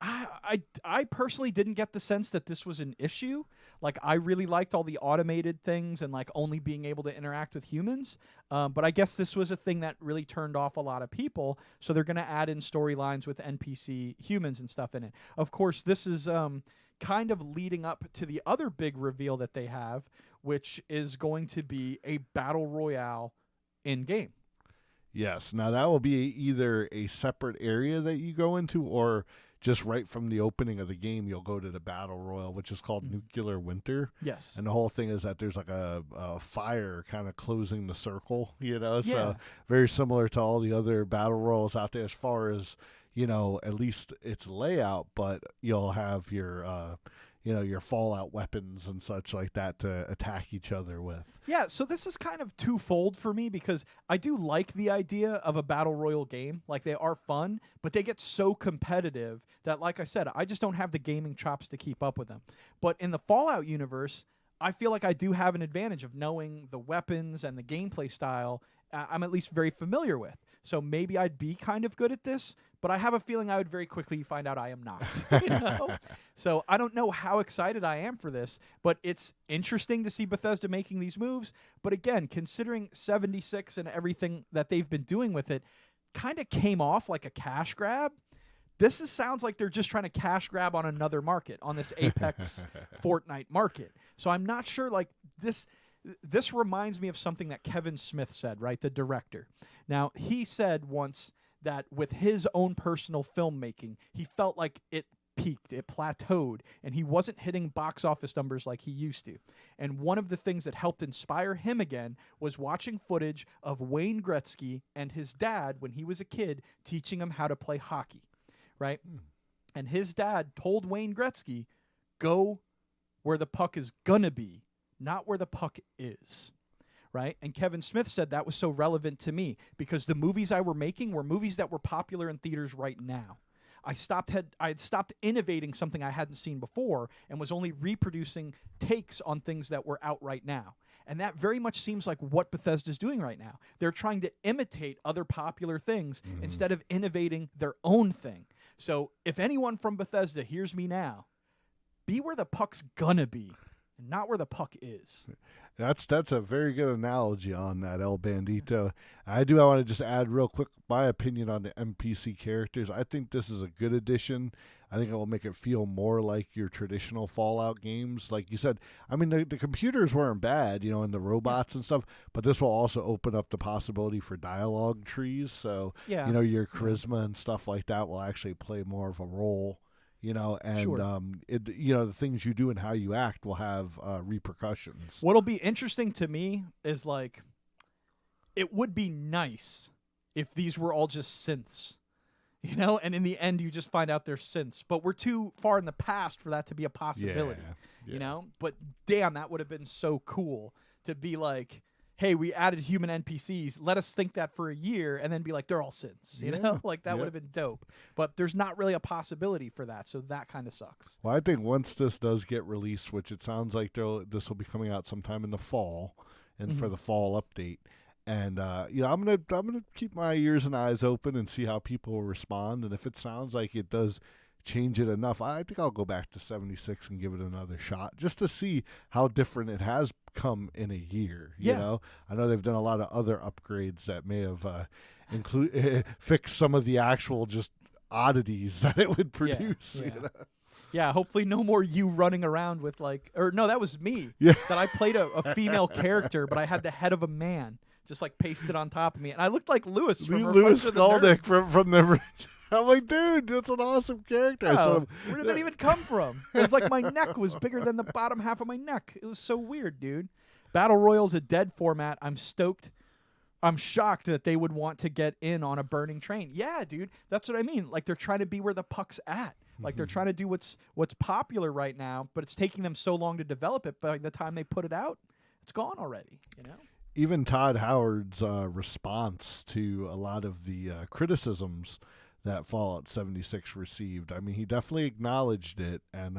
I personally didn't get the sense that this was an issue. Like, I really liked all the automated things and, like, only being able to interact with humans. But I guess this was a thing that really turned off a lot of people. So they're going to add in storylines with NPC humans and stuff in it. Of course, this is kind of leading up to the other big reveal that they have, which is going to be a battle royale in-game. Yes. Now, that will be either a separate area that you go into or just right from the opening of the game, you'll go to the Battle Royal, which is called Nuclear Winter. Yes. And the whole thing is that there's like a fire kind of closing the circle, So very similar to all the other Battle Royals out there as far as, at least its layout, but you'll have your Fallout weapons and such like that to attack each other with. Yeah, so this is kind of twofold for me because I do like the idea of a battle royal game. Like, they are fun, but they get so competitive that, like I said, I just don't have the gaming chops to keep up with them. But in the Fallout universe, I feel like I do have an advantage of knowing the weapons and the gameplay style I'm at least very familiar with. So maybe I'd be kind of good at this, but I have a feeling I would very quickly find out I am not. You know? So I don't know how excited I am for this, but it's interesting to see Bethesda making these moves. But again, considering 76 and everything that they've been doing with it kind of came off like a cash grab. Sounds like they're just trying to cash grab on another market, on this Apex Fortnite market. So I'm not sure, like, this reminds me of something that Kevin Smith said, right, the director. Now, he said once that with his own personal filmmaking, he felt like it peaked, it plateaued, and he wasn't hitting box office numbers like he used to. And one of the things that helped inspire him again was watching footage of Wayne Gretzky and his dad when he was a kid teaching him how to play hockey. Right? And his dad told Wayne Gretzky, go where the puck is gonna be, not where the puck is. Right? And Kevin Smith said that was so relevant to me because the movies I were making were movies that were popular in theaters right now. I had stopped innovating something I hadn't seen before and was only reproducing takes on things that were out right now. And that very much seems like what Bethesda's doing right now. They're trying to imitate other popular things instead of innovating their own thing. So if anyone from Bethesda hears me now, be where the puck's gonna be, and not where the puck is. That's a very good analogy on that, El Bandito. I want to just add real quick my opinion on the NPC characters. I think this is a good addition. I think it will make it feel more like your traditional Fallout games. Like you said, I mean, the computers weren't bad, you know, and the robots and stuff, but this will also open up the possibility for dialogue trees. So, you know, your charisma and stuff like that will actually play more of a role. You know, and you know, the things you do and how you act will have repercussions. What'll be interesting to me is, like, it would be nice if these were all just synths, you know, and in the end you just find out they're synths. But we're too far in the past for that to be a possibility, you know. But damn, that would have been so cool to be like, hey, we added human NPCs. Let us think that for a year and then be like, they're all synths. You know, like that would have been dope. But there's not really a possibility for that. So that kind of sucks. Well, I think once this does get released, which it sounds like this will be coming out sometime in the fall and for the fall update. And, you know, I'm gonna keep my ears and eyes open and see how people will respond. And if it sounds like it does change it enough, I think I'll go back to 76 and give it another shot just to see how different it has come in a year. You know, I know they've done a lot of other upgrades that may have fixed some of the actual just oddities that it would produce. You know? Yeah, hopefully no more you running around with like, or no, that was me. That I played a female character, but I had the head of a man just like pasted on top of me, and I looked like Lewis from Skolnick from the. I'm like, dude, that's an awesome character. Oh, where did that even come from? It was like my neck was bigger than the bottom half of my neck. It was so weird, dude. Battle Royale's a dead format. I'm stoked. I'm shocked that they would want to get in on a burning train. Yeah, dude, that's what I mean. Like, they're trying to be where the puck's at. Like, they're trying to do what's popular right now, but it's taking them so long to develop it. By the time they put it out, it's gone already, you know? Even Todd Howard's response to a lot of the criticisms that Fallout 76 received. I mean, he definitely acknowledged it and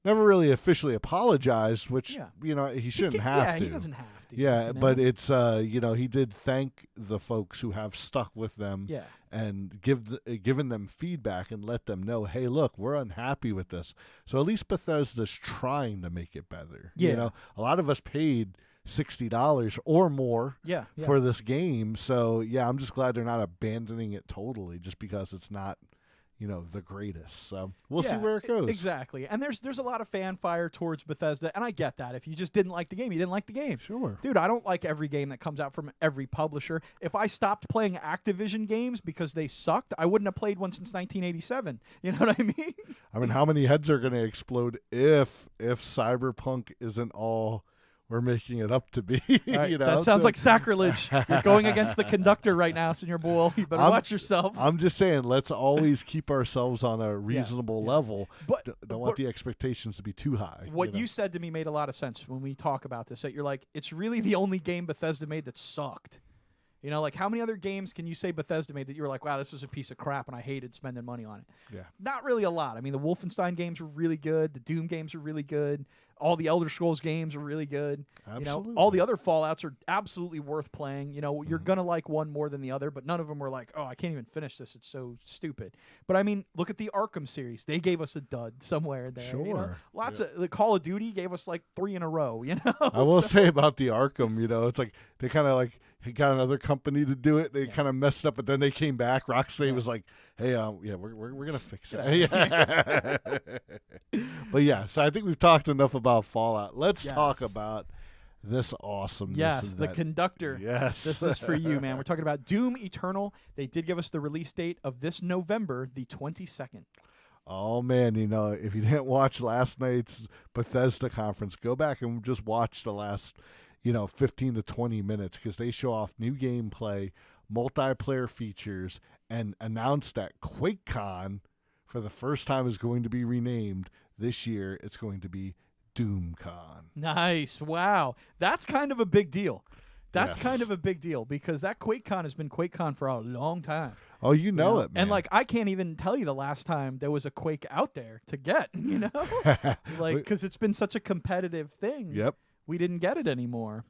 never really officially apologized, which, you know, he shouldn't have to. Yeah, he doesn't have to. Yeah, you know? but it's, you know, he did thank the folks who have stuck with them and given them feedback and let them know, hey, look, we're unhappy with this. So at least Bethesda's trying to make it better. You know, a lot of us paid $60 or more for this game. So, yeah, I'm just glad they're not abandoning it totally just because it's not, you know, the greatest. So we'll see where it goes. Exactly. And there's a lot of fanfare towards Bethesda, and I get that. If you just didn't like the game, you didn't like the game. Sure. Dude, I don't like every game that comes out from every publisher. If I stopped playing Activision games because they sucked, I wouldn't have played one since 1987. You know what I mean? I mean, how many heads are going to explode if Cyberpunk isn't all we're making it up to be? Right, you know, that sounds like sacrilege. You're going against the conductor right now, Senor Bull. You better watch yourself. I'm just saying, let's always keep ourselves on a reasonable level. But don't want the expectations to be too high. What you said to me made a lot of sense when we talk about this. That you're like, it's really the only game Bethesda made that sucked. You know, like how many other games can you say Bethesda made that you were like, wow, this was a piece of crap and I hated spending money on it? Yeah. Not really a lot. I mean, the Wolfenstein games were really good. The Doom games are really good. All the Elder Scrolls games are really good. Absolutely. You know, all the other Fallouts are absolutely worth playing. You know, you're going to like one more than the other, but none of them were like, oh, I can't even finish this. It's so stupid. But I mean, look at the Arkham series. They gave us a dud somewhere in there. Sure. You know? Lots of the Call of Duty gave us like 3 in a row, you know? I will say about the Arkham, you know, it's like they kind of like got another company to do it. They kind of messed up, but then they came back. Rocksteady was like, hey, we're going to fix it. Yeah. But yeah, so I think we've talked enough about Fallout. Let's talk about this awesomeness. Yes, the conductor. Yes. This is for you, man. We're talking about Doom Eternal. They did give us the release date of this November, the 22nd. Oh, man, you know, if you didn't watch last night's Bethesda conference, go back and just watch the last, 15 to 20 minutes because they show off new gameplay, multiplayer features, and announced that QuakeCon for the first time is going to be renamed this year. It's going to be DoomCon. Nice. Wow. That's kind of a big deal. That's Yes. kind of a big deal because that QuakeCon has been QuakeCon for a long time. Oh, you know it, man. And, like, I can't even tell you the last time there was a Quake out there to get, you know? Like, because it's been such a competitive thing. Yep. We didn't get it anymore.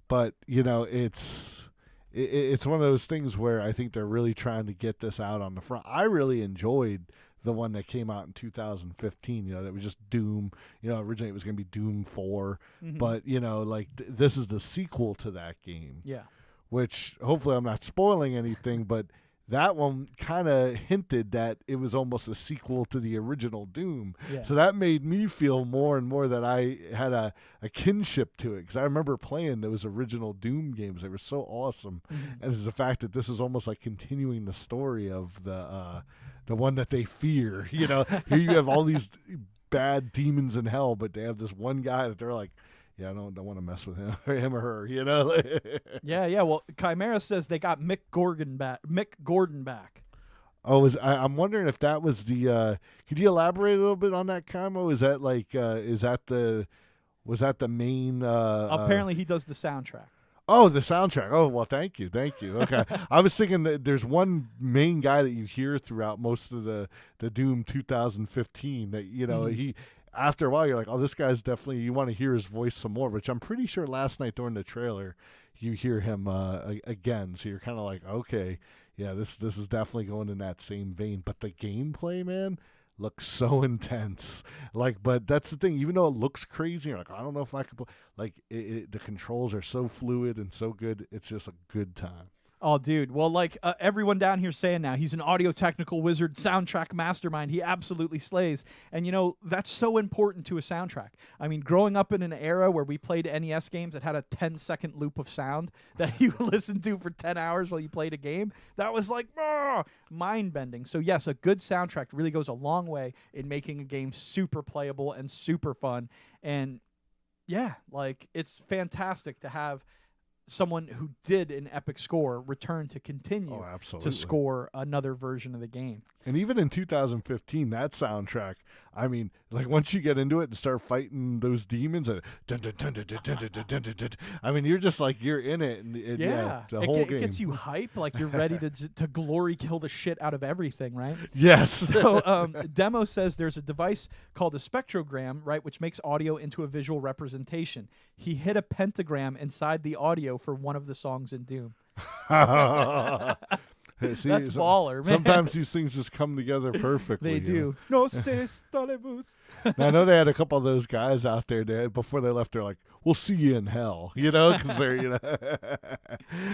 But, it's one of those things where I think they're really trying to get this out on the front. I really enjoyed the one that came out in 2015, that was just Doom. Originally it was going to be Doom 4, but, this is the sequel to that game. Yeah. Which, hopefully I'm not spoiling anything, but that one kind of hinted that it was almost a sequel to the original Doom. Yeah. So that made me feel more and more that I had a kinship to it because I remember playing those original Doom games. They were so awesome. And it's the fact that this is almost like continuing the story of the one that they fear. Here you have all these bad demons in hell, but they have this one guy that they're like, yeah, I don't want to mess with him or her, Yeah. Well, Chimera says they got Mick Gordon back. Oh, I'm wondering if that was the. Could you elaborate a little bit on that, Kimo? Is that like? Was that the main? Apparently, he does the soundtrack. Oh, the soundtrack. Oh, well, thank you. Okay, I was thinking that there's one main guy that you hear throughout most of the Doom 2015 that he. After a while, you're like, oh, this guy's definitely, you want to hear his voice some more, which I'm pretty sure last night during the trailer, you hear him again. So you're kind of like, okay, yeah, this is definitely going in that same vein. But the gameplay, man, looks so intense. But that's the thing. Even though it looks crazy, you're like, I don't know if I could play. The controls are so fluid and so good. It's just a good time. Oh, dude. Well, everyone down here saying now, he's an audio technical wizard, soundtrack mastermind. He absolutely slays. And, that's so important to a soundtrack. I mean, growing up in an era where we played NES games that had a 10-second loop of sound that you listened to for 10 hours while you played a game, that was like mind-bending. So, yes, a good soundtrack really goes a long way in making a game super playable and super fun. And, yeah, it's fantastic to have someone who did an epic score return to continue to score another version of the game. And even in 2015, that soundtrack, I mean, once you get into it and start fighting those demons, I mean, you're just you're in it. And the whole game. It gets you hype, you're ready to glory kill the shit out of everything, right? Yes. So Demo says there's a device called a spectrogram, right, which makes audio into a visual representation. He hit a pentagram inside the audio for one of the songs in Doom. See, that's baller, man. Sometimes these things just come together perftly. They do. No stes talebus. I know they had a couple of those guys out there that before they left, they're like, "We'll see you in hell," because they're,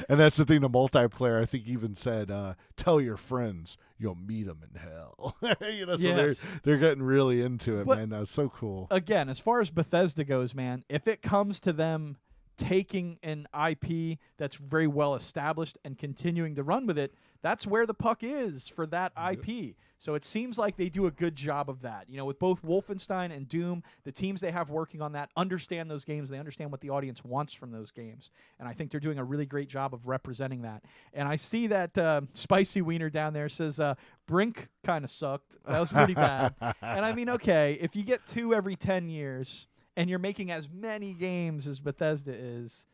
And that's the thing. The multiplayer, I think, even said, "Tell your friends you'll meet them in hell." So yes. they're getting really into it, but man. That's so cool. Again, as far as Bethesda goes, man, if it comes to them taking an IP that's very well established and continuing to run with it, that's where the puck is for that IP. So it seems like they do a good job of that. With both Wolfenstein and Doom, the teams they have working on that understand those games. They understand what the audience wants from those games. And I think they're doing a really great job of representing that. And I see that Spicy Wiener down there says, Brink kind of sucked. That was pretty bad. And I mean, okay, if you get 2 every 10 years and you're making as many games as Bethesda is,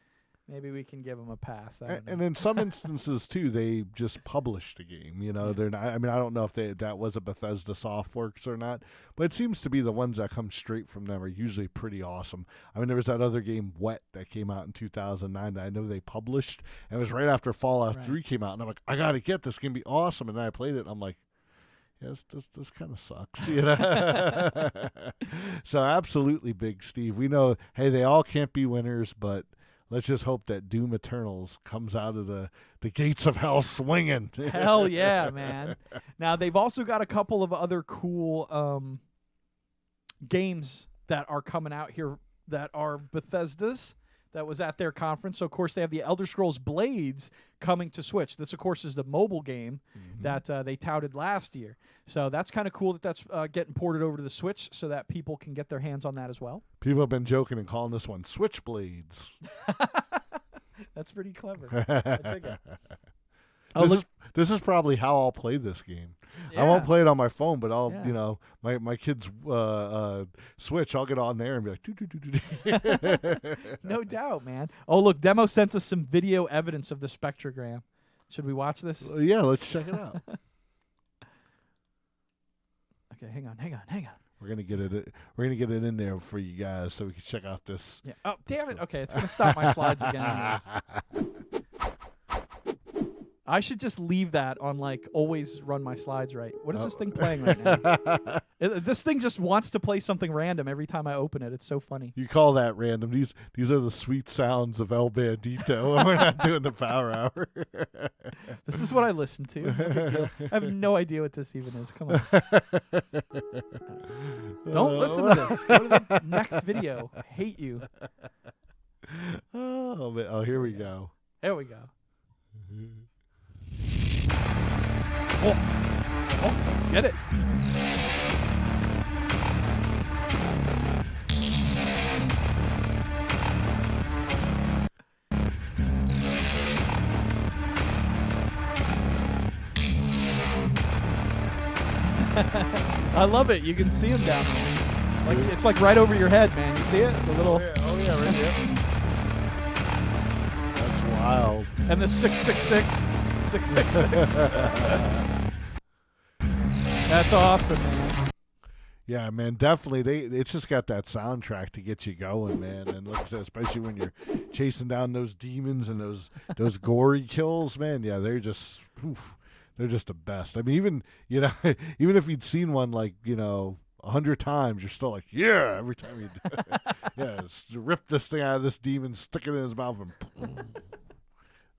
maybe we can give them a pass. I don't know. And in some instances too, they just published a game. You know, they're not. I mean, I don't know if that was a Bethesda Softworks or not, but it seems to be the ones that come straight from them are usually pretty awesome. I mean, there was that other game, Wet, that came out in 2009 that I know they published, and it was right after Fallout 3 came out, and I'm like, I gotta get this. It's gonna be awesome. And then I played it, and I'm like, yeah, this kind of sucks, you know. So absolutely, Big Steve. We know, hey, they all can't be winners, but let's just hope that Doom Eternals comes out of the gates of hell swinging. Hell yeah, man. Now, they've also got a couple of other cool games that are coming out here that are Bethesda's that was at their conference. So, of course, they have the Elder Scrolls Blades coming to Switch. This, of course, is the mobile game that they touted last year. So that's kind of cool that that's getting ported over to the Switch so that people can get their hands on that as well. People have been joking and calling this one Switchblades. That's pretty clever. I dig it. This is probably how I'll play this game. Yeah. I won't play it on my phone, but I'll, you know, my kids' Switch, I'll get on there and be like, doo-doo-doo-doo-doo. No doubt, man. Oh, look, Demo sent us some video evidence of the spectrogram. Should we watch this? Yeah, let's check it out. Okay, hang on. We're gonna get it. We're gonna get it in there for you guys so we can check out this. Yeah. Oh, damn it. Okay, it's gonna stop my slides again. Anyways. I should just leave that on, like, always run my slides right. What is this thing playing right now? This thing just wants to play something random every time I open it. It's so funny. You call that random? These are the sweet sounds of El Bandito when we're not doing the Power Hour. This is what I listen to. No big deal. I have no idea what this even is. Come on. Don't listen to this. Go to the next video. I hate you. Oh, man. Oh, here we go. There we go. Oh, get it. I love it. You can see him down there. Like, it's like right over your head, man. You see it? The little. Oh yeah, right here. That's wild. And the 666. 666. That's awesome, man. Yeah, man, definitely. It's just got that soundtrack to get you going, man. And like I said, especially when you're chasing down those demons and those gory kills, man. Yeah, they're just the best. I mean, even even if you'd seen one like 100 times, you're still like, yeah. Every time you just rip this thing out of this demon, stick it in his mouth, and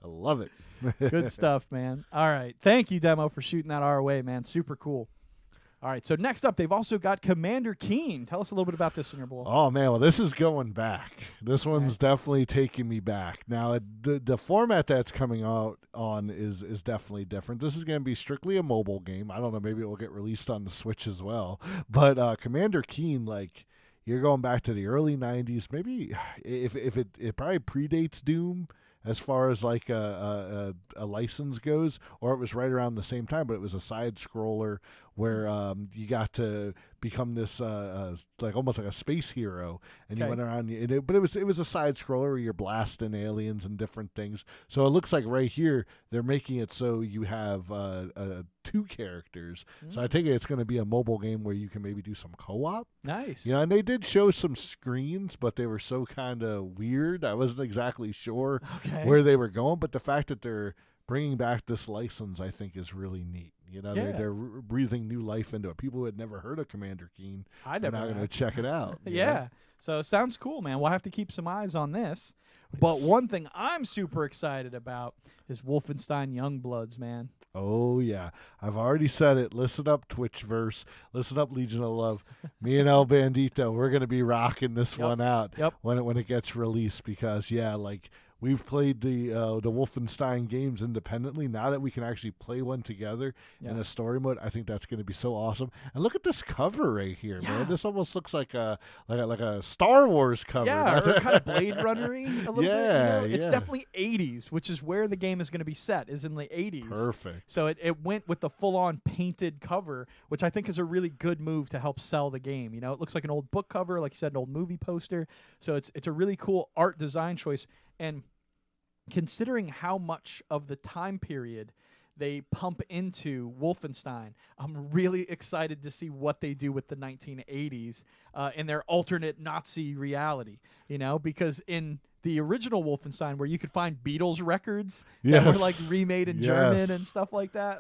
I love it. Good stuff, man. All right. Thank you, Demo, for shooting that our way, man. Super cool. All right. So next up, they've also got Commander Keen. Tell us a little bit about this, Bowl. Oh, man. Well, this is going back. This one's definitely taking me back. Now, the format that's coming out on is definitely different. This is going to be strictly a mobile game. I don't know. Maybe it will get released on the Switch as well. But Commander Keen, like, you're going back to the early 90s. Maybe if it probably predates Doom as far as like a license goes, or it was right around the same time, but it was a side scroller where you got to become this like almost like a space hero, and you went around. But it was a side scroller where you're blasting aliens and different things. So it looks like right here they're making it so you have 2 characters. So I think it's going to be a mobile game where you can maybe do some co-op. Nice. And they did show some screens, but they were so kind of weird. I wasn't exactly sure where they were going, but the fact that they're bringing back this license, I think, is really neat. They're breathing new life into it. People who had never heard of Commander Keen are now going to check it out. Yeah. So sounds cool, man. We'll have to keep some eyes on this. Yes. But one thing I'm super excited about is Wolfenstein Youngbloods, man. Oh, yeah. I've already said it. Listen up, Twitchverse. Listen up, Legion of Love. Me and El Bandito, we're going to be rocking this one out when it gets released because, we've played the Wolfenstein games independently. Now that we can actually play one together in a story mode, I think that's going to be so awesome. And look at this cover right here, man. This almost looks like a Star Wars cover. Yeah, or kind of Blade Runner-y a little bit. It's yeah. definitely 80s, which is where the game is going to be set, is in the 80s. Perfect. So it went with the full-on painted cover, which I think is a really good move to help sell the game. It looks like an old book cover, like you said, an old movie poster. So it's a really cool art design choice. And considering how much of the time period they pump into Wolfenstein, I'm really excited to see what they do with the 1980s in their alternate Nazi reality, because in the original Wolfenstein, where you could find Beatles records that were like remade in German and stuff like that,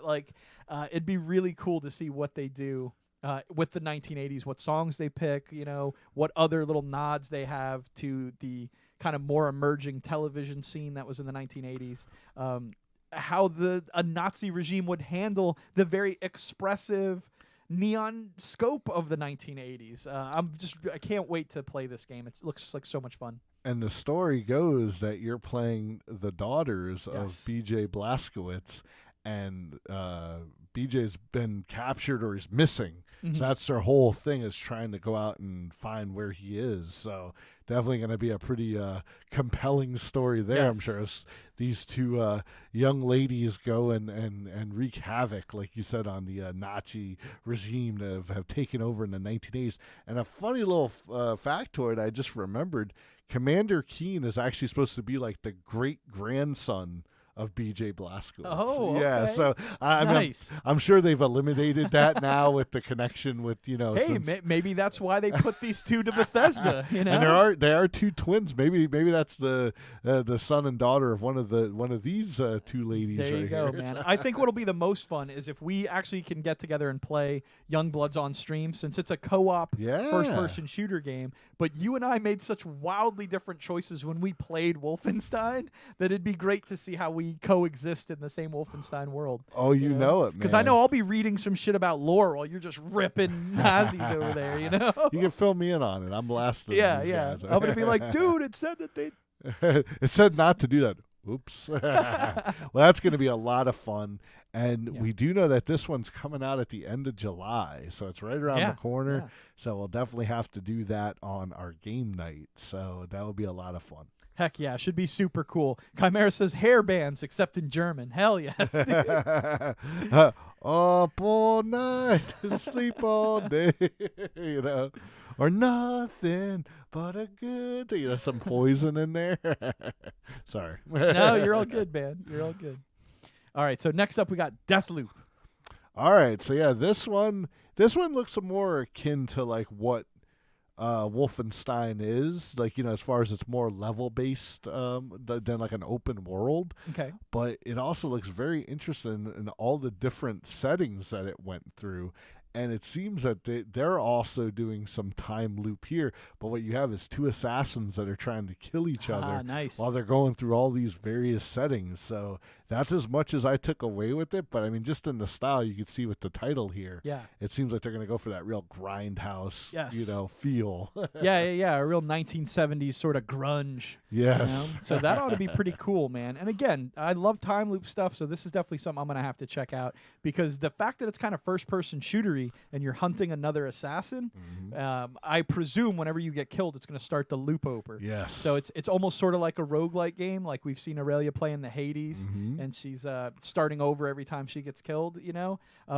it'd be really cool to see what they do with the 1980s, what songs they pick, what other little nods they have to the kind of more emerging television scene that was in the 1980s. How a Nazi regime would handle the very expressive neon scope of the 1980s. I can't wait to play this game. It looks like so much fun. And the story goes that you're playing the daughters of BJ Blazkowicz, and BJ's been captured or he's missing. So that's their whole thing, is trying to go out and find where he is. So definitely going to be a pretty compelling story there, I'm sure. As these two young ladies go and wreak havoc, like you said, on the Nazi regime that have taken over in the 1980s. And a funny little factoid I just remembered, Commander Keen is actually supposed to be like the great-grandson of BJ Blazkowicz. Oh, okay. Yeah, so Nice. I'm sure they've eliminated that now with the connection with, Hey, maybe that's why they put these two to Bethesda, And there are two twins. Maybe that's the son and daughter of one of these two ladies. There you right go, here. man. I think what'll be the most fun is if we actually can get together and play Youngbloods on stream, since it's a co-op first-person shooter game. But you and I made such wildly different choices when we played Wolfenstein that it'd be great to see how we coexist in the same Wolfenstein world. Oh, you know it, man. Because I know I'll be reading some shit about lore while you're just ripping Nazis over there, You can fill me in on it. I'm blasting. Yeah. Guys. I'm going to be like, dude, it said that they... It said not to do that. Oops. Well, that's going to be a lot of fun. And we do know that this one's coming out at the end of July. So it's right around the corner. Yeah. So we'll definitely have to do that on our game night. So that'll be a lot of fun. Heck yeah, should be super cool. Chimera says hair bands, except in German. Hell yes. Up all night, sleep all day, or nothing but a good, some poison in there. Sorry. No, you're all good, man. You're all good. All right, so next up we got Deathloop. All right, so yeah, this one looks more akin to like what Wolfenstein is, as far as it's more level based than like an open world. Okay. But it also looks very interesting in all the different settings that it went through. And it seems that they're also doing some time loop here. But what you have is two assassins that are trying to kill each other while they're going through all these various settings. So that's as much as I took away with it. But, I mean, just in the style, you can see with the title here, it seems like they're going to go for that real grindhouse, feel. Yeah, a real 1970s sort of grunge. Yes. So that ought to be pretty cool, man. And again, I love time loop stuff, so this is definitely something I'm going to have to check out, because the fact that it's kind of first-person shootery and you're hunting another assassin, I presume whenever you get killed, it's going to start the loop over. Yes. So it's almost sort of like a roguelike game, like we've seen Aurelia play in the Hades, and she's starting over every time she gets killed,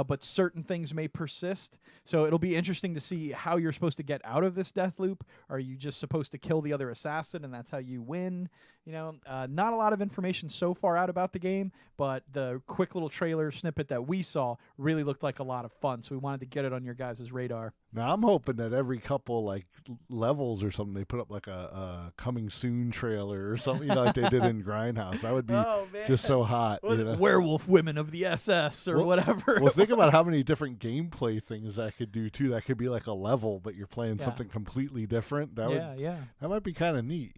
but certain things may persist. So it'll be interesting to see how you're supposed to get out of this death loop. Are you just supposed to kill the other assassin and that's how you win? Not a lot of information so far out about the game, but the quick little trailer snippet that we saw really looked like a lot of fun. So we wanted to get it on your guys' radar. Now I'm hoping that every couple like levels or something, they put up like a coming soon trailer or something, like they did in Grindhouse. That would be just so hot. Werewolf women of the SS or whatever. Well, think about how many different gameplay things that could do too. That could be like a level, but you're playing something completely different. That might be kind of neat,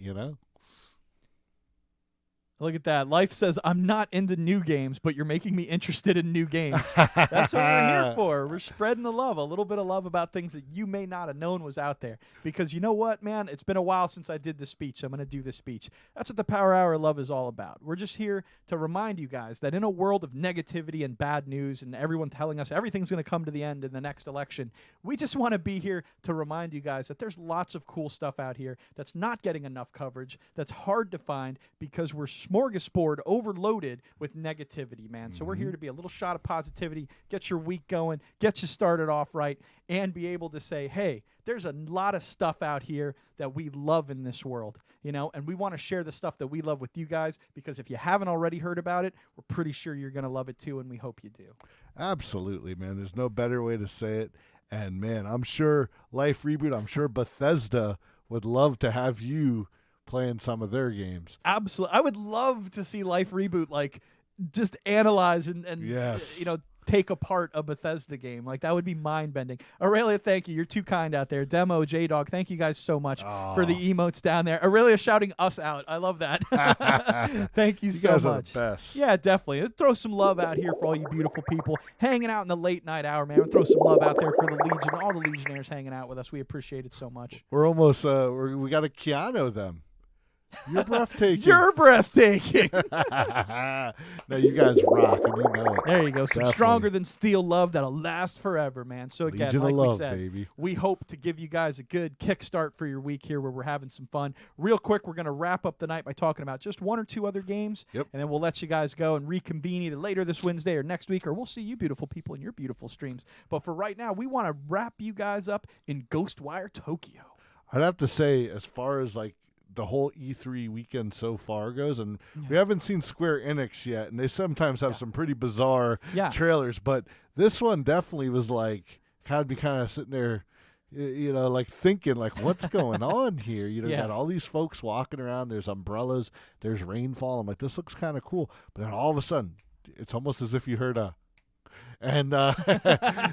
Look at that. Life says, I'm not into new games, but you're making me interested in new games. That's what we're here for. We're spreading the love, a little bit of love about things that you may not have known was out there. Because you know what, man? It's been a while since I did the speech. So I'm going to do the speech. That's what the Power Hour Love is all about. We're just here to remind you guys that in a world of negativity and bad news and everyone telling us everything's going to come to the end in the next election, we just want to be here to remind you guys that there's lots of cool stuff out here that's not getting enough coverage, that's hard to find because we're smorgasbord overloaded with negativity, man. So we're here to be a little shot of positivity, get your week going, get you started off right, and be able to say, hey, there's a lot of stuff out here that we love in this world, and we want to share the stuff that we love with you guys, because if you haven't already heard about it, we're pretty sure you're going to love it too, and we hope you do. Absolutely, man. There's no better way to say it. And, man, I'm sure Life Reboot, I'm sure Bethesda would love to have you playing some of their games. Absolutely. I would love to see Life Reboot, like, just analyze and yes. Take apart a Bethesda game. Like, that would be mind-bending. Aurelia, thank you. You're too kind out there. Demo, J-Dog, thank you guys so much for the emotes down there. Aurelia shouting us out. I love that. Thank you so guys much. Are the best. Yeah, definitely. Throw some love out here for all you beautiful people hanging out in the late night hour, man. Throw some love out there for the Legion, all the Legionnaires hanging out with us. We appreciate it so much. We're almost, we got to Keanu them. You're breathtaking. You're breathtaking. No, you guys rock, and you know it. There you go. Some Definitely. stronger than steel love that'll last forever, man. So again, Legion like of we love, said, baby. we hope to give you guys a good kickstart for your week here, where we're having some fun. Real quick, we're going to wrap up the night by talking about just one or two other games, Yep. and then we'll let you guys go and reconvene either later this Wednesday or next week, or we'll see you beautiful people in your beautiful streams. But for right now, we want to wrap you guys up in Ghostwire Tokyo. I'd have to say, as far as like the whole E3 weekend so far goes, and we haven't seen Square Enix yet, and they sometimes have some pretty bizarre trailers, but this one definitely was like, kind of sitting there, like thinking, like, what's going on here? You got all these folks walking around, there's umbrellas, there's rainfall. I'm like, this looks kind of cool. But then all of a sudden, it's almost as if you heard a, and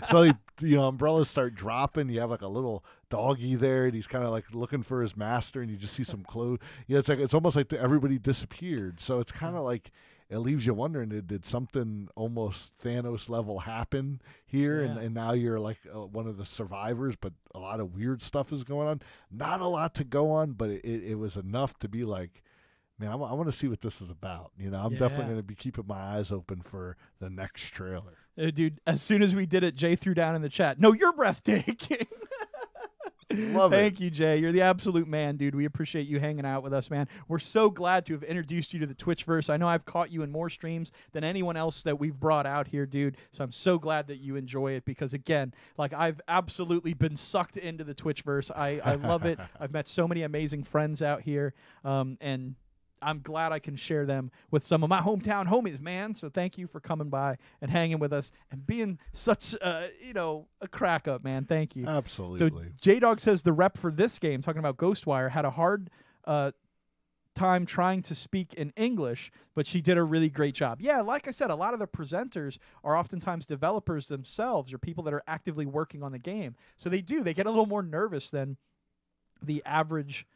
so umbrellas start dropping. You have like a little doggy there, and he's kind of like looking for his master, and you just see some clothes. It's almost like everybody disappeared. So it's kind of like, it leaves you wondering, did something almost Thanos level happen here? And now you're like one of the survivors, but a lot of weird stuff is going on. Not a lot to go on, but it was enough to be like, man, I want to see what this is about. I'm definitely going to be keeping my eyes open for the next trailer. Dude, as soon as we did it, Jay threw down in the chat, no, you're breathtaking. Love Thank you, Jay. You're the absolute man, dude. We appreciate you hanging out with us, man. We're so glad to have introduced you to the Twitchverse. I know I've caught you in more streams than anyone else that we've brought out here, dude. So I'm so glad that you enjoy it, because, again, like, I've absolutely been sucked into the Twitchverse. I love it. I've met so many amazing friends out here, and I'm glad I can share them with some of my hometown homies, man. So thank you for coming by and hanging with us and being such, a crack up, man. Thank you. Absolutely. So J-Dog says the rep for this game, talking about Ghostwire, had a hard time trying to speak in English, but she did a really great job. Yeah, like I said, a lot of the presenters are oftentimes developers themselves or people that are actively working on the game. So they get a little more nervous than the average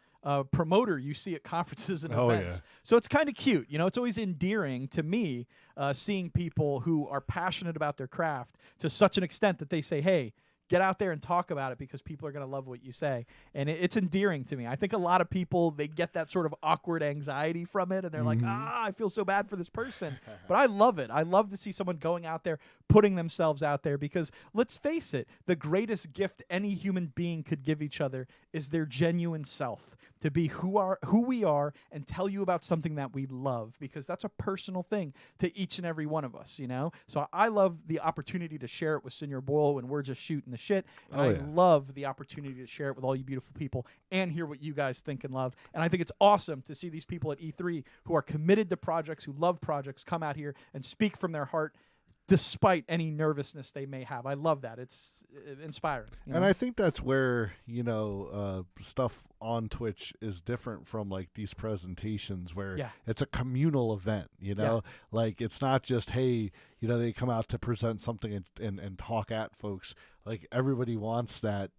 promoter you see at conferences and events. So it's kind of cute. It's always endearing to me seeing people who are passionate about their craft to such an extent that they say, hey, get out there and talk about it, because people are going to love what you say. And it's endearing to me. I think a lot of people, they get that sort of awkward anxiety from it, and they're like, I feel so bad for this person. But I love it. I love to see someone going out there, putting themselves out there, because let's face it, the greatest gift any human being could give each other is their genuine self, to be who we are and tell you about something that we love, because that's a personal thing to each and every one of us, So I love the opportunity to share it with Senior Boyle when we're just shooting the shit. And I love the opportunity to share it with all you beautiful people and hear what you guys think and love. And I think it's awesome to see these people at E3 who are committed to projects, who love projects, come out here and speak from their heart, despite any nervousness they may have. I love that. It's inspiring. And I think that's where, stuff on Twitch is different from like these presentations where it's a communal event, like it's not just, hey, they come out to present something and talk at folks. Like, everybody wants that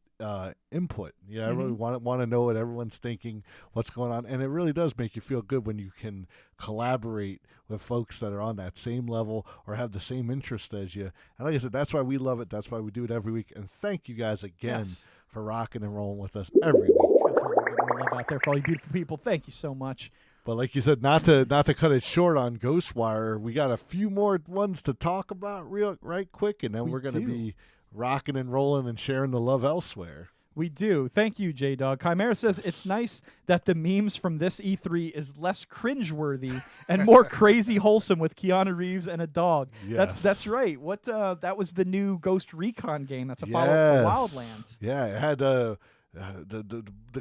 input. I really want to know what everyone's thinking, what's going on, and it really does make you feel good when you can collaborate with folks that are on that same level or have the same interest as you. And like I said, that's why we love it. That's why we do it every week. And thank you guys again for rocking and rolling with us every week. Love out there for all you beautiful people. Thank you so much. But like you said, not to cut it short on Ghostwire, we got a few more ones to talk about right quick, and then we're going to be rocking and rolling and sharing the love elsewhere. We do. Thank you, J-Dog. Chimera says it's nice that the memes from this E3 is less cringeworthy and more crazy wholesome with Keanu Reeves and a dog. Yes. That's right. What that was the new Ghost Recon game. That's a follow-up to Wildlands. Yeah, it had the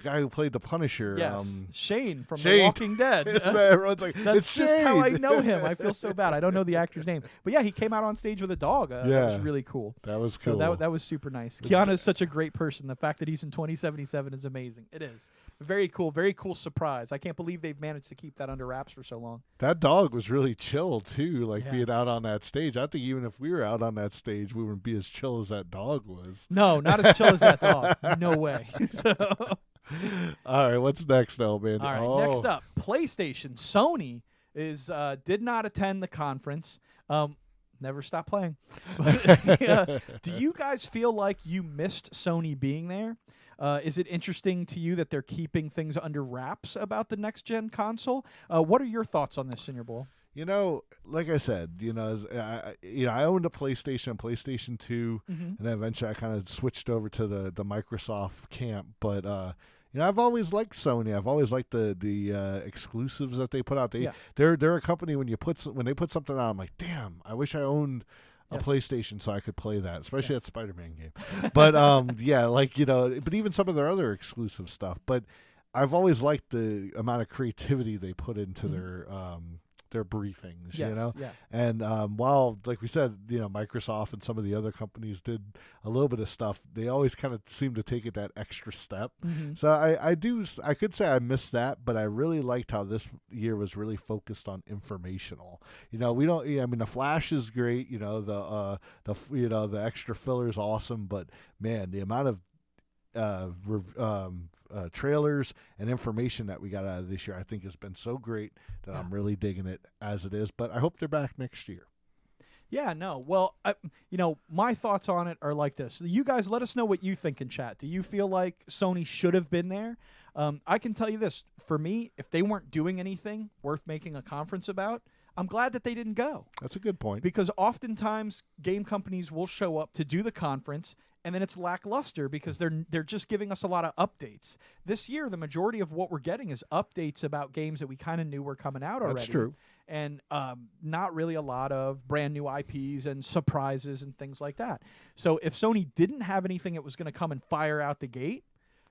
guy who played the Punisher. Yes, Shane from Shane. The Walking Dead. Everyone's like, That's it's just Shane. how I know him. I feel so bad. I don't know the actor's name. But yeah, he came out on stage with a dog. That was really cool. That was So cool. that was super nice. Keanu's such a great person. The fact that he's in 2077 is amazing. It is. Very cool surprise. I can't believe they've managed to keep that under wraps for so long. That dog was really chill too, like Yeah. being out on that stage. I think even if we were out on that stage, we wouldn't be as chill as that dog was. No, not as chill as that dog. No way. So, All right, what's next, Elman? all right, next up, PlayStation. Sony did not attend the conference. Never stop playing. Do you guys feel like you missed Sony being there? Is it interesting to you that they're keeping things under wraps about the next gen console? What are your thoughts on this, Senior Bowl? You know, like I said, I owned a PlayStation 2, and then eventually I kind of switched over to the Microsoft camp. But I've always liked Sony. I've always liked the exclusives that they put out. They're a company when they put something out, I'm like, damn, I wish I owned a PlayStation so I could play that, especially that Spider-Man game. But but even some of their other exclusive stuff. But I've always liked the amount of creativity they put into their briefings, and while, like we said, Microsoft and some of the other companies did a little bit of stuff, they always kind of seem to take it that extra step. So I could say I missed that, but I really liked how this year was really focused on informational. The Flash is great, the extra filler is awesome, but man, the amount of trailers and information that we got out of this year, I think, has been so great that I'm really digging it as it is. But I hope they're back next year. Yeah, no. Well, my thoughts on it are like this. You guys, let us know what you think in chat. Do you feel like Sony should have been there? I can tell you this. For me, if they weren't doing anything worth making a conference about, I'm glad that they didn't go. That's a good point. Because oftentimes game companies will show up to do the conference, and then it's lackluster because they're just giving us a lot of updates. This year, the majority of what we're getting is updates about games that we kind of knew were coming out already. That's true. And not really a lot of brand new IPs and surprises and things like that. So if Sony didn't have anything that was going to come and fire out the gate,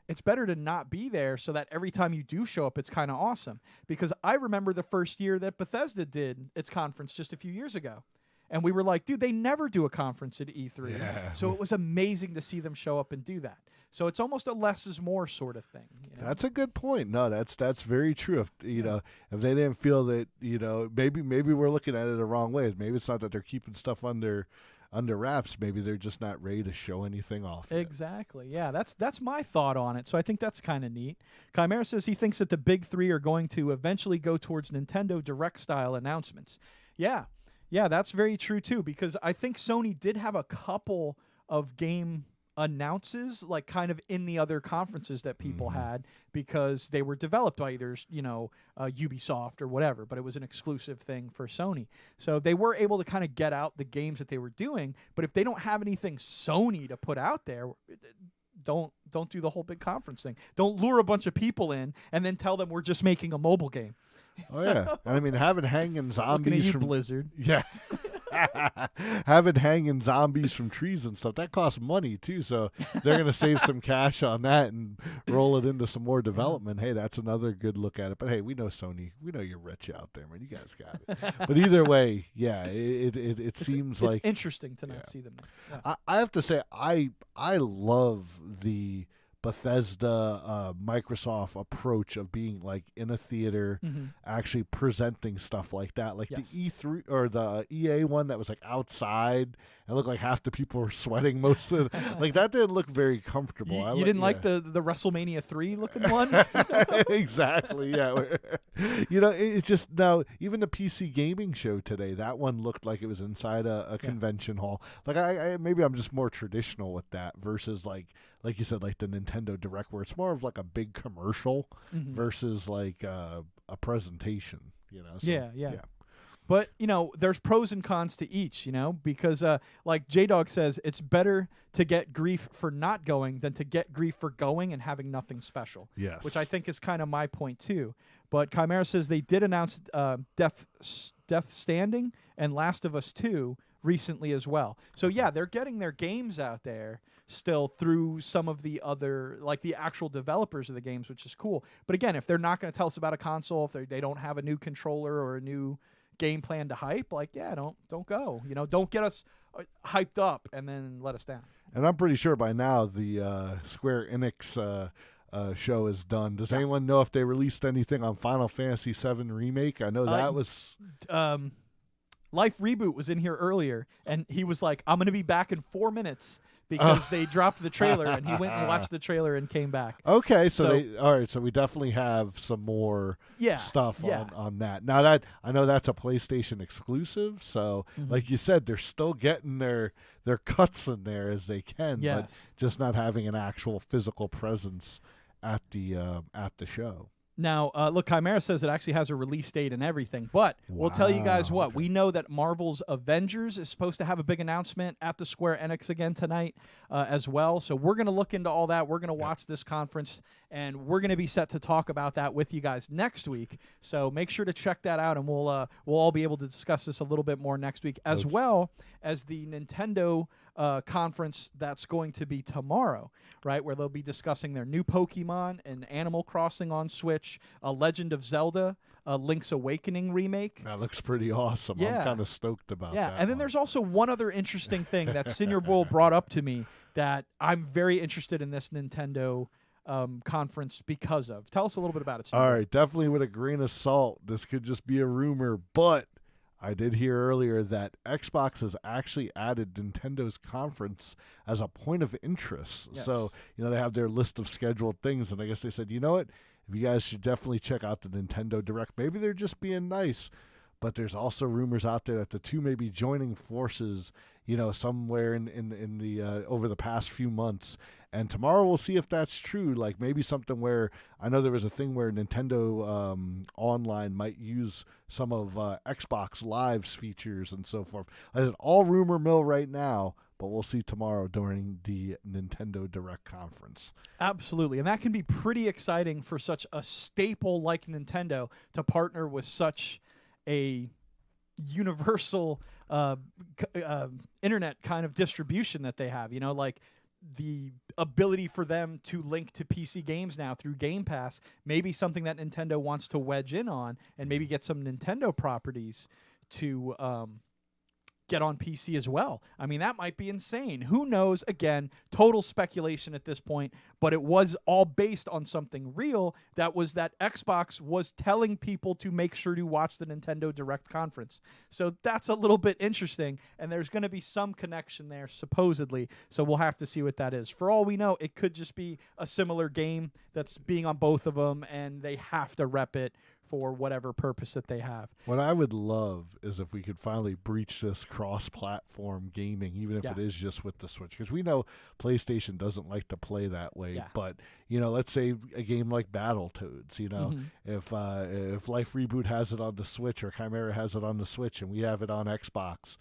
it's better to not be there so that every time you do show up, it's kind of awesome. Because I remember the first year that Bethesda did its conference just a few years ago. And we were like, dude, they never do a conference at E3. Yeah. So it was amazing to see them show up and do that. So it's almost a less is more sort of thing. That's a good point. No, that's very true. If if they didn't feel that, maybe we're looking at it the wrong way. Maybe it's not that they're keeping stuff under wraps. Maybe they're just not ready to show anything off yet. Exactly. Yeah, that's my thought on it. So I think that's kind of neat. Chimera says he thinks that the big three are going to eventually go towards Nintendo Direct style announcements. Yeah, that's very true too, because I think Sony did have a couple of game announces, like kind of in the other conferences that people had, because they were developed by either, Ubisoft or whatever, but it was an exclusive thing for Sony. So they were able to kind of get out the games that they were doing, but if they don't have anything Sony to put out there, don't do the whole big conference thing. Don't lure a bunch of people in and then tell them we're just making a mobile game. Oh yeah, and I mean, having hanging zombies Looking at you, from Blizzard. Yeah. Having hanging zombies from trees and stuff, that costs money too, so they're going to save some cash on that and roll it into some more development. Hey, that's another good look at it. But hey, we know Sony, we know you're rich out there, man. You guys got it. But either way, yeah, it seems like it's interesting to not see them there. Yeah. I have to say, I love the Bethesda, Microsoft approach of being like in a theater, actually presenting stuff like that, like the E3 or the EA one that was like outside and looked like half the people were sweating most of it. Like that didn't look very comfortable. You didn't like the WrestleMania 3 looking one? Exactly. Yeah. It's just now even the PC gaming show today, that one looked like it was inside a convention hall. Like I maybe I'm just more traditional with that versus like you said, like the Nintendo Direct, where it's more of like a big commercial versus like a presentation, So, yeah. But, there's pros and cons to each, because like J-Dog says, it's better to get grief for not going than to get grief for going and having nothing special. Yes. Which I think is kind of my point, too. But Chimera says they did announce Death Standing and Last of Us 2 recently as well. So, yeah, they're getting their games out there still through some of the other, like the actual developers of the games, which is cool. But, again, if they're not going to tell us about a console, if they don't have a new controller or a new game plan to hype, don't go. Don't get us hyped up and then let us down. And I'm pretty sure by now the Square Enix show is done. Does anyone know if they released anything on Final Fantasy VII Remake? I know that was... Life Reboot was in here earlier, and he was like, I'm going to be back in 4 minutes because they dropped the trailer, and he went and watched the trailer and came back. Okay, so we definitely have some more stuff on that. Now that I know that's a PlayStation exclusive, so like you said, they're still getting their cuts in there as they can, but just not having an actual physical presence at the show. Now, look, Chimera says it actually has a release date and everything, but we'll tell you guys what. Okay. We know that Marvel's Avengers is supposed to have a big announcement at the Square Enix again tonight as well, so we're going to look into all that. We're going to watch this conference, and we're going to be set to talk about that with you guys next week, so make sure to check that out, and we'll all be able to discuss this a little bit more next week, as well as the Nintendo conference that's going to be tomorrow, right, where they'll be discussing their new Pokemon and Animal Crossing on Switch, a Legend of Zelda, a Link's Awakening remake. That looks pretty awesome. Yeah. I'm kind of stoked about that. Yeah, and then there's also one other interesting thing that Senior Bull brought up to me that I'm very interested in this Nintendo conference because of. Tell us a little bit about it, Senior. All right, definitely with a grain of salt. This could just be a rumor, but I did hear earlier that Xbox has actually added Nintendo's conference as a point of interest. Yes. So, they have their list of scheduled things, and I guess they said, you know what? If you guys should definitely check out the Nintendo Direct. Maybe they're just being nice, but there's also rumors out there that the two may be joining forces, somewhere in the over the past few months. And tomorrow we'll see if that's true. Like maybe something where I know there was a thing where Nintendo Online might use some of Xbox Live's features and so forth. It's all rumor mill right now, but we'll see tomorrow during the Nintendo Direct conference. Absolutely. And that can be pretty exciting for such a staple like Nintendo to partner with such a universal internet kind of distribution that they have. Like the ability for them to link to PC games now through Game Pass, maybe something that Nintendo wants to wedge in on and maybe get some Nintendo properties to get on PC as well. I mean, that might be insane. Who knows? Again, total speculation at this point, but it was all based on something real. That was that Xbox was telling people to make sure to watch the Nintendo Direct conference. So that's a little bit interesting, and there's going to be some connection there, supposedly. So we'll have to see what that is. For all we know, it could just be a similar game that's being on both of them, and they have to rep it for whatever purpose that they have. What I would love is if we could finally breach this cross-platform gaming, even if it is just with the Switch. Because we know PlayStation doesn't like to play that way. Yeah. But, let's say a game like Battletoads, if Life Reboot has it on the Switch or Chimera has it on the Switch and we have it on Xbox,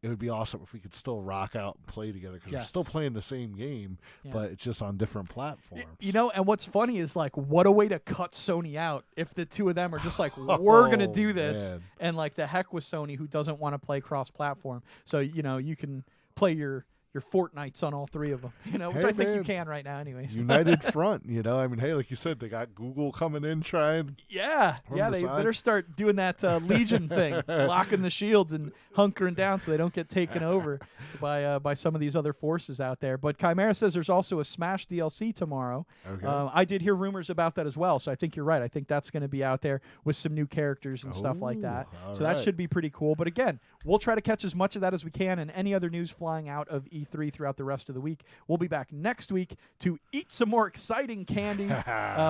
it would be awesome if we could still rock out and play together because we're still playing the same game, but it's just on different platforms. And what's funny is, like, what a way to cut Sony out if the two of them are just like, we're going to do this. Man. And, like, the heck with Sony who doesn't want to play cross-platform. So, you can play your Fortnites on all three of them, which I think you can right now anyways. United front, I mean, hey, like you said, they got Google coming in trying. Yeah, they better start doing that Legion thing, locking the shields and hunkering down so they don't get taken over by some of these other forces out there. But Chimera says there's also a Smash DLC tomorrow. Okay. I did hear rumors about that as well, so I think you're right. I think that's going to be out there with some new characters and stuff like that. So that should be pretty cool. But again, we'll try to catch as much of that as we can, and any other news flying out of E3 throughout the rest of the week. We'll be back next week to eat some more exciting candy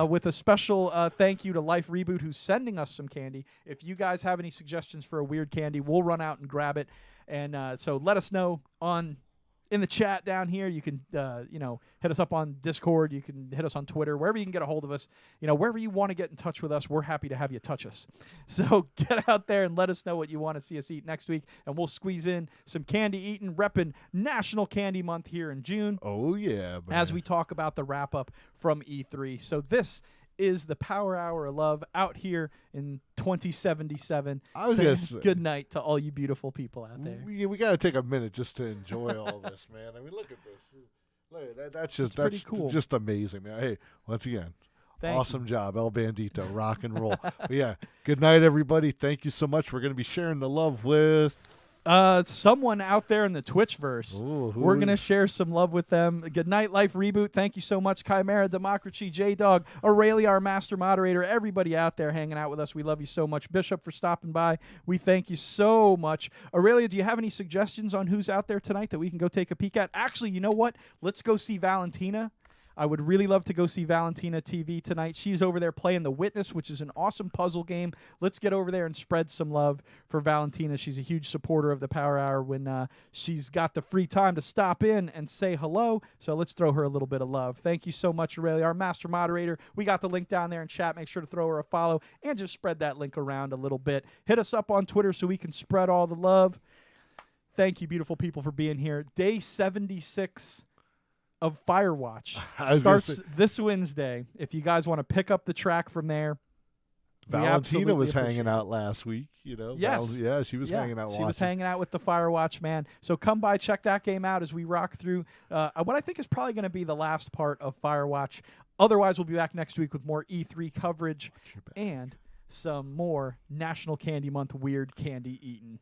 with a special thank you to Life Reboot, who's sending us some candy. If you guys have any suggestions for a weird candy, we'll run out and grab it. And so let us know on in the chat down here. You can, hit us up on Discord. You can hit us on Twitter, wherever you can get a hold of us. Wherever you want to get in touch with us, we're happy to have you touch us. So get out there and let us know what you want to see us eat next week, and we'll squeeze in some candy eating, repping National Candy Month here in June. Oh, yeah, man. As we talk about the wrap-up from E3. So this is the Power Hour of Love out here in 2077. I was saying gonna say, good night to all you beautiful people out there. we got to take a minute just to enjoy all this, man. I mean, look at this. Look, that's pretty cool. Just amazing, man. Hey, once again, Thank awesome you. job, El Bandito, rock and roll. But yeah, good night, everybody. Thank you so much. We're going to be sharing the love with someone out there in the Twitchverse. Ooh, We're going to share some love with them. Good night, Life Reboot. Thank you so much, Chimera, Democracy, J-Dog, Aurelia, our Master Moderator, everybody out there hanging out with us. We love you so much. Bishop, for stopping by. We thank you so much. Aurelia, do you have any suggestions on who's out there tonight that we can go take a peek at? Actually, you know what? Let's go see Valentina. I would really love to go see Valentina TV tonight. She's over there playing The Witness, which is an awesome puzzle game. Let's get over there and spread some love for Valentina. She's a huge supporter of the Power Hour when she's got the free time to stop in and say hello. So let's throw her a little bit of love. Thank you so much, Aurelia, our Master Moderator. We got the link down there in chat. Make sure to throw her a follow and just spread that link around a little bit. Hit us up on Twitter so we can spread all the love. Thank you, beautiful people, for being here. Day 76 of Firewatch starts this Wednesday. If you guys want to pick up the track from there, Valentina was hanging out last week, Yes. She was hanging out. She was hanging out with the Firewatch, man. So come by, check that game out as we rock through what I think is probably going to be the last part of Firewatch. Otherwise, we'll be back next week with more E3 coverage and some more National Candy Month weird candy eating.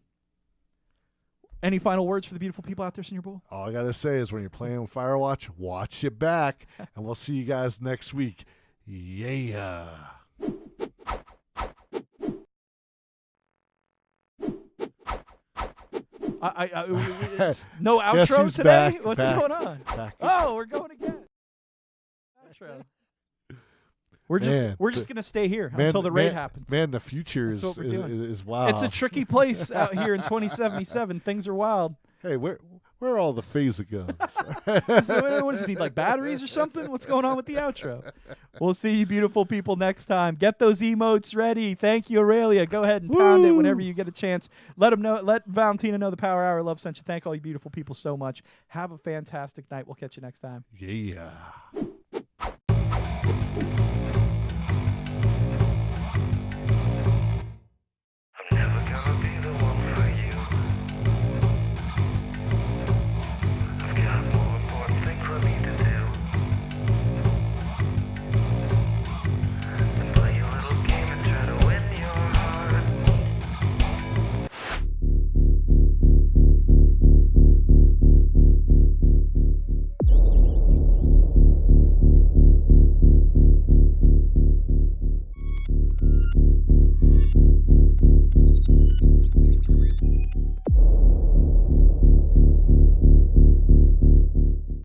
Any final words for the beautiful people out there, Senior Bull? All I got to say is when you're playing with Firewatch, watch your back, and we'll see you guys next week. Yeah. It's no outro today? Back, What's going on? Oh, we're going again. Outro. We're just gonna stay here until the raid happens. Man, the future That's what we're doing. is wild. It's a tricky place out here in 2077. Things are wild. Hey, where are all the phaser guns? So, what does it need, like batteries or something? What's going on with the outro? We'll see you beautiful people next time. Get those emotes ready. Thank you, Aurelia. Go ahead and pound it whenever you get a chance. Let Valentina know the Power Hour Love sent you. Thank all you beautiful people so much. Have a fantastic night. We'll catch you next time. Yeah.